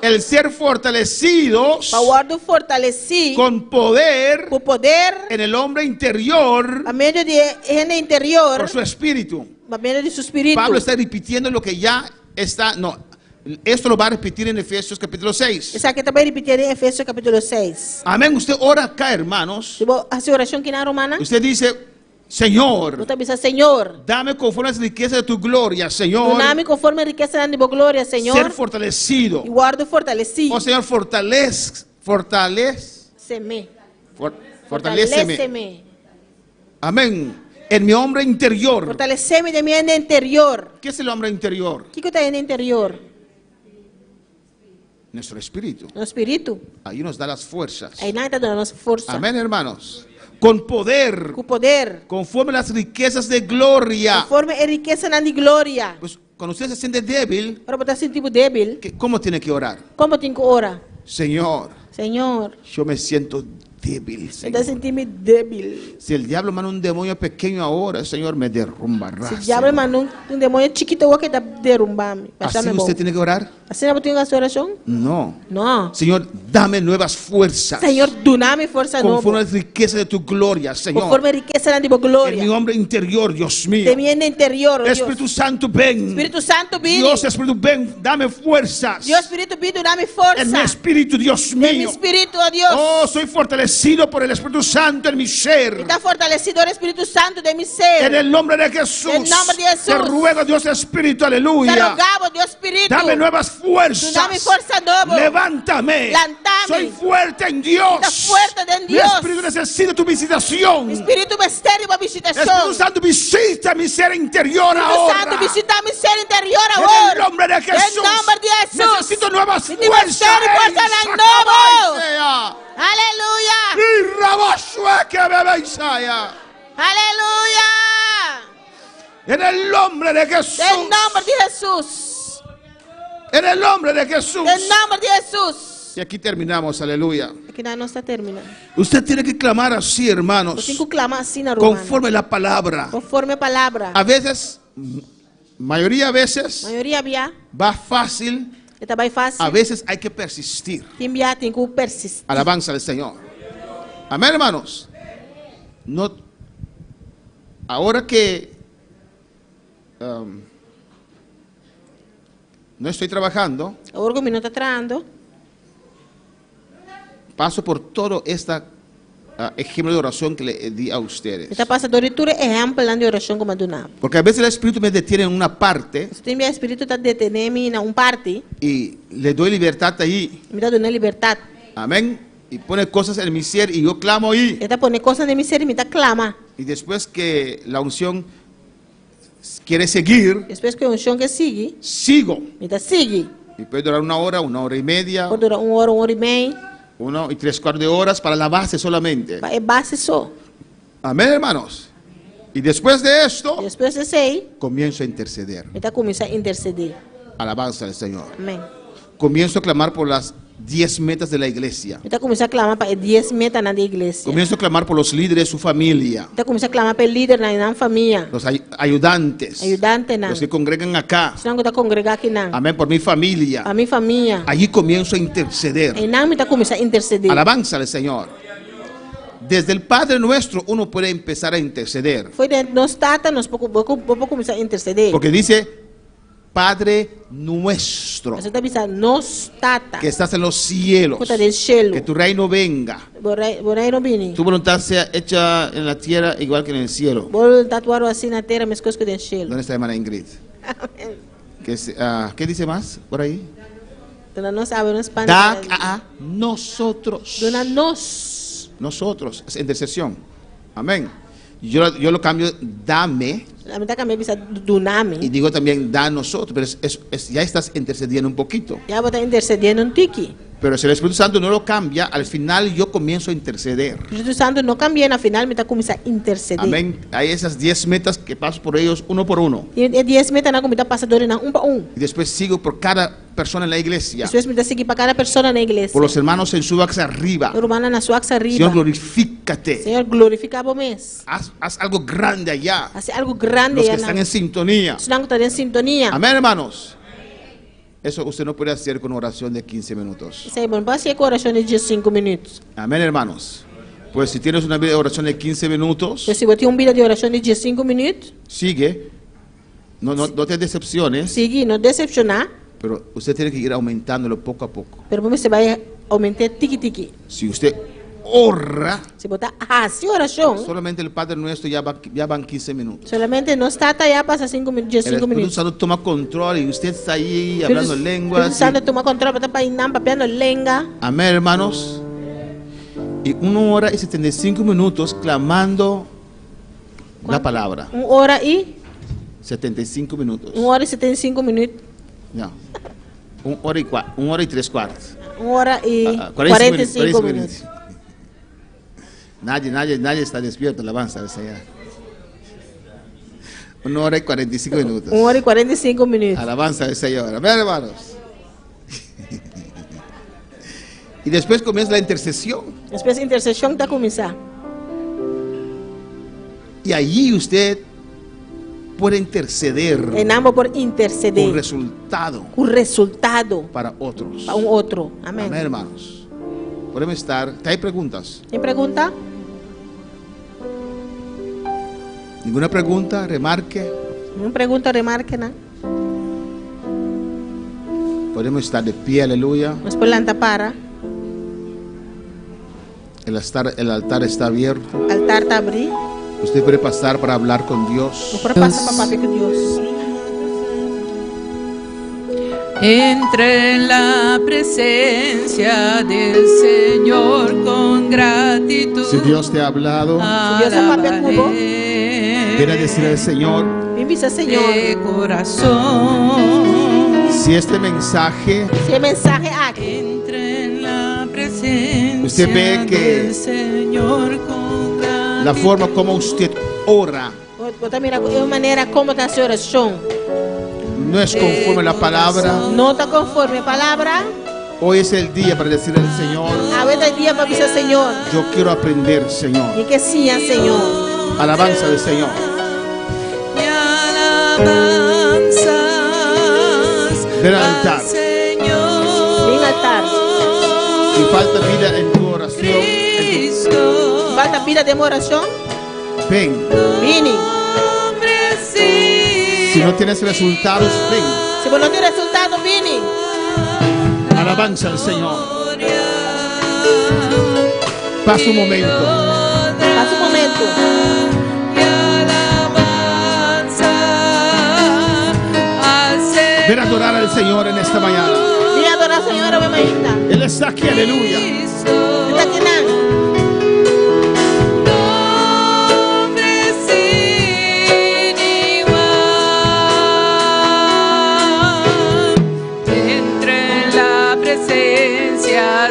El ser fortalecidos Para fortalecido con poder com poder en el hombre interior a medio de en el interior, por su espíritu. a medio de su espíritu. Pablo está repitiendo lo que ya está, no, esto lo va a repetir en Efesios capítulo 6. Isso aqui também repetir em Efésios capítulo 6. Amén. Usted ora acá, hermanos. Tipo, a oração que na romana. Usted dice, Señor, Você diz, Senhor, dame conforme a las riquezas de tu gloria, Señor, dá-me conforme a riqueza da tua glória, Senhor. ser fortalecido. E guardo fortalecido. Oh Señor, Seme. fortaléceme. Amén. En mi hombre interior. Fortaleceme de mi interior. ¿Qué es el hombre interior? O que está no interior? Nuestro espíritu. No espírito. Ahí nos da las fuerzas. Aí nada está dando nossa força. Amén, hermanos. Con poder. Com poder. Conforme las riquezas de gloria. Conforme a riqueza na glória. Pues cuando usted se siente débil, Para botar sentido débil. ¿cómo tiene que orar? Como tenho que orar? Señor, Senhor, yo me siento débil, eu Señor. senti-me débil. Si el diablo manda un demonio pequeño ahora, Señor, me derrumbará. Se o diabo mandou um demônio chiquito, eu que derrumbar-me. ¿Así usted tiene que orar? Assim não tenho essa oração? No. Não. Señor, dame nuevas fuerzas. Senhor, dá-me força nova. Conforme a la riqueza de tu gloria, Señor. Conforme a riqueza da tua En mi glória. hombre interior, Dios mío. De mi interior, oh Deus. Espíritu Santo, ven. Espírito Santo, vem. Dios, Espíritu, ven. Dame fuerzas. Deus, Espírito, vem, dá-me força. En mi espíritu, Dios En mi mío. espírito, oh Deus. Oh, soy fortalecido por el Espíritu Santo en mi ser. Está fortalecido o Espírito Santo de mi ser. En el nombre de Jesús. En el nombre de Jesús. Te ruego, Dios Espíritu, Te aleluya. rogamos, Deus Espírito. Dame nuevas fuerzas. Dame força nova. Levántame. Levantame. Soy fuerte en Dios. Está fuerte en Mi Dios. espíritu necesita tu visitación. Espírito mistério para visitação. Espíritu Santo, visita mi ser interior Espírito ahora. Santo, visita mi ser interior En agora. el nombre de Jesús. En nombre de Jesús. Necesito nuevas Mi fuerzas. mistério força Ey, na novo. Sacabáisea. Aleluia. Y Raboshua que bebe Isaiah. Aleluia. En el nombre de Jesús. En nombre de Jesús. En el nombre de Jesús. En nombre de Jesús. Y aquí terminamos, aleluya. Aqui não está terminando. Usted tiene que clamar así, Eu hermanos, tenho que clamar assim na romana. conforme la palabra. Conforme a palavra. A veces, mayoría veces, Maioria via. va fácil. Está bem fácil. A veces hay que persistir. Quem via tem que persistir. Alabanza al Señor. Amén, hermanos. No, ahora que no estoy trabajando, Agora que o menino está trando. paso por todo este ejemplo de oración que le di a ustedes. Está passando a leitura exemplo de oração como a do nabo. Porque a veces el Espíritu me detiene en una parte Se tem meu espírito está detendo-me em parte, y le doy libertad ahí. me dá dando liberdade. Amén. Y pone cosas en mi ser y yo clamo ahí. Está pondo coisas de mi ser e me está clama. Y después que la unción quiere seguir, Depois que o chão que sigue, sigo. me está sigue. Y puede durar una hora y media, Pode durar 1 hora e meia. 1 y 3/4 de horas para la base solamente. É base só. Amén, hermanos. Y después de esto, Depois de sei, comienzo a interceder. me está começando a interceder. Alabanza al Señor. Amém. Comienzo a clamar por las 10 metas de la iglesia. Me está começando a clamar para 10 metas na igreja. Comienzo a clamar por los líderes de su familia, Está começando a clamar para líder na família. los ayudantes, Ajudante na. los que congregan acá. Se não está congregar aqui não. Amén, por mi familia. A minha família. Allí comienzo a interceder. E não me está começando a interceder. Alabanza al Señor. Desde el Padre Nuestro uno puede empezar a interceder. Foi dentro nós tata, nós pouco começar a interceder. Porque dice, Padre Nuestro, Você está pensando, nós tata. que estás en los cielos, Puta del cielo. que tu reino venga, Borai no vini. tu voluntad sea hecha en la tierra igual que en el cielo. Vou tatuar assim na terra, mas coisas que dentro do cielo. ¿Dónde está hermana Ingrid? ¿Qué dice más por ahí? Dona nós abre nos panos. Da a nosotros. Dona nós. Nosotros, es intercesión. Amén. Yo lo cambio, dame. La mitad cambia bisa dunami. Y digo también, da a nosotros. Pero ya estás intercediendo un poquito. Ya vos estás intercediendo un tiki. Pero si el Espíritu Santo no lo cambia, al final yo comienzo a interceder. El Espíritu Santo no cambia, al final me está comenzando a interceder. Amén. Hay esas 10 metas que paso por ellos uno por uno. Y 10 metas na comida pasadores na por un. Y después sigo por cada persona en la iglesia. Después me sigue para cada persona en la iglesia. Por los hermanos en su axa arriba. Hermana na su axa arriba. Señor, glorifícate. Señor, glorifica vos mes. Haz algo grande allá. Haz algo grande los allá. Que están en sintonía. Están en sintonía. Amén, hermanos. Eso usted no puede hacer con oración de 15 minutos. Sí, bueno, va a hacer con oración de 5 minutos. Amén, hermanos. Pues si tienes una vida de oración de 15 minutos, pues si vos tienes una vida de oración de 5 minutos, sigue. No te decepciones. Sigue, no decepcionar. Pero usted tiene que ir aumentándolo poco a poco. Pero vos se va a aumentar tiki tiki. Si usted ora, si vos hace oración, solamente el Padre Nuestro ya van 15 minutos. Solamente no está ya pasa 5 minutos. El Espíritu Santo toma control y usted está ahí hablando en lenguas. El Espíritu Santo toma control, está papeando en lengua. Amén, hermanos. Y 1 hora y 75 minutos clamando la palabra. 1 hora y 75 minutos. 1 hora y 75 minutos. No. 1 hora y 3 cuartos. 1 hora y 45 minutos. Nadie está despierto, alabanza al Señor. 1 hora y 45 minutos. 1 hora y 45 minutos. Alabanza al Señor. Amén, hermanos. Y después comienza la intercesión. Después la intercesión está comenzando. Y allí usted puede interceder. Por interceder. Un resultado. Para otros. Para un otro. Amén. Amén, hermanos. Podemos estar. ¿Hay preguntas? ¿Hay pregunta? ¿Ninguna pregunta? ¿Remarque? ¿Ninguna pregunta? ¿Remarque? ¿No? Podemos estar de pie, aleluya. Después la para. El altar está abierto. El altar está abierto. Usted puede pasar para hablar con Dios. Usted puede pasar para hablar con Dios. Entre en la presencia del Señor con gratitud. Si Dios te ha hablado, quiere decirle al Señor, de corazón. Si este mensaje, entre en la presencia usted ve que del Señor con gratitud. La forma como usted ora no es conforme a la palabra. No está conforme a la palabra. Hoy es el día para decirle al Señor, ahorita es el día para decirle al Señor, yo quiero aprender, Señor. Y que sí, Señor. Alabanza del Señor. Y alabanzas ven al altar. Ven al altar. Si falta vida en tu oración, falta vida de oración, ven. Vini. Si no tienes resultados, ven. Si no tienes resultados, vini. Alabanza al Señor. Pasa un momento. Pasa un momento. Ven a adorar al Señor en esta mañana. Ven a adorar al Señor en esta mañana. Él está aquí, aleluya. Está aquí,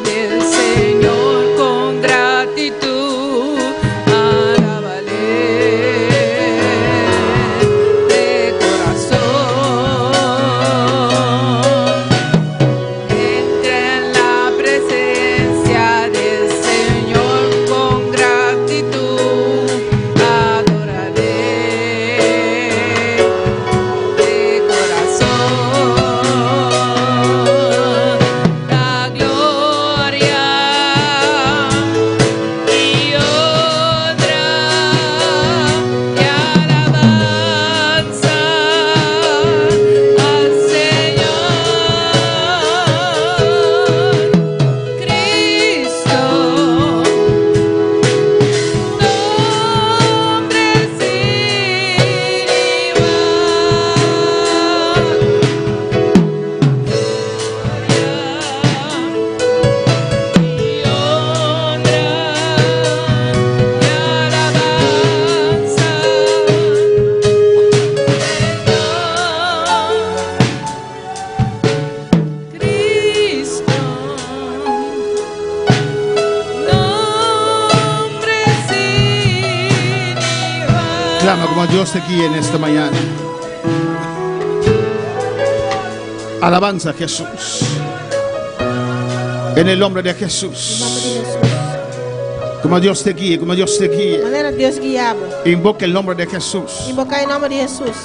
del Señor con gratitud, alábale de corazón. Entra en la presencia del Señor. Como Dios te guíe en esta mañana. Alabanza a Jesús. En el nombre de Jesús. Como Dios te guíe, como Dios te guíe. Maneira Deus guiamos. Invoca el nombre de Jesús. Invocar em nome de Jesus.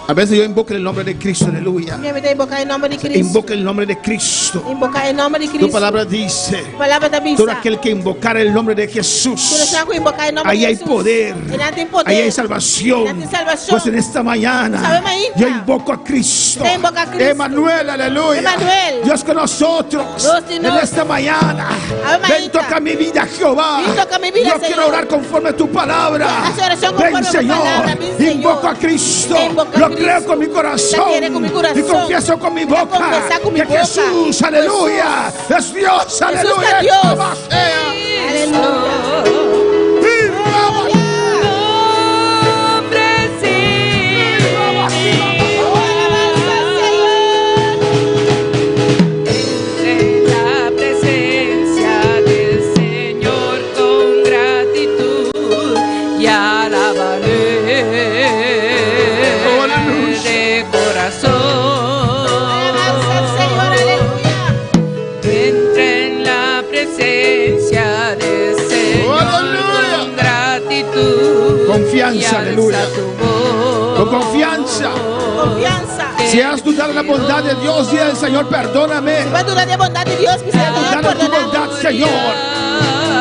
A veces yo invoco el nombre de Cristo, aleluya. Invocar em nome de Cristo. Invoca el nombre de Cristo. Invocar em nome de Tu Cristo. palabra dice: A palavra da todo Bíblia. aquel que invocar el nombre de Jesús, Invocar em nome ahí de hay Jesus. poder, Tem poder. ahí hay salvación. Tem salvação. Pues en esta mañana Sabemos ainda. yo invoco a Cristo, Te invoco a Cristo. Emanuel, aleluya. Emanuel. Dios con nosotros. Dios de En nós. esta mañana Sabemos ven, ainda. toca mi vida, Jehová. Ven, toca mi vida, Yo Señor. quiero orar conforme a tu palabra. Hace oración Ven, conforme a tu Señor. palabra, ven, Señor. Invoco a Cristo. Te invoco a Lo Cristo. creo con mi corazón. Te quiere con mi corazón. Y confieso con mi boca confesar con mi que boca. Jesús, aleluya, es Dios, aleluya. es Dios. Jehová sea. Aleluya. En la presencia del Señor con gratitud y alabaré de corazón. Entra en la presencia del Señor con gratitud. Confianza, y alza aleluya. tu voz. Con confianza. Confianza. Si has dudado de la bondad de Dios, dile al Señor, perdóname. Vai durar a bondade de Deus, precisa Dudar de tu bondad, Señor.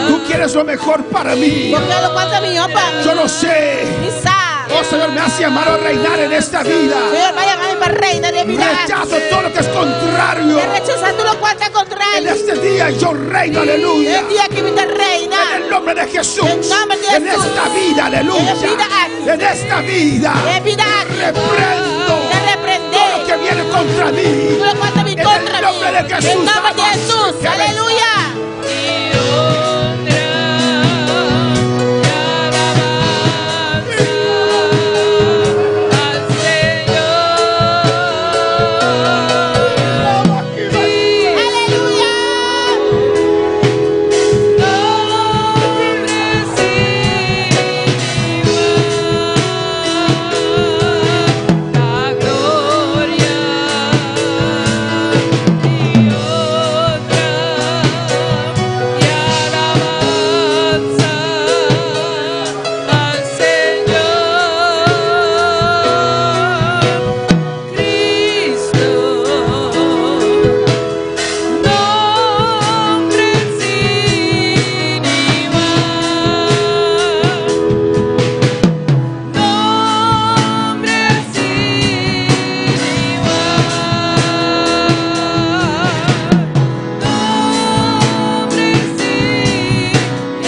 Tú quieres lo mejor para mí. Porque lo quanto é melhor para mim. Yo lo sé. Me sabe. Oh Señor, me has llamado a reinar en esta vida. Senhor, vai amar para reina de vida. Rechazo todo lo que es contrario. Eu rechazo tudo lo quanto é En contrário. este día yo reino, aleluya. El día que me da reina. En el nombre de Jesús. En nombre de En Jesús. esta vida, aleluya. En vida aquí. En esta vida. En vida aquí. Reprendo Te reprender. todo lo que viene contra mí. Tudo quanto me En contra el nombre de mí. Jesús. En nombre de Jesús. Aleluya.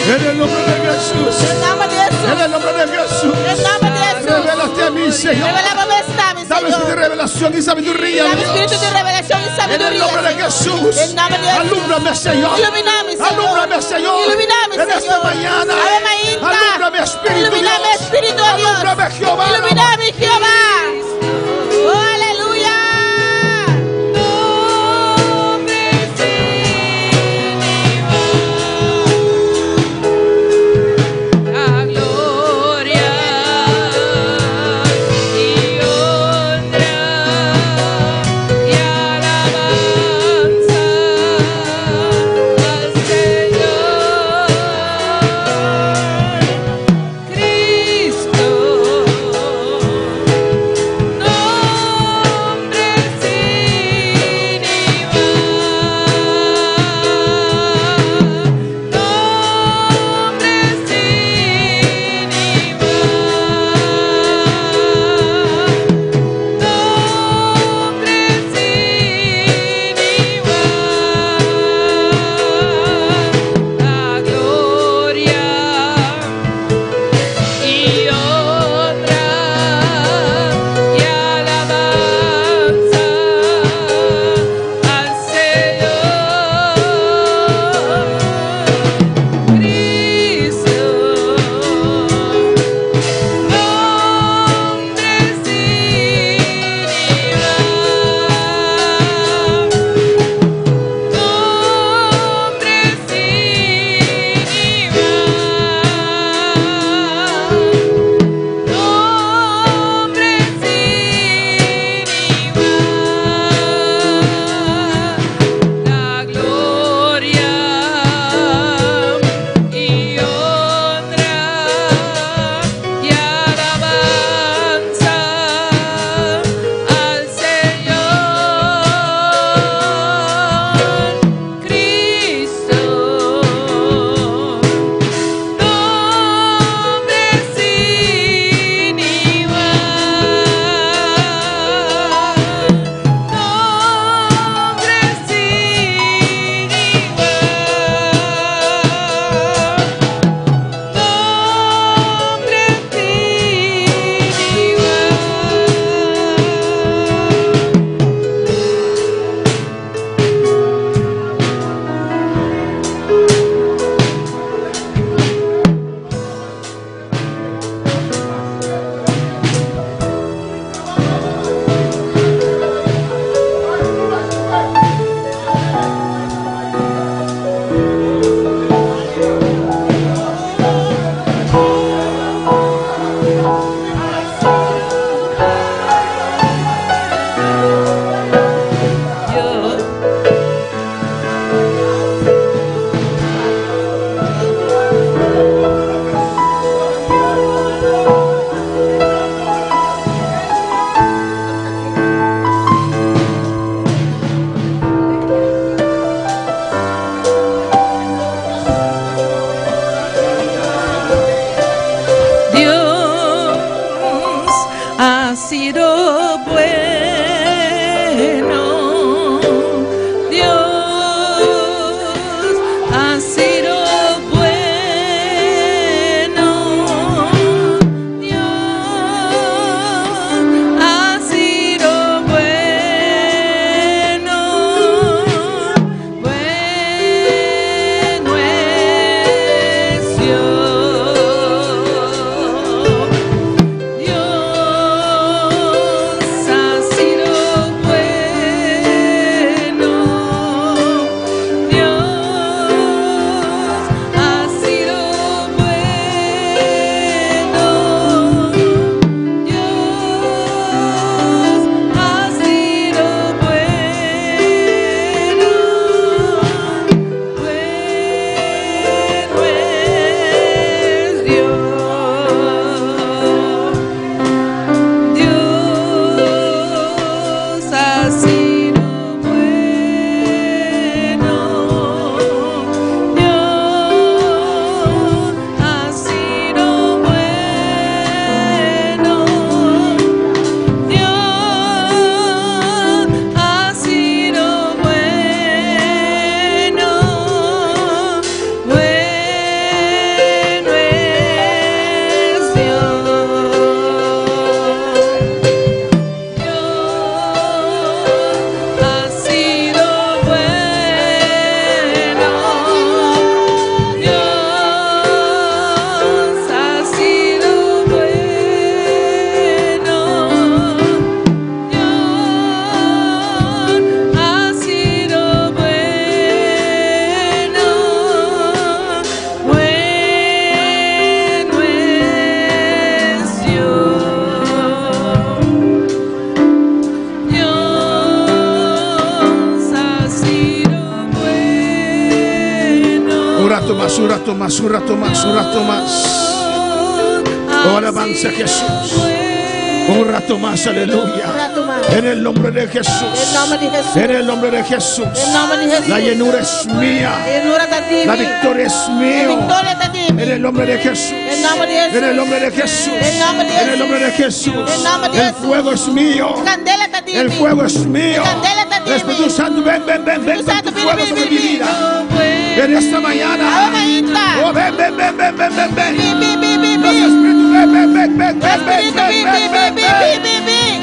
En el nombre de Jesús. En nombre de Jesús. En el nombre de Jesús. En nombre de Jesús. Revélate a mí, Señor. Revela-me esta, mi Dame espíritu de Señor. revelación y sabiduría. Dame Dios. espíritu de revelación y En el sabiduría. nombre de Señor. Jesús. En nombre de Jesús. Alúmbrame, Señor. Ilumíname, Señor. Alúmbrame, Señor. Ilumíname, En esta Señor. mañana. Ábreme ainda. Alúmbrame, Espíritu Ilumíname, Dios. Espíritu de Dios. Alúmbrame, Jehová. Ilumíname, Jehová. Oh, aleluya. La gloria y honra y alabanza al Señor Cristo. No hombre sin igual. No hombre sin igual. La gloria y honra y alabanza al Señor Cristo. rato más, un rato más, un rato más, un rato más. Oh, alabanza a Jesús. Un rato más, aleluya. En el nombre de Jesús. En el nombre de Jesús. La llenura es mía. La victoria es mía. En el nombre de Jesús. En el nombre de Jesús. En el nombre de Jesús. El fuego es mío. El fuego es mío. El Espíritu Santo, ven, ven, ven, ven, ven tu fuego sobre mi vida. En esta mañana. Oh, ven, ven, ven, ven, ven, ven, ven. Los espíritus, ven, ven, ven, ven, ven, ven, ven, ven, ven.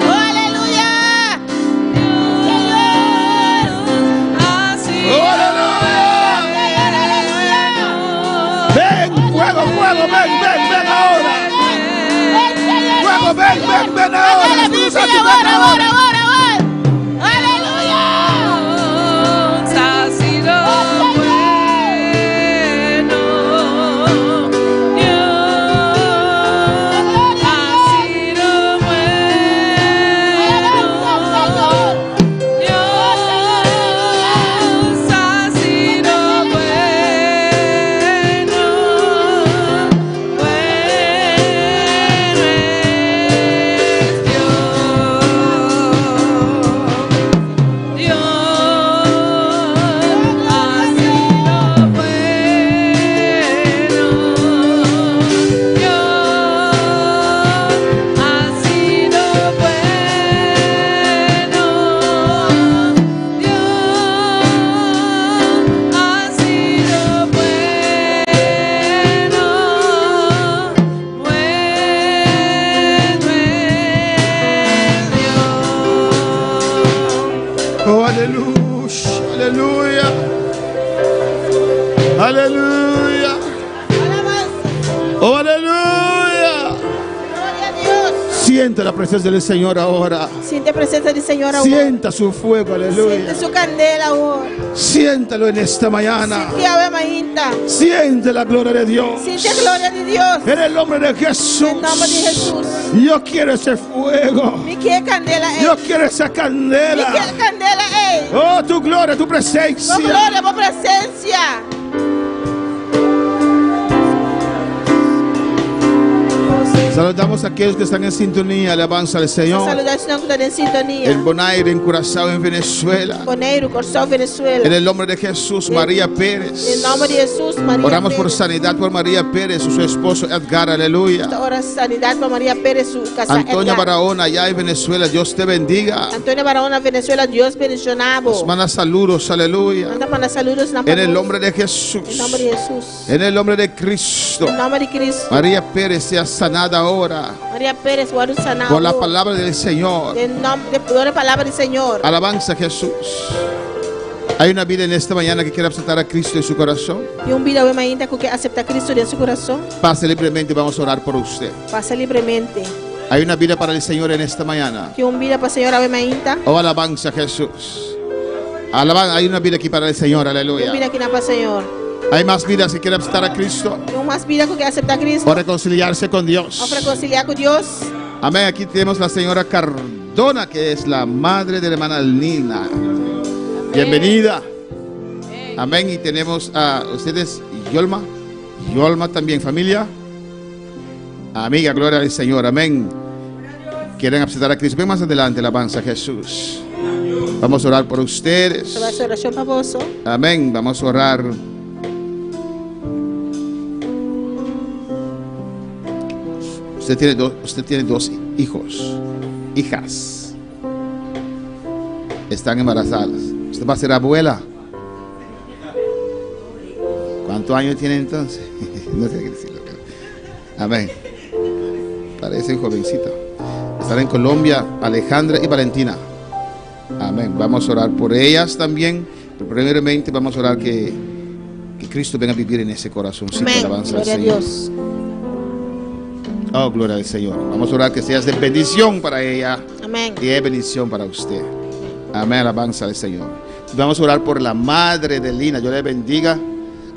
Oh, aleluya. Oh, aleluya. Ven, fuego, fuego, ven, ven, ven ahora. Fuego, ven, ven, ven ahora. Espíritu Santo, ven ahora. Aleluya. Aleluya. Oh, aleluya. Sienta la presencia del Señor ahora. Siente la presencia del Señor ahora. Sienta su fuego, aleluya. Siente su candela ahora. Siéntalo en esta mañana. Siente la gloria de Dios. Siente la gloria de Dios. En el nombre de Jesús. En el nombre de Jesús. Yo quiero ese fuego. Yo quiero esa candela. Oh, tu gloria, tu presencia. Tu gloria, tu presencia. Saludamos a aquellos que están en sintonía, alabanza al Señor. En Bonaire, en Curazao, en Venezuela. En el nombre de Jesús, María Pérez. En el nombre de Jesús, María Oramos Pérez. por sanidad por María Pérez, su esposo Edgar, aleluya. Ora sanidad por María Pérez, su casa Antonia Edgar. Barahona, allá en Venezuela, Dios te bendiga. Antonia Barahona, Venezuela, Dios bendicionado. Nos manda saludos, aleluya. Manda saludos En el nombre de Jesús. En el nombre de Jesús. En el nombre de Cristo. En el nombre de Cristo. María Pérez sea sanada ahora María Pérez, guarda sanado. por la palabra del Señor. En nombre de la palabra del Señor. Alabanza a Jesús. Hay una vida en esta mañana que quiere aceptar a Cristo en su corazón. Y un vida hoy ainda que acepta a Cristo en su corazón. Pase libremente, vamos a orar por usted. Pasa libremente. Hay una vida para el Señor en esta mañana. Que un vida para el Señor hoy ainda. Oh, alabanza a Jesús. Hay una vida aquí para el Señor, aleluya. Un vida aquí para el Señor. Hay más vidas que quieren aceptar a Cristo Y un más vida que acepta a Cristo. o reconciliarse con Dios. O reconciliar con Dios. Amén. Aquí tenemos la señora Cardona, que es la madre de la hermana Nina. Bienvenida. Amén. Y tenemos a ustedes, Yolma. Yolma también, familia. Amiga, gloria al Señor. Amén. Quieren aceptar a Cristo. Ven más adelante, alabanza a Jesús. Vamos a orar por ustedes. Se va a hacer oración para vos. Amén. Vamos a orar. Usted tiene dos hijos, hijas. Están embarazadas. Usted va a ser abuela. ¿Cuántos años tiene entonces? No sé qué decirlo. Amén. Parecen jovencitas. Están en Colombia, Alejandra y Valentina. Amén. Vamos a orar por ellas también. Pero primeramente vamos a orar que Cristo venga a vivir en ese corazón. Amén. Alabanza al Gloria a Señor. Dios. Oh, gloria al Señor. Vamos a orar que seas de bendición para ella. Amén. Y de bendición para usted. Amén, alabanza al Señor. Vamos a orar por la madre de Lina. Yo le bendiga.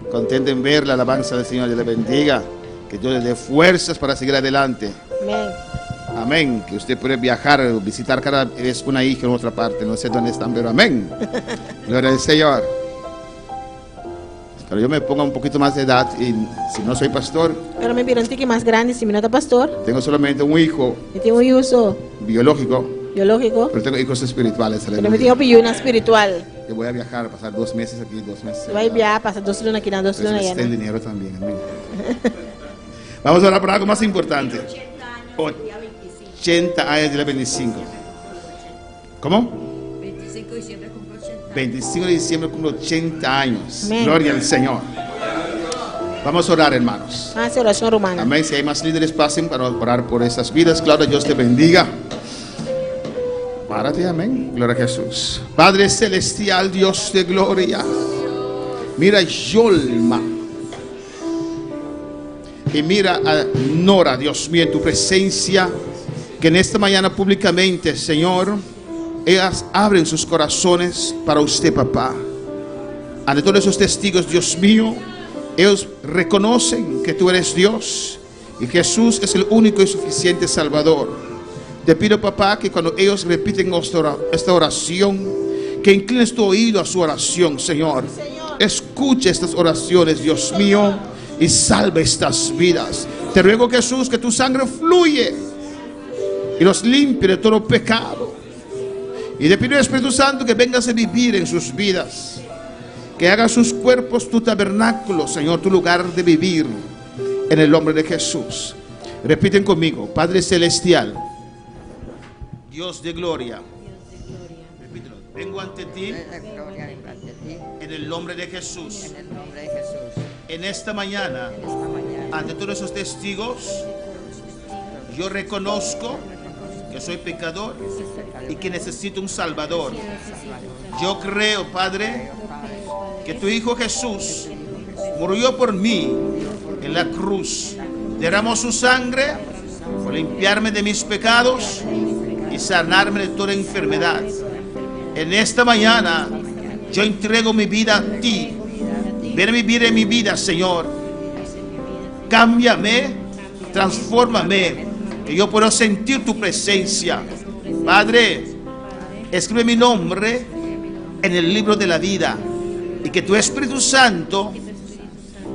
Contento en ver la alabanza del Señor. Yo le bendiga. Que Dios le dé fuerzas para seguir adelante. Amén. Amén. Que usted puede viajar, visitar cada vez una hija en otra parte. No sé dónde están, pero amén. Gloria al Señor. Pero yo me pongo un poquito más de edad y si no soy pastor, Pero me piro un tique más grande si me nota pastor. tengo solamente un hijo Y tengo un uso biológico, biológico. pero tengo hijos espirituales. Pero me Aleluya. tengo una espiritual. Yo voy a viajar, a pasar 2 meses aquí, 2 meses allá. Vai viajar, passa 2 lunas aqui, 2 lunas Entonces, allá. el dinero también. Amén. Vamos a hablar por algo más importante. 80 años de la 25. ¿Cómo? 25 de diciembre cumple 80. 25 de diciembre cumple 80 años. Amén. Gloria al Señor. Vamos a orar, hermanos. Hace oración romana. Amén. Si hay más líderes, pasen para orar por esas vidas. Claro, Dios te bendiga. Párate, amén. Gloria a Jesús. Padre celestial, Dios de gloria. Mira Yolma. Y mira a Nora, Dios mío, en tu presencia. Que en esta mañana públicamente, Señor, ellas abren sus corazones para usted, papá. Ante todos esos testigos, Dios mío, ellos reconocen que tú eres Dios y Jesús es el único y suficiente Salvador. Te pido, papá, que cuando ellos repiten esta oración, que inclines tu oído a su oración, Señor. Escucha estas oraciones, Dios mío, y salva estas vidas. Te ruego, Jesús, que tu sangre fluye y los limpie de todo pecado. Y te pido, Espíritu Santo, que vengas a vivir en sus vidas, que haga sus cuerpos tu tabernáculo, Señor, tu lugar de vivir, en el nombre de Jesús. Repiten conmigo: Padre celestial, Dios de gloria, repítelo, vengo ante ti en el nombre de Jesús. En esta mañana, ante todos esos testigos, yo reconozco que soy pecador y que necesito un Salvador. Yo creo, Padre, que tu Hijo Jesús murió por mí en la cruz, derramó su sangre por limpiarme de mis pecados y sanarme de toda enfermedad. En esta mañana yo entrego mi vida a ti. Ven a vivir en mi vida, Señor. Cámbiame, transfórmame, que yo pueda sentir tu presencia. Padre, escribe mi nombre en el libro de la vida y que tu Espíritu Santo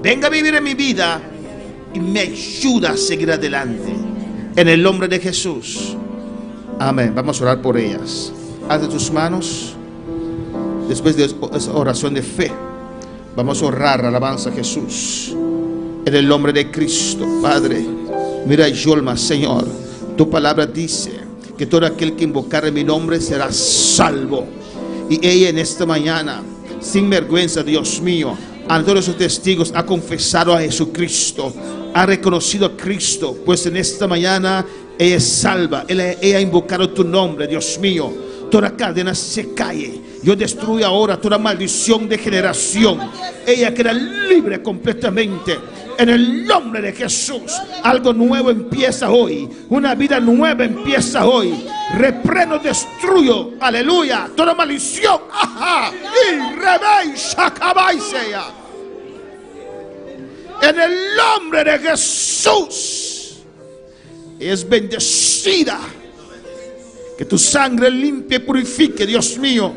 venga a vivir en mi vida y me ayuda a seguir adelante. En el nombre de Jesús. Amén. Vamos a orar por ellas. Haz de tus manos. Después de esa oración de fe, vamos a orar, alabanza a Jesús. En el nombre de Cristo, Padre. Mira, Yolma, Señor, tu palabra dice que todo aquel que invocar mi nombre será salvo. Y ella en esta mañana, sin vergüenza, Dios mío, ante todos esos testigos, ha confesado a Jesucristo, ha reconocido a Cristo, pues en esta mañana ella es salva. Ella ha invocado tu nombre, Dios mío. Toda cadena se cae. Yo destruyo ahora toda maldición de generación. Ella queda libre completamente. En el nombre de Jesús, algo nuevo empieza hoy. Una vida nueva empieza hoy. Reprendo, destruyo, aleluya, toda maldición. Ajá. Y reveis, acabáisea. En el nombre de Jesús, es bendecida. Que tu sangre limpie y purifique, Dios mío.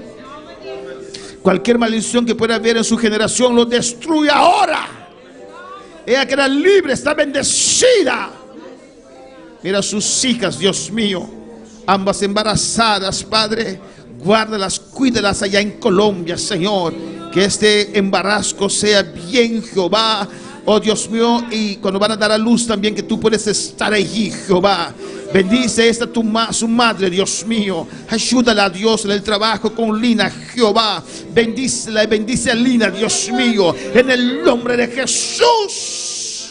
Cualquier maldición que pueda haber en su generación, lo destruye ahora. Ella queda libre, está bendecida. Mira sus hijas, Dios mío, ambas embarazadas, Padre. Guárdalas, cuídalas allá en Colombia, Señor. Que este embarazo sea bien, Jehová. Oh Dios mío, y cuando van a dar a luz también, que tú puedes estar allí, Jehová. Bendice esta su madre, Dios mío. Ayúdala, Dios, en el trabajo con Lina, Jehová. Bendícela y bendice a Lina, Dios mío, en el nombre de Jesús.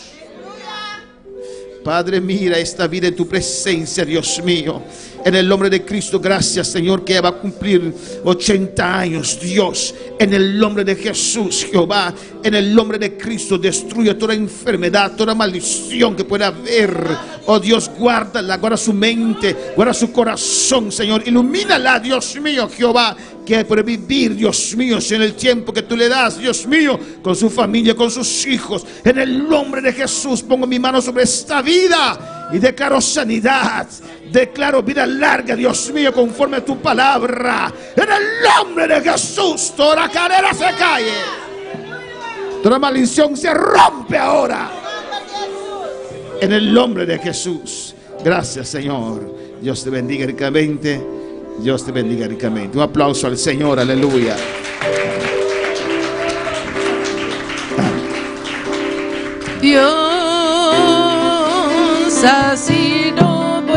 Padre, mira esta vida en tu presencia, Dios mío. En el nombre de Cristo, gracias, Señor, que ella va a cumplir 80 años, Dios. En el nombre de Jesús, Jehová. En el nombre de Cristo, destruye toda enfermedad, toda maldición que pueda haber. Oh Dios, guárdala, guarda su mente, guarda su corazón, Señor. Ilumínala, Dios mío, Jehová. Que puede vivir, Dios mío, en el tiempo que tú le das, Dios mío, con su familia, con sus hijos. En el nombre de Jesús, pongo mi mano sobre esta vida y declaro sanidad. Declaro vida larga, Dios mío, conforme a tu palabra. En el nombre de Jesús, toda cadera se cae. Toda maldición se rompe ahora. En el nombre de Jesús. Gracias, Señor. Dios te bendiga ricamente. Dios te bendiga ricamente. Un aplauso al Señor. Aleluya. Dios ha sido bueno.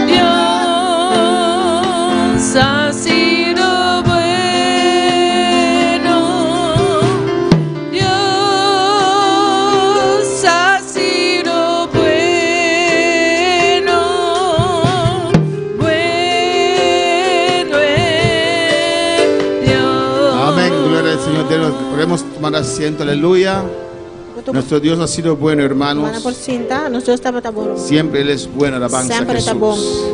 Dios ha sido bueno. Dios ha sido bueno. Bueno es Dios. Amén. Gloria al Señor. Podemos tomar asiento. Aleluya. Nuestro Dios ha sido bueno, hermanos. Siempre Él es bueno. Alabanza a Jesús.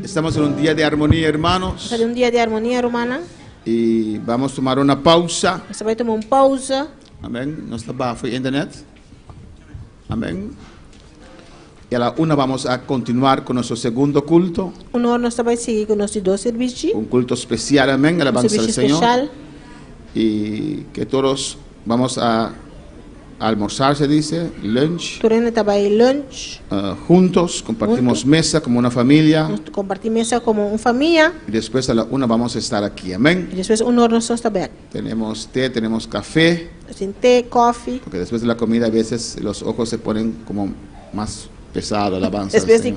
Estamos en un día de armonía, hermanos. Un día de armonía, hermana. Y vamos a tomar una pausa. Você vai tomar pausa. Amén. No está bajo internet. Amén. Y a la 1 vamos a continuar con nuestro segundo culto. Nós vai seguir com nossos dois serviços. Un culto especial, amén. Alabanza al Señor. Especial. Y que todos vamos a almorzar, se dice, lunch. Juntos, compartimos mesa como una familia. Compartir mesa como una familia. Y después a la 1 vamos a estar aquí, amén. Y después nós está aberto. Tenemos té, tenemos café. Té, coffee. Porque después de la comida a veces los ojos se ponen como más pesado, alabanza. Después de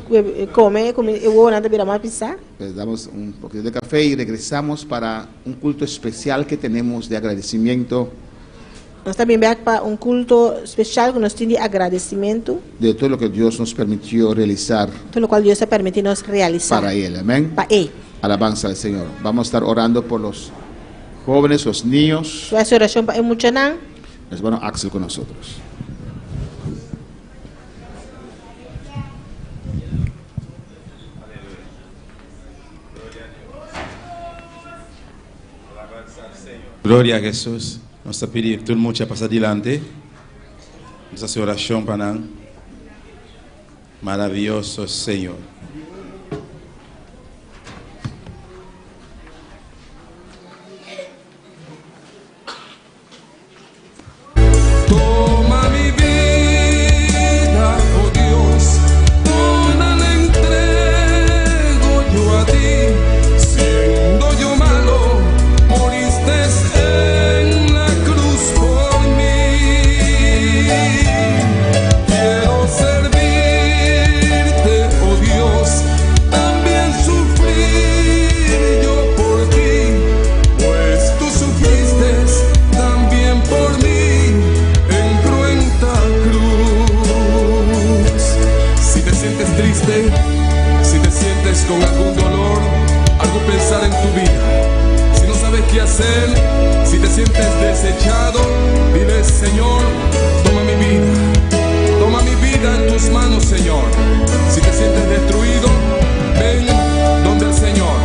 comer, eu vou nada virar mais pesado. Pues damos un poquito de café y regresamos para un culto especial que tenemos de agradecimiento. Nós também vamos para culto especial que nós temos de agradecimento. De todo lo que Dios nos permitió realizar. Todo lo cual Dios ha permitido nos realizar. Para Él, amén. Para Él. Alabanza al Señor. Vamos a estar orando por los jóvenes, los niños. Vai ser oração para muitos não. Hermano Axel con nosotros. Gloria a Jesús. Vamos a pedir todo mundo a pasar adelante. Vamos a hacer oración para nós. Maravilloso Señor. Toma mi vida, oh Dios, toda la entrego yo a ti. Siendo yo malo, moriste en la cruz por mí. Quiero servirte, oh Dios, también sufrir yo por ti, pues tú sufriste también por mí en cruenta cruz. Si te sientes triste, si te sientes con algún dolor, algo pensar en tu vida, si no sabes qué hacer, si te sientes desechado, dile: Señor, toma mi vida en tus manos, Señor. Si te sientes destruido, ven donde el Señor.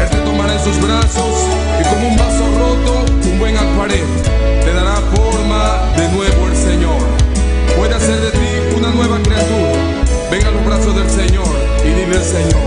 Él te tomará en sus brazos y como un vaso roto, un buen alfarero, te dará forma de nuevo el Señor. Puede hacer de ti una nueva criatura. Ven a los brazos del Señor y dile: Señor,